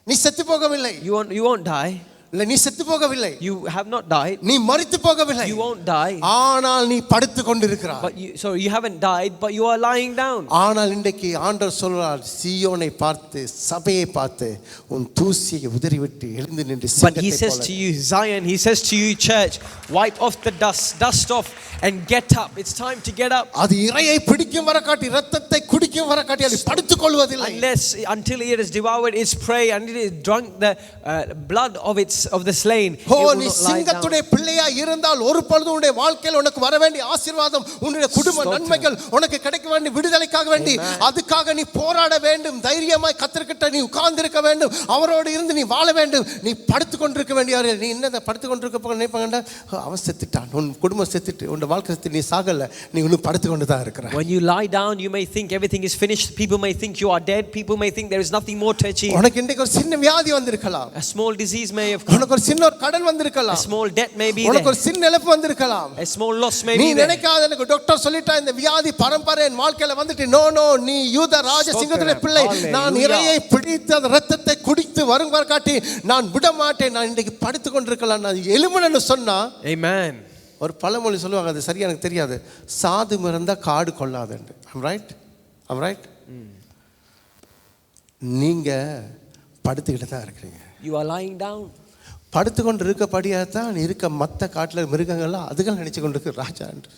நீ செத்து போகவில்லை, you won't die. இல்ல நீ செத்து போகவில்லை, you have not died. நீ மரித்து போகவில்லை, you won't die. ஆனால் நீ படுத்துக் கொண்டிருக்கிறாய். But you haven't died, but you are lying down. ஆனால் இன்றைக்கு ஆண்டவர் சொல்றார், சீயோனை பார்த்து, சபையை பார்த்து, உன் தூசியை உதறிவிட்டு எழுந்து நின்று But he says to you, Zion, he says to you, church, wipe off the dust off and get up. It's time to get up. அது இரையை பிடிக்கும் வரை காட்டி, இரத்தத்தை குடிக்கும் வரை காட்டி அது படுத்துக் கொள்வதில்லை. Until it has devoured its prey and it has drunk the blood of its of the slain, O it will நீ not lie down. சிங்கத்துடைய பிள்ளையா இருந்தால் ஒரு பொழுதும் உன்னுடைய வாழ்க்கையில் உனக்கு வர வேண்டிய ஆசீர்வாதம், உன்னுடைய குடும்ப நன்மைகள் உனக்கு கிடைக்க வேண்டிய விடுதலைக்காக வேண்டி அதுக்காக நீ போராட வேண்டும். தைரியமாய் கர்த்தர்கிட்ட நீ உட்கார்ந்து இருக்க வேண்டும். அவரோடு இருந்து நீ வாழ வேண்டும். நீ படுத்து கொண்டிருக்க வேண்டியவர். நீ என்ன படுத்து கொண்டிருக்க போக நினைப்பாங்கடா, அவன் செத்துட்டான், உன் குடும்பம் செத்துட்டு, உன் வாழ்க்கை செத்து, நீ சாகல, நீ இன்னும் படுத்து கொண்டு தான் இருக்கிற. When you lie down, you may think everything is finished. People may think you are dead. People may think there is nothing more to achieve. உனக்கு இன்றைக்கு ஒரு சின்ன வியாதி வந்திருக்கலாம். A small disease may have come. உனக்கு ஒரு சின்ன ஒரு கடன் A வந்திருக்கலாம். small debt may be உனக்கு there. ஒரு சின்ன இழப்பு வந்திருக்கலாம். A small loss may நீ be there. நினைக்காத, எனக்கு டாக்டர் சொல்லிட்டா இந்த வியாதி பரம்பரை என் வாழ்க்கையில வந்துட்டு, நோ நோ, நீ யூத ராஜ சிங்கத்துடைய பிள்ளை, நான் இறையை பிடித்து அந்த ரத்தத்தை குடித்து வரும் காட்டி நான் விட மாட்டேன், நான் இன்றைக்கு படுத்து கொண்டிருக்கலாம், நான் எலும்புன்னு சொன்னா. Amen. ஒரு பழமொழி சொல்லுவாங்க, அது சரியா எனக்கு தெரியாது, சாது மிறந்தா காடு கொள்ளாதுன்னு. I'm right? நீங்க படுத்துக்கிட்டு தான் இருக்கிறீங்க. You are lying down. படுத்து கொண்டு இருக்கப்படியாக தான் இருக்க மற்ற காட்டில் மிருகங்கள்லாம் அதுகள் நினைச்சு கொண்டு இருக்கு ராஜா என்று.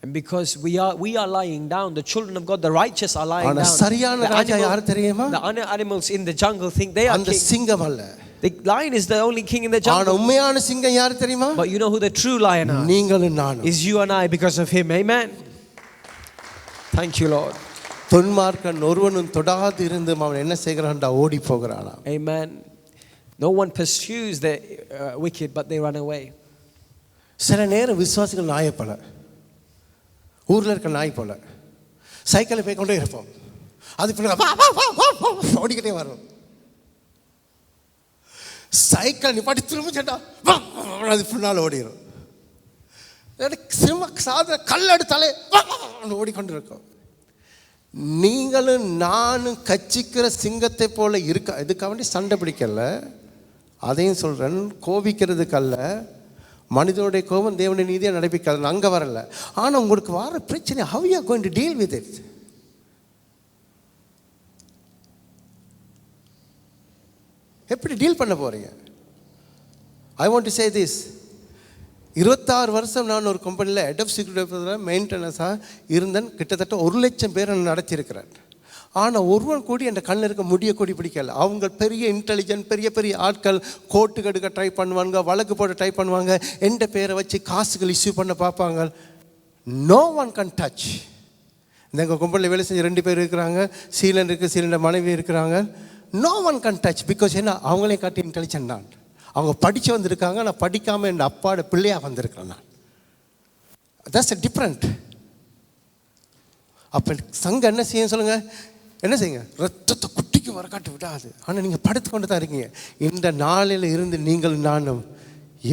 And because we are lying down, the children of God, the righteous are lying ஆனா down. சரியான ராஜா யார் தெரியுமா? The other animals in the jungle think they are அந்த king. சிங்கம் அல்ல. The lion is the only king in the ஆனா jungle. உண்மையான சிங்கம் யார் தெரியுமா? But you know who the true lion are? நீங்களும் நானும். Is you and I, because of him. Amen. Thank you, Lord. தொன்மார்க்கன் ஒருவனும் தொடாது இருந்து அவன் என்ன செய்கிறான்டா, ஓடி போகிறானா. Amen. No one pursues the wicked, but they run away. சில நேரம் விசுவாசிகள் நாயை போல, ஊர்ல இருக்க நாய் போல சைக்கிளில் போய் கொண்டே இருப்போம். அது ஓடிக்கிட்டே வரும். சைக்கிள் நிப்பாட்டி திரும்ப சொன்னா அது பின்னால் ஓடிடும். சிம்ம சாதனை கல் எடுத்தாலே ஓடிக்கொண்டு இருக்கும். நீங்களும் நானும் கச்சிக்கிற சிங்கத்தை போல இருக்க, இதுக்காக வேண்டி சண்டை பிடிக்கல, அதையும் சொல்றேன், கோபிக்கிறதுக்கல்ல. மனிதனுடைய கோபம் தேவனுடைய நீதியை நடப்பிக்காது, அங்கே வரல. ஆனால் உங்களுக்கு வர பிரச்சனை, how you are going to deal with it? எப்படி டீல் பண்ண போறீங்க? I want to say this. 26 வருஷம் நான் ஒரு கம்பெனியில் ஹெட் ஆஃப் செக்யூரிட்டி மெயின்டெனன்ஸாக இருந்தேன். கிட்டத்தட்ட 1 லட்சம் பேரை நான் நடத்தியிருக்கிறேன். ஆனால் ஒருவன் கூடி என் கண்ணில் இருக்க முடிய கூடி பிடிக்கல. அவங்க பெரிய இன்டெலிஜென்ட், பெரிய பெரிய ஆட்கள், கோர்ட்டு கெடுக்க ட்ரை பண்ணுவாங்க, வழக்கு போட ட்ரை பண்ணுவாங்க, எந்த பேரை வச்சு காசுகள் இஷ்யூ பண்ண பார்ப்பாங்க. No one can touch. இந்த எங்கள் கம்பெனியில் வேலை செஞ்சு 2 பேர் இருக்கிறாங்க, சீலன் இருக்குது, சீலன் மனைவி இருக்கிறாங்க. No one can touch. Because என்ன, அவங்களே காட்டி இன்டெலிஜென்ட் நான். அவங்க படித்து வந்திருக்காங்க, நான் படிக்காமல் என் அப்பாவோட பிள்ளையாக வந்திருக்கிறேன் நான். That's different. அப்போ சங்கம் என்ன செய்யும் சொல்லுங்கள்? என்ன செய்யுங்க? ரத்தத்தை குட்டிக்கு வர காட்டி விடாது. ஆனால் நீங்கள் படுத்து கொண்டு தான் இருக்கீங்க. இந்த நாளில் இருந்து நீங்கள் நானும்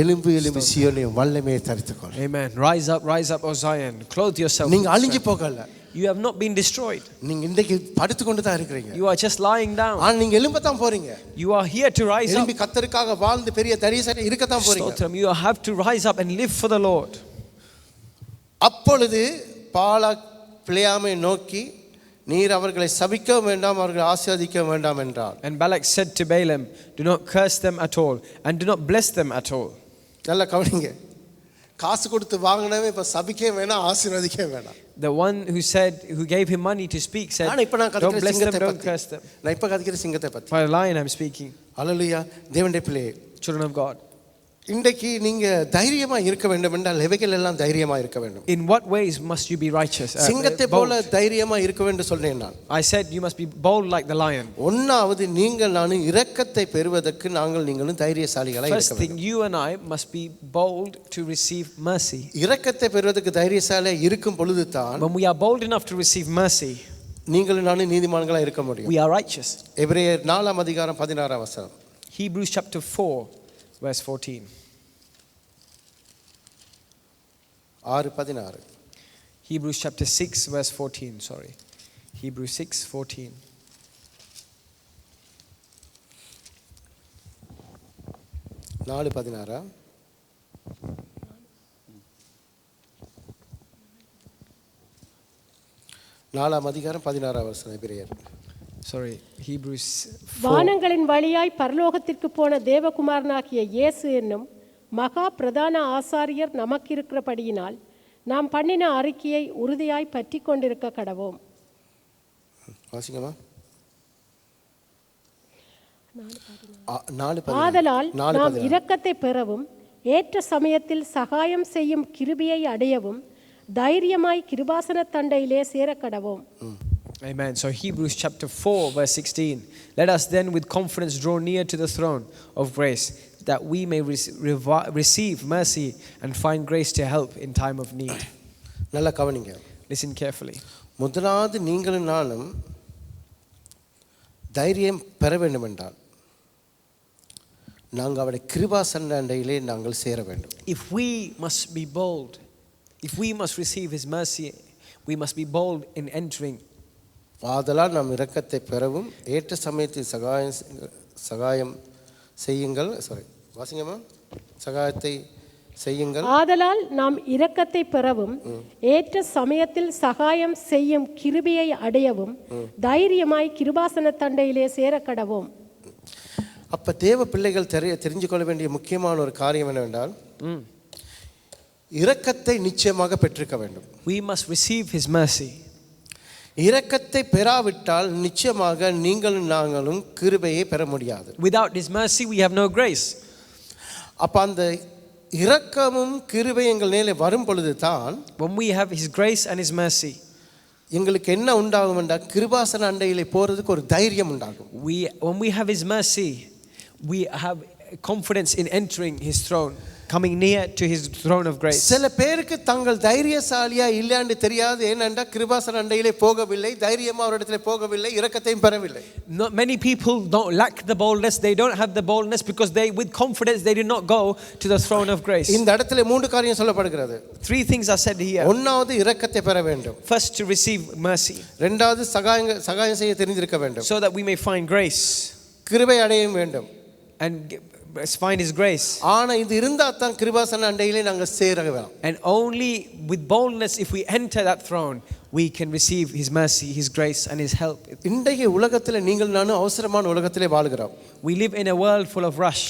எலும்பு எலும்பு சீயோனையும் வல்லமையை தரித்துக்கொள். Amen. Rise up, O Zion. Clothe yourself. நீங்கள் அழிஞ்சு போகல. You have not been destroyed. நீங்கள் இன்றைக்கு படுத்து கொண்டு தான் இருக்கிறீங்க. You are just lying down. ஆனால் நீங்கள் எழும்ப தான் போறீங்க. You are here to rise up. எழும்பி கர்த்தருக்காக வாழ்ந்து பெரிய தரிசனம் இருக்க தான் போறீங்க. You have to rise up and live for the Lord. அப்பொழுது பாலாக் பிலேயாமை நோக்கி, நீர் அவர்களை சபிக்க வேண்டாம், அவர்களை ஆசீர்வதிக்க வேண்டாம் என்றார். And Balak said to Balaam, do not curse them at all and do not bless them at all. நல்லா கவனிங்க. காசு கொடுத்து வாங்கினவே இப்ப சபிக்க வேணாம், ஆசீர்வதிக்க வேணாம். The one who gave him money to speak said, don't bless them, don't curse them. நான் இப்ப கதைக்கிற சிங்கத்தை பத்தி. For a lion I'm speaking. அல்லேலூயா. தேவனுடைய பிள்ளையே, Children of God. இன்றைக்கு நீங்க தைரியமா இருக்க வேண்டும் என்றால் எவைகள் எல்லாம் தைரியமா இருக்க வேண்டும். In what ways must you be righteous? சிங்கத்தை போல தைரியமா இருக்க வேண்டும் சொன்னேன் நான். I said you must be bold like the lion. ஒன்னாவது, நீங்கள் நானும் இரக்கத்தை பெறுவதற்கு நீங்களும் தைரியசாலிகளா இருக்க First thing, வேண்டும். you and I must be bold to receive mercy. இரக்கத்தை பெறுவதற்கு தைரியசாலியா இருக்கும் பொழுது தான் When we are bold enough to receive mercy, நீங்களும் நானும் நீதிமான்களா இருக்க முடியும். we are righteous. எபிரேயர் 4 அதிகாரம் 16 வசனம். Hebrews chapter 4 verse 14. 6:16. Hebrews chapter 6 verse 14, sorry. Hebrews 6:14. நாலு 16. நாலாம் அதிகாரம் 16 வசனம் எபிரேயர். Sorry, Hebrews 4. வானங்களின் வழியாய் பரலோகத்திற்கு போன தேவகுமாரனாகிய இயேசு என்னும் மகா பிரதான ஆசாரியர் நமக்கு இருக்கிறபடியினால் நாம் பண்ணின அறிக்கையை உறுதியாய் பற்றி கொண்டிருக்க கடவோம். வாசிங்கம்மா. ஆதலால் நாம் இரக்கத்தை பெறவும் ஏற்ற சமயத்தில் சகாயம் செய்யும் கிருபையை அடையவும் தைரியமாய் கிருபாசன தண்டையிலே சேரக்கடவோம். Amen. So Hebrews chapter 4 verse 16. Let us then with confidence draw near to the throne of grace, that we may receive mercy and find grace to help in time of need. நல்லா கவனிங்க. Listen carefully. முதலாவது நீங்களும் நானும் தைரியம் பெற வேண்டும் என்றால் நாங்கள் அவருடைய கிருபாசன அண்டையிலே நாங்கள் சேர வேண்டும். If we must be bold, if we must receive his mercy, we must be bold in entering. ஆதலால் நாம் இரக்கத்தை பெறவும் ஏற்ற சமயத்தில் சகாயம் செய்யுங்கள். வாசிங்கம்மா. சகாயத்தை செய்யுங்கள். ஆதலால் நாம் இரக்கத்தை பெறவும் ஏற்ற சமயத்தில் சகாயம் செய்யும் கிருபையை அடையவும் தைரியமாய் கிருபாசன தண்டையிலே சேரக்கடவோம். அப்ப தேவ பிள்ளைகள் தெரிஞ்சு கொள்ள வேண்டிய முக்கியமான ஒரு காரியம் என்னவென்றால் இரக்கத்தை நிச்சயமாக பெற்றிருக்க வேண்டும். We must receive his mercy. இரக்கத்தை பெறாவிட்டால் நிச்சயமாக நீங்களும் நாங்களும் கிருபையை பெற முடியாது. Without his mercy we have no grace. அப்ப அந்த இரக்கமும் கிருபை எங்கள் மேலே வரும் பொழுது தான் when we have his grace and his mercy, எங்களுக்கு என்ன உண்டாகும் என்றால் கிருபாசன அண்டையிலே போறதுக்கு ஒரு தைரியம் உண்டாகும். when we have his mercy, we have confidence in entering his throne, coming near to his throne of grace. சில பேருக்கு தங்கள் தைரியசாலியா இல்லையான்னு தெரியாது. ஏனென்றா கிருபாசன அண்டையிலே போகவில்லை, தைரியமா அவரிடத்திலே போகவில்லை, இரக்கத்தையும் பெறவில்லை. Not many people don't lack the boldness, they don't have the boldness because they with confidence they did not go to the throne of grace. இந்த இடத்திலே மூன்று காரியம் சொல்லப்படுகிறது. Three things are said here. ஒன்னாவது இரக்கத்தை பெற வேண்டும். First, to receive mercy. இரண்டாவது சகாயம் செய்ய தெரிந்திருக்க வேண்டும். So that we may find grace. கிருபை அடைய வேண்டும். And find his grace. ஆனா இது இருந்தா தான் கிருபாசன அண்டையிலே நாங்க சேரலாம். And only with boldness if we enter that throne we can receive his mercy, his grace and his help. இன்றைய உலகத்திலே நீங்கள் நானும் அவசரமான உலகத்திலே வாழ்கிறோம். We live in a world full of rush.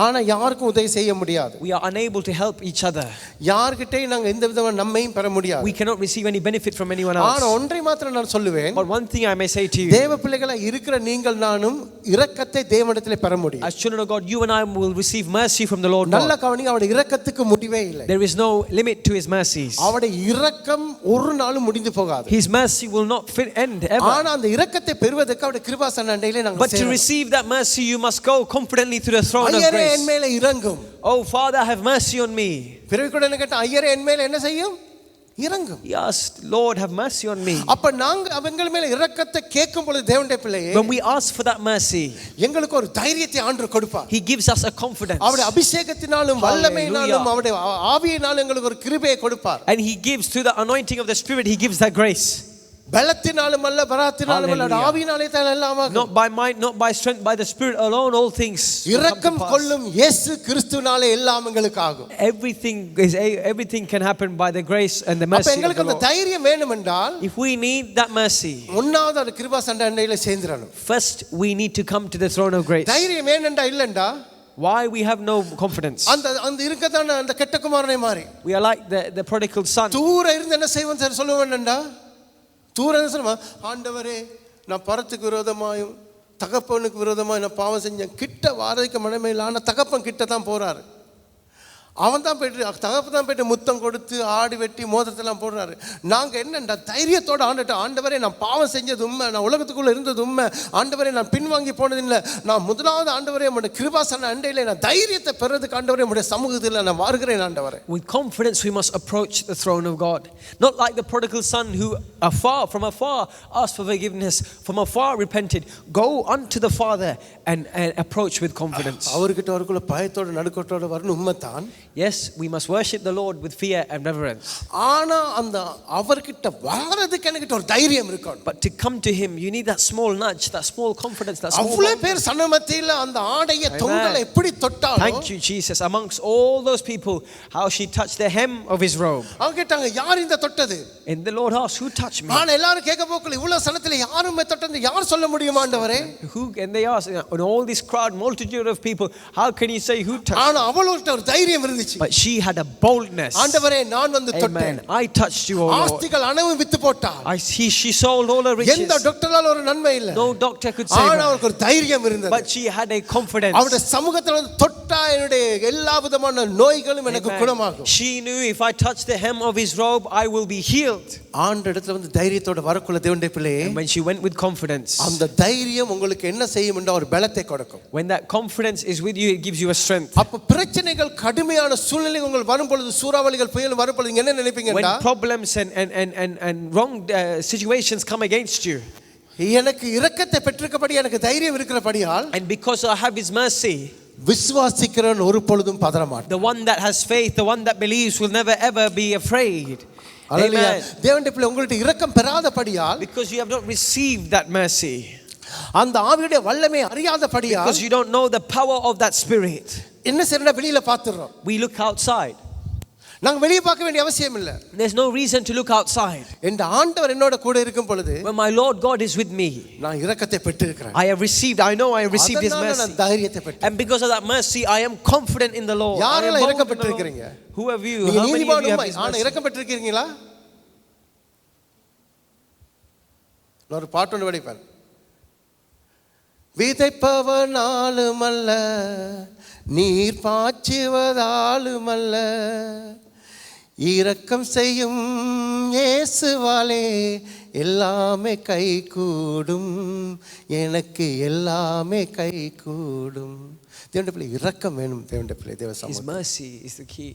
ஆனா யாருக்கும் உதவி செய்ய முடியாது. We are unable to help each other. யார்கிட்டே நாங்க எந்த விதமான நன்மையும் பெற முடியாது. We cannot receive any benefit from anyone else. ஆனா ஒன்றை மாத்திரம் நான் சொல்லுவேன். But one thing I may say to you, தேவ பிள்ளைகளா இருக்கிற நீங்கள் நானும் இரக்கத்தை தேவனிடத்திலே பெற முடியும். as children of God, you and I will receive mercy from the Lord God. நல்ல கவனிங்க, அவருடைய இரக்கத்துக்கு முடிவே இல்லை. There is no limit to his mercies. அவருடைய இரக்கம் ஒரு நாளும் முடிந்து போகாது. His mercy will not end ever. ஆனா அந்த இரக்கத்தை பெறுவதற்கு அவருடைய கிருபாசன அண்டையிலே நாங்க But to receive that mercy you must go confidently to the throne of grace. என் மேலே இறங்கும். Oh Father, have mercy on me. பிறகு கூட என்ன கேட்டா, ஐயரே என் மேலே என்ன செய்யும்? இறங்கும். He asked, Lord, have mercy on me. அப்ப நாங்க அவங்க மேல இரக்கத்தை கேட்கும் பொழுது தேவனுடைய பிள்ளையே, when we ask for that mercy, எங்களுக்கு ஒரு தைரியத்தை ஆண்டவர் கொடுப்பார். he gives us a confidence. அவருடைய அபிஷேகத்தினாலும் வல்லமையினாலும் அவருடைய ஆவியினாலும் எங்களுக்கு ஒரு கிருபையை கொடுப்பார். And he gives through the anointing of the Spirit, he gives that grace. பலத்தினாலும் அல்ல, பராத்தினாலும் அல்ல, ஆவியினாலே தான் எல்லாம் ஆகும். Not by might, not by strength, by the Spirit alone all things. இரக்கம் கொள்ளும் இயேசு கிறிஸ்துவினாலே எல்லாம் எங்களுக்கு ஆகும். Everything can happen by the grace and the mercy of the Lord. அப்ப எங்களுக்கு அந்த தைரியம் வேணும் என்றால், if we need that mercy, ஒன்னாவது அந்த கிருபாசன அண்டையிலே சேர்ந்துறணும். first we need to come to the throne of grace. தைரியம் வேணும்டா இல்லண்டா, why we have no confidence? அந்த இருக்கதான அந்த கெட்ட குமாரனை மாதிரி, we are like the prodigal son. தூர இருந்து என்ன செய்வோம் சொல்லுவேன்டா, தூரம் சொல்லுமா, ஆண்டவரே நான் பரத்துக்கு விரோதமாயும் தகப்பனுக்கு விரோதமாயும் நான் பாவம் செஞ்சேன், கிட்ட வாரதுக்கு மனமே இல்லை. ஆனால் தகப்பன் கிட்ட தான் போறாரு. அவன் தான் போயிட்டு தகப்பு தான் போயிட்டு முத்தம் கொடுத்து ஆடி வெட்டி மோதிரத்தெல்லாம் போடுறாரு. நாங்க என்னண்டா தைரியத்தோட ஆண்டவரே நான் பாவம் செஞ்சது உண்மை, நான் உலகத்துக்குள்ள இருந்தது உண்மை, ஆண்டவரே நான் பின்வாங்கி போனது இல்லை, நான் முதலாவது ஆண்டவரே உங்களுடைய கிருபாசன அண்டையிலே நான் தைரியத்தை பெறதுக்கு ஆண்டவரே உங்களுடைய சமூகத்தில் நான் வருகிறேன் ஆண்டவரே. With confidence we must approach the throne of God, not like the prodigal son who from afar asked for forgiveness, from afar repented. Go unto the Father and approach with confidence. அவர்கிட்ட அவருக்குள்ள பயத்தோட நடுக்கத்தோட வரணும் உண்மைதான். Yes, we must worship the Lord with fear and reverence. ஆனா அந்த அவர்கிட்ட வரதுக்கு எனக்கு ஒரு தைரியம் இருக்கணும். But to come to him you need that small nudge, that small confidence, that small. அவ்வளவு பேர் சன்னமத்தில அந்த ஆடைய தொங்கலை எப்படி தொட்டாலும், thank you Jesus, amongst all those people how she touched the hem of his robe. அவங்க கேட்டாங்க, யார் இந்த தொட்டது? And the Lord asked, who touched me? நான் எல்லாரும் கேட்க போகல, இவ்வளவு சனத்துல கூட்டத்தில் யாருமே தொட்டது யார் சொல்ல முடியும் ஆண்டவரே? Who? And they asked, in all this crowd, multitude of people, how can you say who touched? ஆனா அவளுக்கு ஒரு தைரியம் இருந்துச்சு. But she had a boldness. ஆண்டவரே நான் வந்து தொட்டேன். Amen. I touched you, O Lord. ஆஸ்திகள் அனைவரும் வித்து போட்டார். She sold all her riches. எந்த டாக்டரால ஒரு நன்மை இல்ல. No doctor could save ஆனா her. அவளுக்கு ஒரு தைரியம் இருந்தது. But she had a confidence. அவருடைய சமூகத்துல வந்து தொட்டா என்னுடைய எல்லா விதமான நோய்களும் எனக்கு குணமாகும். She knew if I touch the hem of his robe, I will be healed. ஆண்டவரிடத்துல வந்து தைரியத்தோட வரக்குள்ள தேவனுடைய பிள்ளையே, And when she went with confidence, அந்த தைரியம் உங்களுக்கு என்ன செய்யும் என்ற ஒரு பலத்தை கொடுக்கும். when that confidence is with you, it gives you a strength. அப்ப பிரச்சனைகள் கடுமையான சூழ்நிலை உங்களுக்கு வரும் பொழுது, சூறாவளிகள் புயல் வரும் பொழுது நீங்க என்ன நினைப்பீங்கடா? When problems and wrong situations come against you, எனக்கு இரக்கத்தை பெற்றிருக்கபடி எனக்கு தைரியம் இருக்கிறபடியால், and because I have his mercy, விசுவாசிக்கிறவன் ஒரு பொழுதும் பதற மாட்டான். the one that has faith, the one that believes, will never ever be afraid. Hallelujah. Amen. தேவனுடைய பிள்ளை உங்கள்ட்ட இரக்கம் பெறாதபடியால், Because you have not received that mercy, அந்த ஆவியுடைய வல்லமை அறியாதபடியால், because you don't know the power of that spirit, என்ன செய்யறோம்? வெளியில பாத்துறோம். we look outside. நாங்க வெளிய பார்க்க வேண்டிய அவசியம் இல்ல. There's no reason to look outside. இந்த ஆண்டவர் என்னோட கூட இருக்கும் பொழுது, When my Lord God is with me, நான் இரக்கத்தை பெற்றிருக்கிறேன். I know I have received his அதனால mercy. நான் தைரியத்தை பெற்றேன். And because of that mercy, I am confident in the Lord. I am யாரெல்லாம் bold இரக்கம் in the Lord. பெற்றிருக்கீங்க? Who have you? நீங்க How many of you have நீதிமானும் his ஆனா mercy? இரக்கம் பெற்றிருக்கீங்களா? ஒரு பாட்டு ஒன்று படிப்பேன். விதைப்பவனாலும் அல்ல, நீர் பாய்ச்சுவதாலும் அல்ல, இரக்கம் செய்யும் இயேசுவாலே எல்லாமே கை கூடும், எனக்கு எல்லாமே கை கூடும். தேவனுடைய பிள்ளை இரக்கம் வேணும். தேவனுடைய பிள்ளை தேவ His சமூகம், mercy is the key.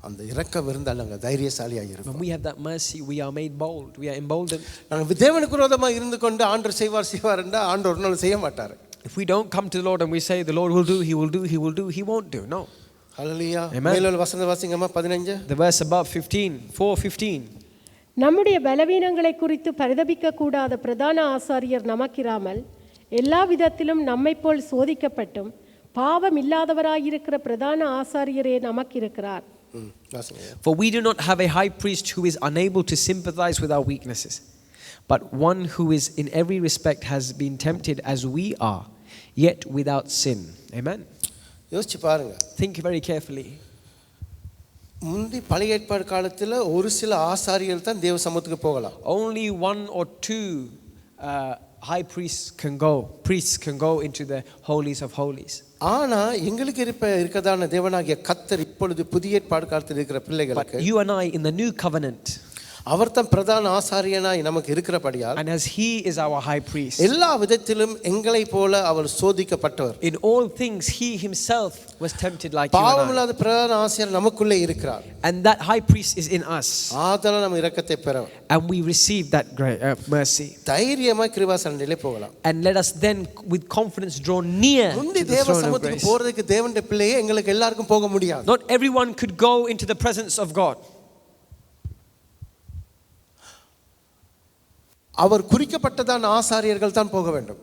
அந்த இரக்கம் இருந்தால் நாங்கள் தைரியசாலியாக When இருப்போம். we have that mercy, we are made bold. We are emboldened. நாங்கள் தேவனுக்கு விரோதமாக இருந்து கொண்டு ஆண்டவர் செய்வார் என்றால் ஆண்டவர் ஒரு நாள் செய்ய மாட்டார். If we don't come to the Lord and we say the Lord will do, he will do, he will do, he won't do. No. Hallelujah. Amen. மேலுள்ள வசனம் வாசிங்கம்மா 15. The verse above 4:15. நம்முடைய பலவீனங்களை குறித்து பரிதபிக்க கூடாத பிரதான ஆசாரியர் நமக்கிராமல் எல்லா விதத்திலும் நம்மைப் போல் சோதிக்கப்பட்டும் பாவம் இல்லாதவராயிருக்கிற பிரதான ஆசாரியரே நமக்கிருக்கிறார். For we do not have a high priest who is unable to sympathize with our weaknesses, but one who is in every respect has been tempted as we are, yet without sin. Amen. யோசிச்சு பாருங்க. Think very carefully. முந்தி பழைய ஏற்பாடு காலத்தில் ஒரு சில ஆசாரியர்கள் தான் தேவ சமூகத்துக்கு போகலாம். Only one or two high priests can go into the holies of holies. ஆனா எங்களுக்கு இருக்கதான தேவனாகிய கர்த்தர் இப்பொழுது புதிய ஏற்பாடு காலத்தில் இருக்கிற பிள்ளைகளுக்கு, But you and I in the new covenant, அவர் தான் பிரதான ஆசாரியனாய் நமக்கு இருக்கிறபடியால், and as he is our high priest, எல்லா விதத்திலும் எங்களை போல அவர் சோதிக்கப்பட்டவர். in all things he himself was tempted like you and I. பாவமில்லாத பிரதான ஆசாரியர் நமக்குள்ளே இருக்கிறார். And that high priest is in us. ஆதலால் நம்ம இரக்கத்தை பெறலாம். And we receive that great mercy. தைரியமாய் கிருபாசனத்திலே போகலாம். And let us then with confidence draw near முந்தி to the தேவ throne of சமூகத்துக்கு grace. போறதுக்கு தேவனுடைய பிள்ளையே எங்களுக்கு எல்லாருக்கும் போக முடியாது. Not everyone could go into the presence of God. அவர் குறிக்கப்பட்டதான ஆசாரியர்கள் தான் போக வேண்டும்.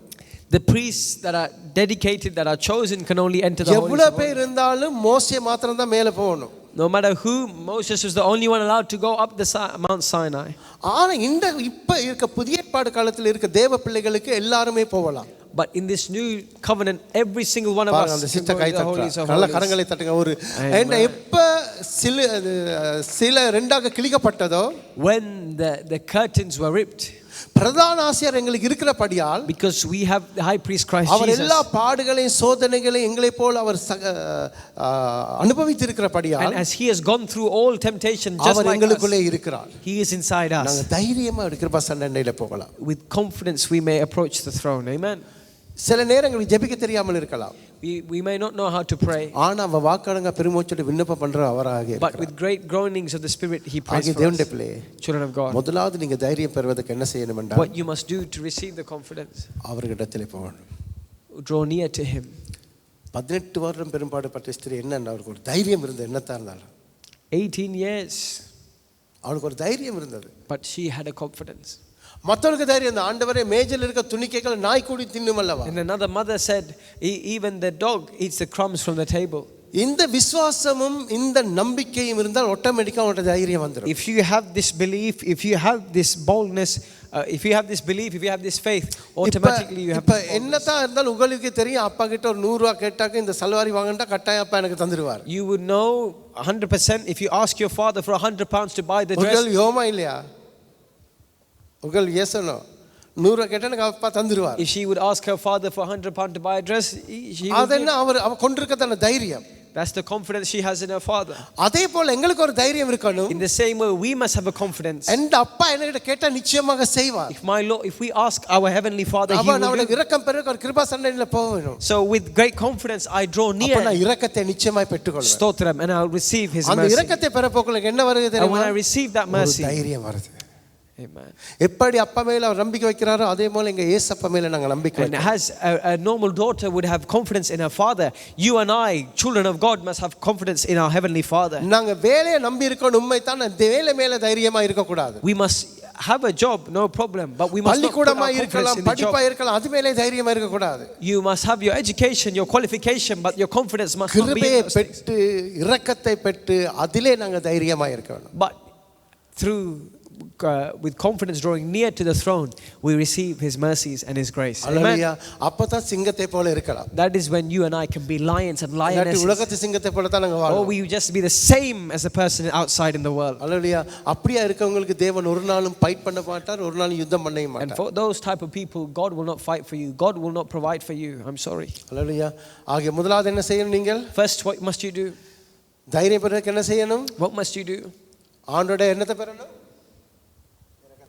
The priests that are dedicated, that are chosen, can only enter the holies எவ்வளவு of பேர் holies. இருந்தாலும் மோசே மாத்திரம் தான் மேலே போகணும். No matter who, Moses was the only one allowed to go up the Mount Sinai. ஆனா இப்ப இருக்க புதிய ஏற்பாடு காலத்தில் இருக்க தேவ பிள்ளைகளுக்கு எல்லாருமே போகலாம். But in this new covenant, every single one of பாருங்க, அந்த us can sister go guy into the holies தட்டுறாங்க. of நல்ல holies. கரங்களை தட்டுங்க. ஒரு எப்ப சில ரெண்டாக கிழிக்கப்பட்டதோ, When the curtains were ripped, பிரதான ஆசாரியர் எங்களுக்கு இருக்கிறபடியால், because we have the high priest Christ our Jesus, எல்லா பாடுகளையும் சோதனைகளையும் எங்களை போல் அவர் அனுபவித்திருக்கிறபடியால், and as he has gone through all temptation just our like எங்களுக்குள்ளே us, இருக்கிறார். he is inside நாங்க us. தைரியமா கிருபாசனத்திலே போகலாம். With confidence we may approach the throne. Amen. சில நேரங்களில் ஜெபிக்க தெரியாமல் இருக்கலாம். We may not know how to pray, ஆனா அவ வாக்கடங்க பெருமூச்சோட விண்ணப்பம் பண்ற அவராக but with great groanings of the Spirit he prays for தேவனுடைய us. பிள்ளையே, Children of God, முதலாவது நீங்க தைரியம் பெறுவதற்கு என்ன செய்யணும் என்றால், what you must do to receive the confidence, அவர்களிடத்திலே போகணும். draw near to him. 18 வருடம் பெரும்பாடுபட்ட ஸ்திரீ என்னன்னா அவருக்கு ஒரு தைரியம் இருந்தது. என்னத்தான் இருந்தாலும் 18 years, அவளுக்கு ஒரு தைரியம் இருந்தது. but she had a confidence. மற்றவருக்கு தைரியம் இருந்தது. ஆண்டவரே மேஜையில் இருக்க துணிக்கைகள் நாய் கூடி தின்னும் அல்லவா. And another mother said, even the dog eats the crumbs from the table. இந்த விசுவாசமும் இந்த நம்பிக்கையும் இருந்தால் ஆட்டோமேட்டிக்கா அவங்களுக்கு தைரியம் வந்துரும். If you have this belief, if you have this boldness, if you have this belief, if you have this faith, automatically you have இப்ப this boldness. என்னதான் இருந்தாலும் உங்களுக்கு தெரியும் அப்பா கிட்ட ஒரு 100 ரூபாய் கேட்டாக்க இந்த சல்வாரி வாங்கினா கட்டாயம் அப்பா எனக்கு தந்துடுவார். You would know 100% if you ask your father for 100 pounds to buy the dress. உங்கள் யோமா இல்லையா? உங்கள் ஏசனோ 100 ரூபாய் கேட்டா எனக்கு அப்பா தந்துடுவார். If she would ask her father for 100 pounds to buy a dress, she would அதென்ன அவ கொண்டிருக்கதான தைரியம். That's the confidence she has in her father. அதே போல எங்களுக்கு ஒரு தைரியம் இருக்கணும். In the same way, we must have a confidence. எந்த அப்பா என்கிட்ட கேட்டா நிச்சயமாக செய்வார். If my Lord, if we ask our heavenly Father, He அவன் will அவனுக்கு do. இரக்கம் பெருக ஒரு கிருபா சண்டையில போகணும். So with great confidence, I draw அப்ப near. நான் இரக்கத்தை நிச்சயமாய் பெற்றுக்கொள்வேன். Stotram, and I'll receive His அந்த mercy. இரக்கத்தை பெற போக்குல என்ன வருது And when தெரியுமா? I receive that ஒரு mercy, தைரியம் வருது. Amen. எப்படி அப்பா மேல அவர் நம்பிக்கை வைக்கிறாரோ அதே போல எங்க இயேசப்பா மேல நாங்க நம்பிக்கை And வைக்கிறோம். as a normal daughter would have confidence in her father, you and I, children of God, must have confidence in our heavenly Father. நாங்க வேலையை நம்பி இருக்கணும் உண்மைதான். அந்த வேலை மேல தைரியமா இருக்க கூடாது. We must have a job, no problem, but we must not put our பள்ளிக்கூடமா confidence இருக்கலாம், in the படிப்பா job. இருக்கலாம், அது மேல தைரியமா இருக்க கூடாது. You must have your education, your qualification, but your confidence must not be கிருபையை in those things. பெற்று இரக்கத்தை பெற்று அதிலே நாங்க தைரியமா இருக்க வேணும். But through with confidence drawing near to the throne, we receive His mercies and His grace. Hallelujah. Amen. அப்பதான் சிங்கத்தை போல இருக்கலாம். That is when you and I can be lions and இல்லாட்டி lionesses. உலகத்து சிங்கத்தை போல தான் நாங்க Or வாழுவோம். we just be the same as the person outside in the world. அல்லேலூயா. அப்படியே இருக்கவங்களுக்கு தேவன் ஒரு நாளும் ஃபைட் பண்ண மாட்டார், ஒரு நாளும் யுத்தம் பண்ணவே And மாட்டார். for those type of people, God will not fight for you. God will not provide for you. I'm sorry. அல்லேலூயா. ஆகிய முதலாவது என்ன செய்யணும் நீங்கள்? First, what must you do? தைரியம் பெறக்கு என்ன செய்யணும்? What must you do? ஆண்டவருடைய என்னத்தை பெறணும்?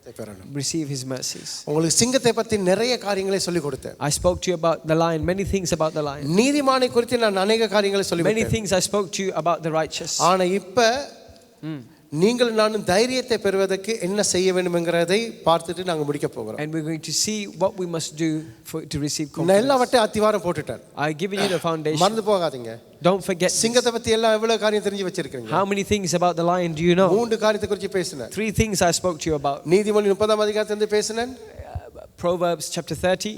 இரக்கத்தை பெறணும். Receive His mercies. உங்களுக்கு சிங்கத்தை பத்தி நிறைய காரியங்களை சொல்லி கொடுத்தேன். I spoke to you about the lion, many things about the lion. நீதிமானை குறித்து நான் அநேக காரியங்களை சொல்லி Many கொடுத்தேன். things I spoke to you about the righteous. ஆனா இப்ப நீங்கள் நானும் தைரியத்தை பெறுவதற்கு என்ன செய்ய வேண்டும் என்கிறதை பார்த்துட்டு நாங்க முடிக்க போகிறோம். And we're going to see what we must do to receive நான் confidence. எல்லாவற்றையும் அத்திவாரம் போட்டுட்டேன். I've given you the foundation. மறந்து போகாதீங்க. Don't forget. சிங்கத்தை பத்தி எல்லாம் எவ்வளவு காரியம் தெரிஞ்சு வச்சிருக்கீங்க? How many things about the lion do you know? 3 காரியத்தை குறித்து பேசினேன். 3 things I spoke to you about. நீதிமொழி 30ஆம் அதிகாரத்திலிருந்து பேசினேன். Proverbs chapter 30.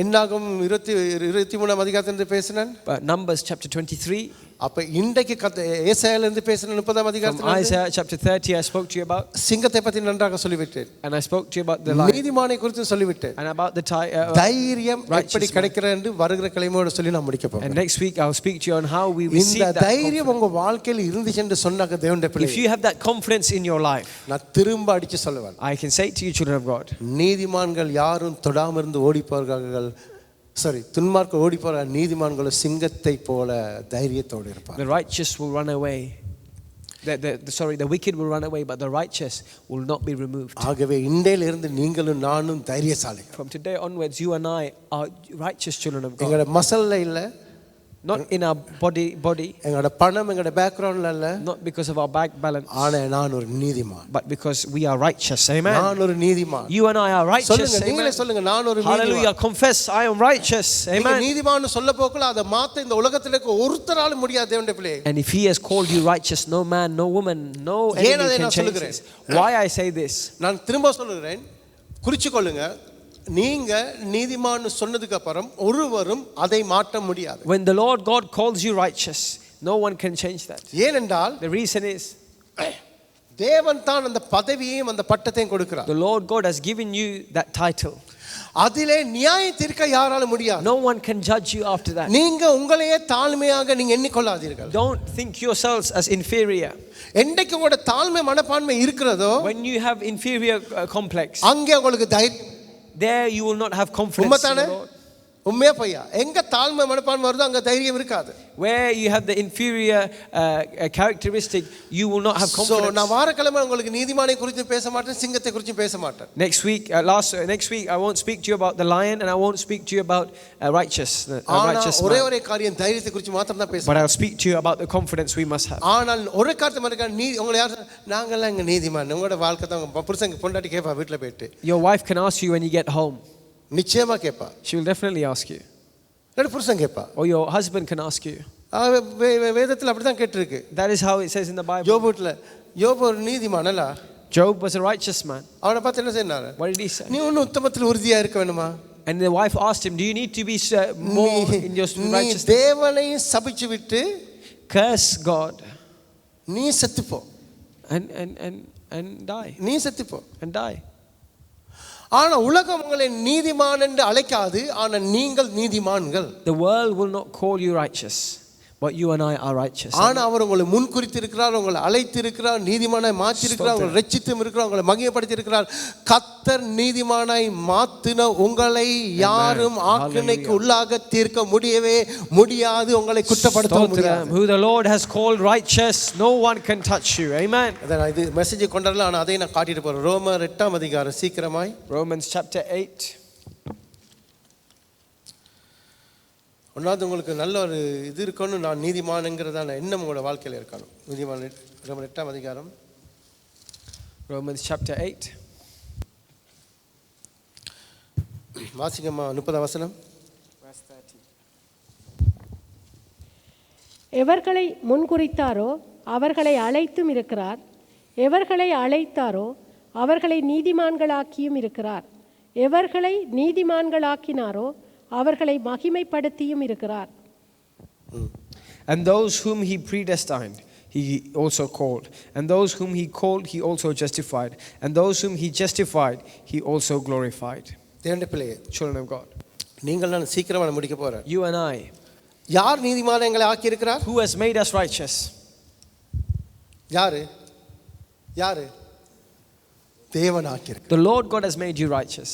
என்னாகும் 23ஆம் அதிகாரத்திலிருந்து பேசினேன். Numbers chapter 23. அப்ப இன்றைக்கு ஏசாயால இருந்து பேசின 30ஆம் From அதிகாரத்துல Isaiah chapter 30 I spoke to you about. சிங்கத்தை பத்தி நன்றாக சொல்லிவிட்டேன். And I spoke to you about the lion. நீதிமானை குறித்து சொல்லிவிட்டேன். And about the தைரியம் எப்படி கிடைக்கிறது என்று வருகிற கிழமையோட சொல்லி நான் முடிக்க போறேன். And next week I'll speak to you on how we receive இந்த that தைரியம் உங்க வாழ்க்கையில் இருந்துச்சு என்று சொன்னாக்க தேவனுடைய பிள்ளை. If you have that confidence in your life, நான் திரும்ப அடிச்சு சொல்லுவேன். I can say to you, children of God, நீதிமான்கள் யாரும் தொடாம இருந்து ஓடி போகிறார்கள். துன்மார்க்க ஓடி போற நீதிமான்கள் சிங்கத்தை போல தைரியத்தோடு இருப்பார். the righteous will run away. The wicked will run away, but the righteous will not be removed. ஆகவே இன்றையில இருந்து நீங்களும் நானும் தைரியசாலிகள். From today onwards, you and I are righteous children of God. எங்கட மசல்ல இல்ல, Not in our body, எங்கட பணம் எங்கட பேக்ரவுண்ட்ல இல்ல, not because of our bank balance, ஆனா நான் ஒரு நீதிமான். but because we are righteous. Amen. நான் ஒரு நீதிமான். You and I are righteous. சொல்லுங்க, நீங்களே சொல்லுங்க, நான் ஒரு நீதிமான். Hallelujah. Confess, I am righteous. நீங்க Amen. நீதிமான்னு சொல்ல போகல அத மாத்த இந்த உலகத்திலே ஒருத்தரால முடியாது தேவனுடைய பிள்ளையே. And if He has called you righteous, no man, no woman, no enemy can change this. Why I say this? நான் திரும்ப சொல்லுகிறேன், குறிச்சு கொள்ளுங்க. நீங்க நீதிமான் சொன்னதுக்கு அப்புறம் ஒருவரும் அதை மாற்ற முடியாது. When the Lord God calls you righteous, no one can change that. ஏனென்றால் The reason is தேவன் தான் அந்த பதவியையும் அந்த பட்டத்தையும் கொடுக்கிறார். the Lord God has given you that title. அதிலே நியாயம் தீர்க்க யாரால முடியாது. No one can judge you after that. நீங்க உங்களையே தாழ்மையாக நீங்க எண்ணிக்கொள்ளாதீர்கள். Don't think yourselves as inferior. என்னைக்கு உங்களோட தாழ்மை மனப்பான்மை இருக்கிறதோ, When you have inferior complex, அங்கே உங்களுக்கு தைரியம், there you will not have confidence in the Lord. உண்மையா பையா? எங்க தாழ்மை மனப்பான்மை வருதோ அங்க தைரியம் இருக்காது. Where you have the inferior characteristic, you will not have confidence. நான் வாரக்கிழமை உங்களுக்கு நீதிமானை குறித்து பேச மாட்டேன், சிங்கத்தை குறித்து பேச மாட்டேன். Next week I won't speak to you about the lion, and I won't speak to you about righteous ஒரே man. ஒரே காரியம் தைரியத்தை குறித்து மாத்திரம் தான் பேசுறேன். But I'll speak to you about the confidence we must have. ஆனால் ஒரு காரியத்தை மறக்க, உங்களை யார் நாங்கெல்லாம் இங்க நீதிமான், உங்களோட வாழ்க்கை தான் உங்க புருஷன் பொண்டாட்டி கேட்பா வீட்டுல போயிட்டு. Your wife can ask you when you get home. நிச்சயமா கேட்பா. She will definitely ask you. இல்ல புருஷன் கேட்பா. Or your husband can ask you. வேதத்துல அப்படிதான் கேட்டிருக்கு. That is how it says in the Bible. யோபுல யோபு ஒரு நீதிமான் அல்ல. Job was a righteous man. அவனை பார்த்து என்ன சொன்னாரு? What did he say? நீ இன்னும் உத்தமத்தில் உறுதியா இருக்க வேணுமா? And the wife asked him, do you need to be more in your நீ righteousness? தேவனை சபிச்சு விட்டு Curse God நீ செத்துப்போ. and die. நீ செத்துப்போ. And die. ஆனா உலகம் உங்களை நீதிமான் என்று அழைக்காது, ஆனா நீங்கள் நீதிமான்கள். The world will not call you righteous, but you and I are righteous. ஆனா அவர் உங்களை முன்குறித்து இருக்கிறார், உங்களை அழைத்து இருக்கிறார், நீதிமானாய் மாற்றி இருக்கிறார், உங்களை ரட்சித்தும் இருக்கிறார், உங்களை மகிமைப்படுத்தி இருக்கிறார். கர்த்தர் நீதிமானாய் மாத்தின உங்களை யாரும் ஆக்கினைக்கு உள்ளாக தீர்க்க முடியவே முடியாது, உங்களை குற்றப்படுத்த முடியாது. Who the Lord has called righteous, no one can touch you. Amen. அதான் இது மெசேஜ் கொண்டறல, ஆனா அதை நான் காட்டிட்டு போறேன். ரோமர் 8 அதிகாரம் சீக்கிரமாய். Romans chapter 8. ஒன்றாவது உங்களுக்கு நல்ல ஒரு இது இருக்கணும், நான் நீதிமானுங்கிறதான எண்ணம் உங்களோட வாழ்க்கையில் இருக்கணும். நீதிமான் ரோமர் 8 அதிகாரம். Romans chapter 8. வாசிக்கம்மா 30 வசனம். Verse 30. எவர்களை முன்குறித்தாரோ அவர்களை அழைத்தும் இருக்கிறார், எவர்களை அழைத்தாரோ அவர்களை நீதிமான்களாக்கியும் இருக்கிறார், எவர்களை நீதிமான்களாக்கினாரோ அவர்களை மகிமைப்படுத்தியும் இருக்கிறார். And those whom he predestined, he also called. And those whom he called, he also justified. And those whom he justified, he also glorified. தேவனுடைய பிள்ளையே, Children of God, நீங்கள் நான் சீக்கிரமாக முடிக்க போறேன். you and I, யார் நீதிமான்களை ஆக்கி இருக்கிறார்? who has made us righteous? யாரு? யாரு? தேவன் ஆக்கி இருக்கிறார். The Lord God has made you righteous.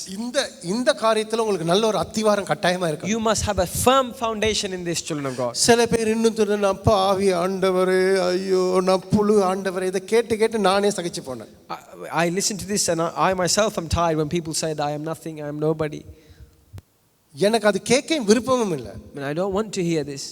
இந்த காரியத்துல உங்களுக்கு நல்ல ஒரு அத்திவாரம் கட்டாயமா இருக்கு. You must have a firm foundation in this, children of God. சில பேர் இன்னும் சொல்ற நான் பாவி ஆண்டவரே, ஐயோ நான் புழு ஆண்டவரே, இதை கேட்டு கேட்டு நானே சகிச்சு போனேன். I listen to this and I myself am tired when people say that I am nothing, I am nobody. எனக்கு அது கேட்க விருப்பமும் இல்லை. And I don't want to hear this.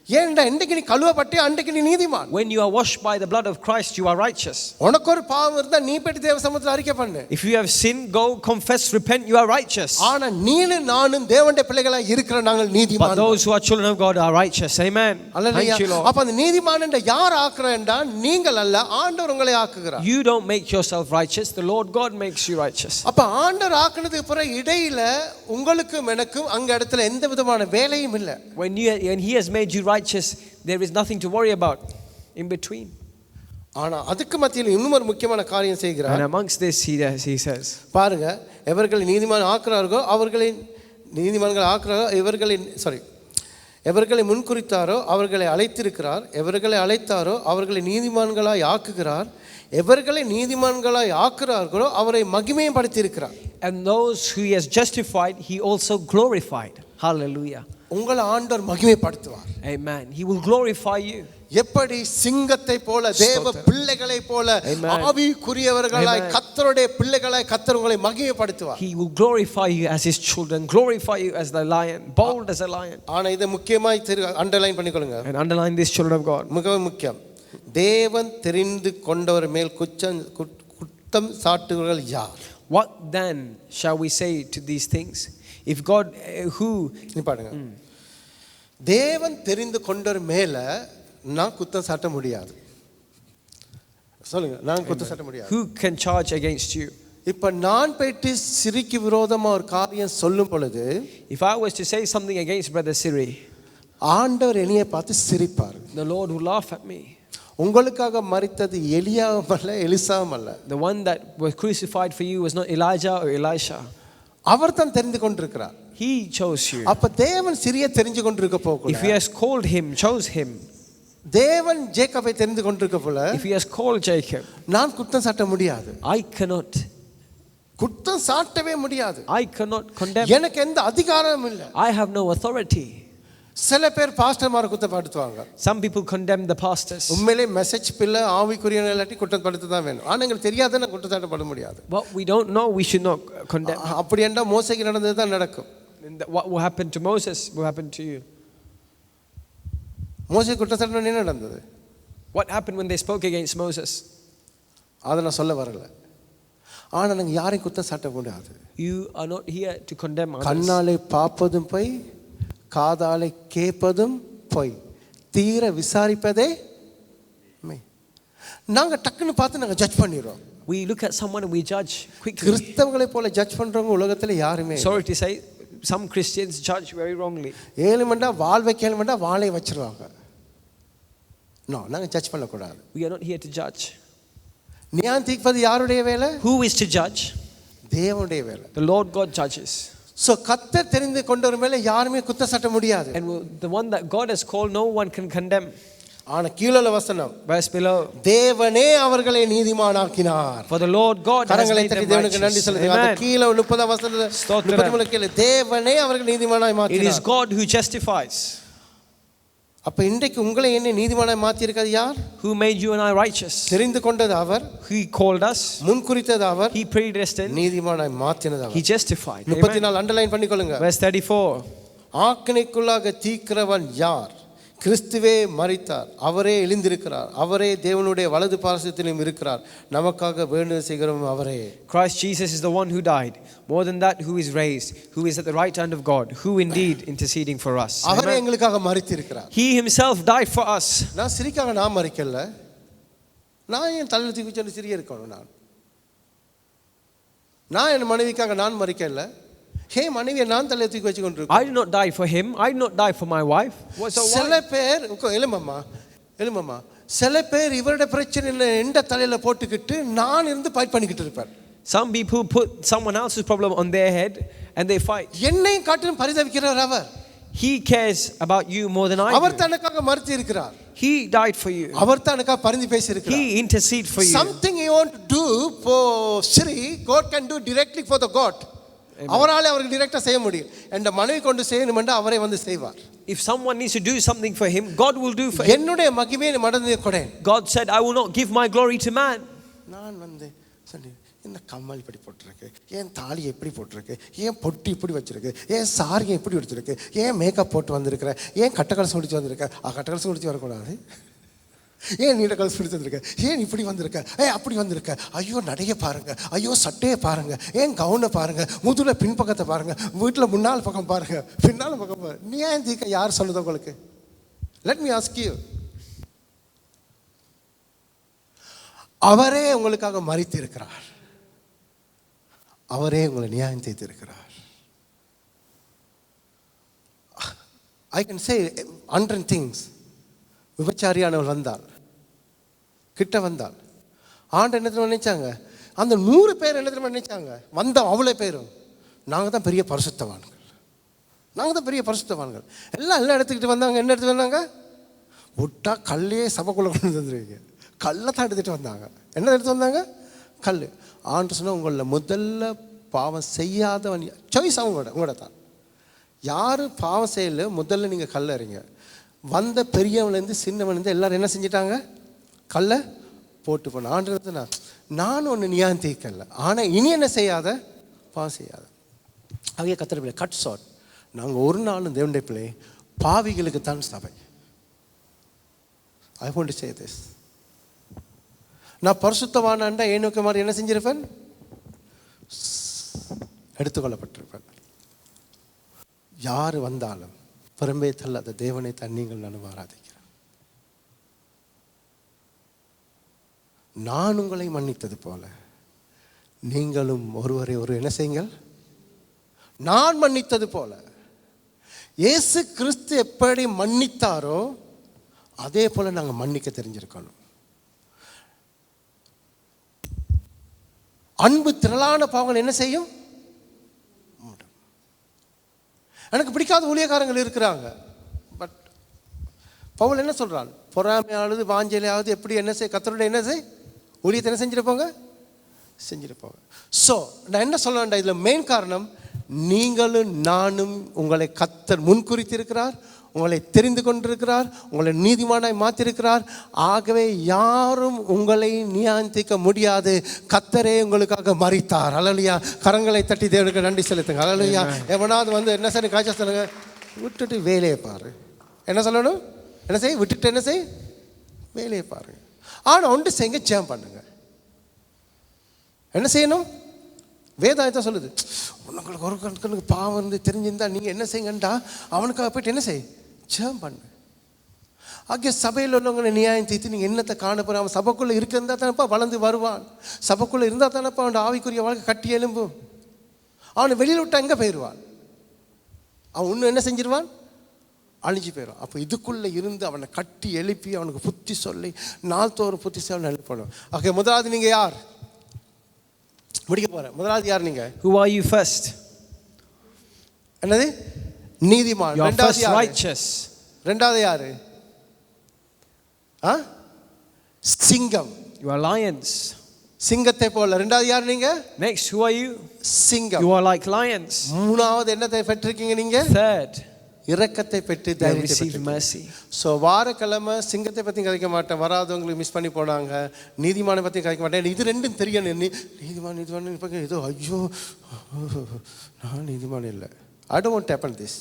ஏன்டா இன்றைக்கு நீ கழுவப்பட்டு அன்றைக்கு நீ நீதிமான். When you are washed by the blood of Christ, you are righteous. உனக்கு ஒரு பாவம் இருந்தா நீ போய் தேவ சமூகத்துல அறிக்கை பண்ணு. If you have sinned, go confess, repent, you are righteous. ஆனா நீனும் நானும் தேவனுடைய பிள்ளைகளா இருக்கிற நாங்கள் நீதிமான். But those who are children of God are righteous. Amen. Thank you, Lord. அப்ப அந்த நீதிமான் என்ற யார் ஆக்குறேன்டா நீங்கள் அல்ல, ஆண்டவர் உங்களை ஆக்குகிறார். You don't make yourself righteous, the Lord God makes you righteous. அப்ப ஆண்டவர் ஆக்குனதுக்கு பிறகு இடையில உங்களுக்கும் எனக்கும் அங்க இடத்துல எந்த விதமான வேலையும் இல்லை. When he has made you righteous, there is nothing to worry about in between. ஆனா அதுக்கு மத்தியில் இன்னும் ஒரு முக்கியமான காரியம் செய்கிறார். And amongst this he says, பாருங்க, எவர்களை நீதிமான் ஆக்குறார்களோ அவர்களை நீதிமான்கள் ஆக்குறாரோ எவர்களை முன்குறித்தாரோ அவர்களை அழைத்திருக்கிறார், எவர்களை அழைத்தாரோ அவர்களை நீதிமான்களாய் ஆக்குகிறார், எவர்களை நீதிமான்களாய் ஆக்குறார்களோ அவரை மகிமைப்படுத்தி இருக்கிறார். and those who he has justified, he also glorified. Hallelujah. உங்களை ஆண்டவர் மகிமைப்படுத்துவார். Amen. He will glorify you. எப்படி சிங்கத்தை போல தேவ பிள்ளைகளை போல ஆவிக்குரியவர்களாய் கர்த்தருடைய பிள்ளைகளாய் கர்த்தர் உங்களை மகிமைப்படுத்துவார். He will glorify you as his children, glorify you as the lion, bold as a lion. ஆனா இதை முக்கியமாய் அண்டர்லைன் பண்ணிக்கொள்ளுங்க. And underline this, children of God. மிகவும் முக்கியம். தேவன் தெரிந்து கொண்டவர் மேல் குற்றம் சாட்டுகிறவர்கள் யார்? What then shall we say to these things? If God who பாருங்க, தேவன் தெரிந்து கொண்டவர் மேல நான் குற்றம் சாட்ட முடியாது. சொல்லுங்க, நான் குற்றம் சாட்ட முடியாது. Who can charge against you? இப்ப நான் போயிட்டு சிரிக்கு விரோதமா ஒரு காரியம் சொல்லும் பொழுது, If I was to say something against Brother Siri, ஆண்டவர் என்னைய பார்த்து சிரிப்பார். the Lord will laugh at me. உங்களுக்காக மரித்தது எலியாவும் அல்ல, எலிசாவும் அல்ல. The one that was crucified for you was not Elijah or Elisha. அவர் தான் தெரிந்து கொண்டிருக்கிறார். He chose you. அப்ப தேவன் சிறிய தெரிஞ்சு கொண்டிருக்க போகல. If he has called him, chose him. தேவன் ஜேக்கபை தெரிந்து கொண்டிருக்க போல, If he has called Jacob, நான் குற்றம் சாட்ட முடியாது. I cannot. குற்றம் சாட்டவே முடியாது. I cannot condemn. எனக்கு எந்த அதிகாரமும் இல்லை. I have no authority. சில பேர் பாஸ்டர்மாரை குற்றப்படுத்துவாங்க. Some people condemn the pastors. உண்மையிலே மெசேஜ் பிள்ளை ஆவிக்குரியவனை இல்லாட்டி குற்றப்படுத்த தான் வேணும். ஆனா எங்களுக்கு தெரியாதுன்னா குற்றச்சாட்டப்பட முடியாது. What we don't know, we should not condemn. அப்படி என்றா மோசேக்கு நடந்தது தான் நடக்கும். What will happen to Moses will happen to you. மோசே குற்றச்சாட்டு என்ன நடந்தது? What happened when they spoke against Moses? அதை நான் சொல்ல வரல. ஆனா நாங்க யாரையும் குற்றம் சாட்ட முடியாது. You are not here to condemn others. கண்ணாலே பார்ப்பதும் பொய், காதாலே கேட்பதும் பொய், தீர விசாரிப்பதே மெய். நாங்க டக்குன்னு பார்த்து நாங்க ஜட்ஜ் பண்ணிடுறோம். We look at someone and we judge quickly. கிறிஸ்தவங்களை போல ஜட்ஜ் பண்றவங்க உலகத்துல யாருமே. Sorry to say, some Christians judge very wrongly. 7 மண்டா வாள் வைக்கல மண்டா வாளை வச்சிருவாங்க. நோ, நாங்க ஜட்ஜ் பண்ண கூடாது. We are not here to judge. நியாயம் தீர்ப்பது யாருடைய வேலை? Who is to judge? தேவனுடைய வேலை. The Lord God judges. So கர்த்தர் தெரிந்து கொண்டவர் மேலே யாருமே குற்றம் சாட்ட முடியாது. And the one that God has called, no one can condemn. ஆனா கீழே வசனம், Verse below. தேவனே அவர்களை நீதிமானாக்கினார். For the Lord God has கரங்களை made தட்டி them தேவனுக்கு நன்றி righteous. செலுத்துங்க. அந்த Amen. கீழே 30 வசனத்துல ஸ்தோத்திரம். 33 கீழே தேவனே அவர்களை நீதிமானாய் It is மாற்றினார். God who justifies. அப்ப இன்றைக்கு உங்களை என்ன நீதிமானாய் மாத்தி இருக்கிறது யார்? Who made you and I righteous. தெரிந்து கொண்டது அவர், He called us. முன்குறித்தது our, He predestined. நீதிமானாய் மாற்றினது அவர். He justified. 34 அண்டர்லைன் பண்ணிக்கொள்ளுங்க. Verse 34. ஆக்கினைக்குள்ளாக தீக்கிறவன் யார்? கிறிஸ்துவே மரித்தார், அவரே எழுந்திருக்கிறார், அவரே தேவனுடைய வலது பார்சத்திலும் இருக்கிறார், நமக்காக வேண்டுதல் செய்கிறவன் அவரே. Christ Jesus is the one who died. More than that, who is raised, who is at the right hand of God, who indeed interceding for us. அவரே எங்களுக்காக மரித்திருக்கிறார். He himself died for us. நான் சிரிக்காக நான் மரிக்கல. நான் என் தலையில் தூக்கி வச்சு சிரிக்க இருக்கணும். நான் என் மனைவிக்காக நான் மரிக்கல. ஹே மனைவியை நான் தலையை தூக்கி வச்சு கொண்டிருக்கேன். I did not die for him. I did not die for my wife. சில பேர் எழுமம்மா சில பேர் இவருடைய பிரச்சனை எந்த தலையில போட்டுக்கிட்டு நான் இருந்து ஃபைட் பண்ணிக்கிட்டு இருப்பேன். Some people put someone else's problem on their head and they fight. என்னையும் காட்டிலும் பரிதவிக்கிறார் அவர். He cares about you more than I do. அவர் தனக்காக மரித்து இருக்கிறார். He died for you. அவர் தனக்காக பரிந்து பேசி இருக்கிறார். He intercede for you. Something you want to do for Sri, God can do directly for the God. அவராலே அவருக்கு டைரக்டா செய்ய முடியும். என்ற மனைவி கொண்டு செய்யணும்னா அவரே வந்து செய்வார். If someone needs to do something for him, God will do for him. என்னுடைய மகிமையை மடந்து கொடேன். God said, I will not give my glory to man. நான் வந்து சொன்னேன், என்ன கம்மல் இப்படி போட்டிருக்கு, ஏன் தாலி எப்படி போட்டிருக்கு, ஏன் பொட்டி இப்படி வச்சிருக்கு, ஏன் சாரியை இப்படி வச்சிருக்கு, ஏன் மேக்கப் போட்டு வந்திருக்கிற, ஏன் கட்டக்கலசம் முடிச்சு வந்திருக்க, கட்டக்கலசம் முடிச்சு வரக்கூடாது, ஏன் நீண்ட கலசம் முடிச்சு வந்திருக்க, ஏன் இப்படி வந்திருக்க, அப்படி வந்திருக்க, ஐயோ நடைய பாருங்க, ஐயோ சட்டையை பாருங்க, ஏன் கவுனை பாருங்க, முதுல பின்பக்கத்தை பாருங்க, வீட்டில் முன்னால் பக்கம் பாருங்க, பின்னால் பக்கம் பாருங்க. நீ ஏன் தீக்க யார் சொல்லுது உங்களுக்கு? Let me ask you. அவரே உங்களுக்காக மரித்து இருக்கிறார். அவரே உங்களை நியாயம் செய்திருக்கிறார். I can say 100 things. விபச்சாரியானவள் வந்தாள், கிட்ட வந்தாள். ஆண்டு என்ன நினைச்சாங்க? அந்த 100 பேர் என்ன நினைச்சாங்க? வந்த அவ்வளோ பேரும் நாங்கள் தான் பெரிய பரிசுத்தவான்கள், நாங்கள் தான் பெரிய பரிசுத்தவான்கள். எல்லாம் எடுத்துக்கிட்டு வந்தாங்க. என்ன எடுத்துகிட்டு வந்தாங்க? விட்டா கல்லையே சபைக்குள்ளே கொண்டு வந்துருவீங்க. கல்லை தான் எடுத்துகிட்டு வந்தாங்க. என்ன எடுத்து வந்தாங்க? கல். ஆண்டு சொன்னால் உங்களில் முதல்ல பாவம் செய்யாதவன் சாய்ஸ் உங்களோட தான். யார் பாவம் செய்யல முதல்ல நீங்கள் கல் அறிங்க. வந்த பெரியவன்லேருந்து சின்னவன்லேருந்து எல்லோரும் என்ன செஞ்சிட்டாங்க? கல்லை போட்டு போன. ஆண்டு நான் ஒன்று நியாயம் தீர்க்கல, ஆனால் இனி என்ன செய்யாத? பாவம் செய்யாத. அவைய கத்திர பிள்ளை கட் ஷார்ட். நாங்கள் ஒரு நாளும் தேவனுடைய பிள்ளை பாவிகளுக்கு தான் சபை. I want to say this. நான் பரிசுத்தவானாண்டா ஏனோக்கு மாதிரி என்ன செஞ்சிருப்பேன்? எடுத்துக்கொள்ளப்பட்டிருப்பேன். யார் வந்தாலும் புறம்பே தள்ளாத தேவனை தான் நீங்கள் நான் ஆராதிக்கிறேன். நான் உங்களை மன்னித்தது போல நீங்களும் ஒருவரை ஒரு என்ன செய்யுங்கள்? நான் மன்னித்தது போல. இயேசு கிறிஸ்து எப்படி மன்னித்தாரோ அதே போல நாங்கள் மன்னிக்க தெரிஞ்சிருக்கணும். அன்பு திரளான பாவங்கள் என்ன செய்யும்? எனக்கு பிடிக்காத ஊழியக்காரங்கள் இருக்கிறாங்க. பட் பவுல் என்ன சொல்றான்? பொறாமையானது வாஞ்சலையாவது எப்படி என்ன செய், கர்த்தருடைய என்ன செய், ஊழியத்தை என்ன செஞ்சிருப்போங்க? செஞ்சிருப்போங்க. ஸோ நான் என்ன சொல்ல வேண்டாம், இதில் மெயின் காரணம் நீங்களும் நானும் உங்களை கர்த்தர் முன்குறித்திருக்கிறார், உங்களை தெரிந்து கொண்டிருக்கிறார், உங்களை நீதிமானாய் மாற்றிருக்கிறார். ஆகவே யாரும் உங்களை நியாயந்திக்க முடியாது. கர்த்தரே உங்களுக்காக மரித்தார். அல்லேலூயா. கரங்களை தட்டி தேவனுக்கு நன்றி செலுத்துங்க. அல்லேலூயா. எவனாவது வந்து என்ன சரி காய்ச்சல் சொல்லுங்க, விட்டுட்டு வேலையை பாரு. என்ன சொல்லணும்? என்ன செய்? விட்டுட்டு என்ன செய்? வேலையை பாருங்க. ஆனால் ஒன்று செய்யுங்க, ஜெபம் பண்ணுங்க. என்ன செய்யணும்? வேதாயத்தை சொல்லுது, உங்களுக்கு ஒரு கணக்கு பாவம் வந்து தெரிஞ்சிருந்தா நீங்கள் என்ன செய்யுங்கண்டா அவனுக்காக போய்ட்டு என்ன செய்? ஜெபம் பண்ணு. ஆகிய சபையில் உள்ளவங்களை நியாயம் தீர்த்து நீங்கள் என்னத்தை காண போகிற? அவன் சபைக்குள்ளே இருந்தால் தானப்பா வளர்ந்து வருவான். சபைக்குள்ளே இருந்தால் தானப்பா அவன் ஆவிக்குரிய வாழ்க்கை கட்டி எழும்பும். அவனை வெளியில் விட்டா எங்கே போயிடுவான்? அவன் இன்னும் என்ன செஞ்சிருவான்? அழிஞ்சு போயிடும். அப்போ இதுக்குள்ளே இருந்து அவனை கட்டி எழுப்பி அவனுக்கு புத்தி சொல்லி நாள்தோறும் புத்தி சொல்லி எழுப்பணும். ஆகிய முதலாவது நீங்கள் யார்? முடிக்க போறேன். முதலாவது யார் நீங்க? Who are you first? என்னது? நீதிமான். You are இரண்டாவது first யாரு? righteous. இரண்டாவது யாரு? சிங்கம். You are lions. சிங்கத்தை போல. இரண்டாவது யார் நீங்க? Next, who are you? சிங்கம். You are like lions. மூணாவது என்னத்தை பெற்றிருக்கீங்க நீங்க? Third, இரக்கத்தை பெற்று you have தைரியத்தை received பெற்று. mercy. ஸோ வாரக்கிழமை சிங்கத்தை பற்றி கதைக்க மாட்டேன், வராதவங்களுக்கு மிஸ் பண்ணி போனாங்க. நீதிமானை பற்றி கதைக்க மாட்டேன். இது ரெண்டும் தெரியணும். நீதிமான் இப்போ ஏதோ ஐயோ நான் நீதிமான் இல்லை. I don't want to happen this.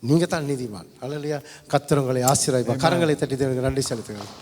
நீங்கள் தான் நீதிமான். அல்லையா? கர்த்தர் உங்களை ஆசீர்வதிப்பார். கரங்களை தட்டி நன்றி செலுத்துங்கள்.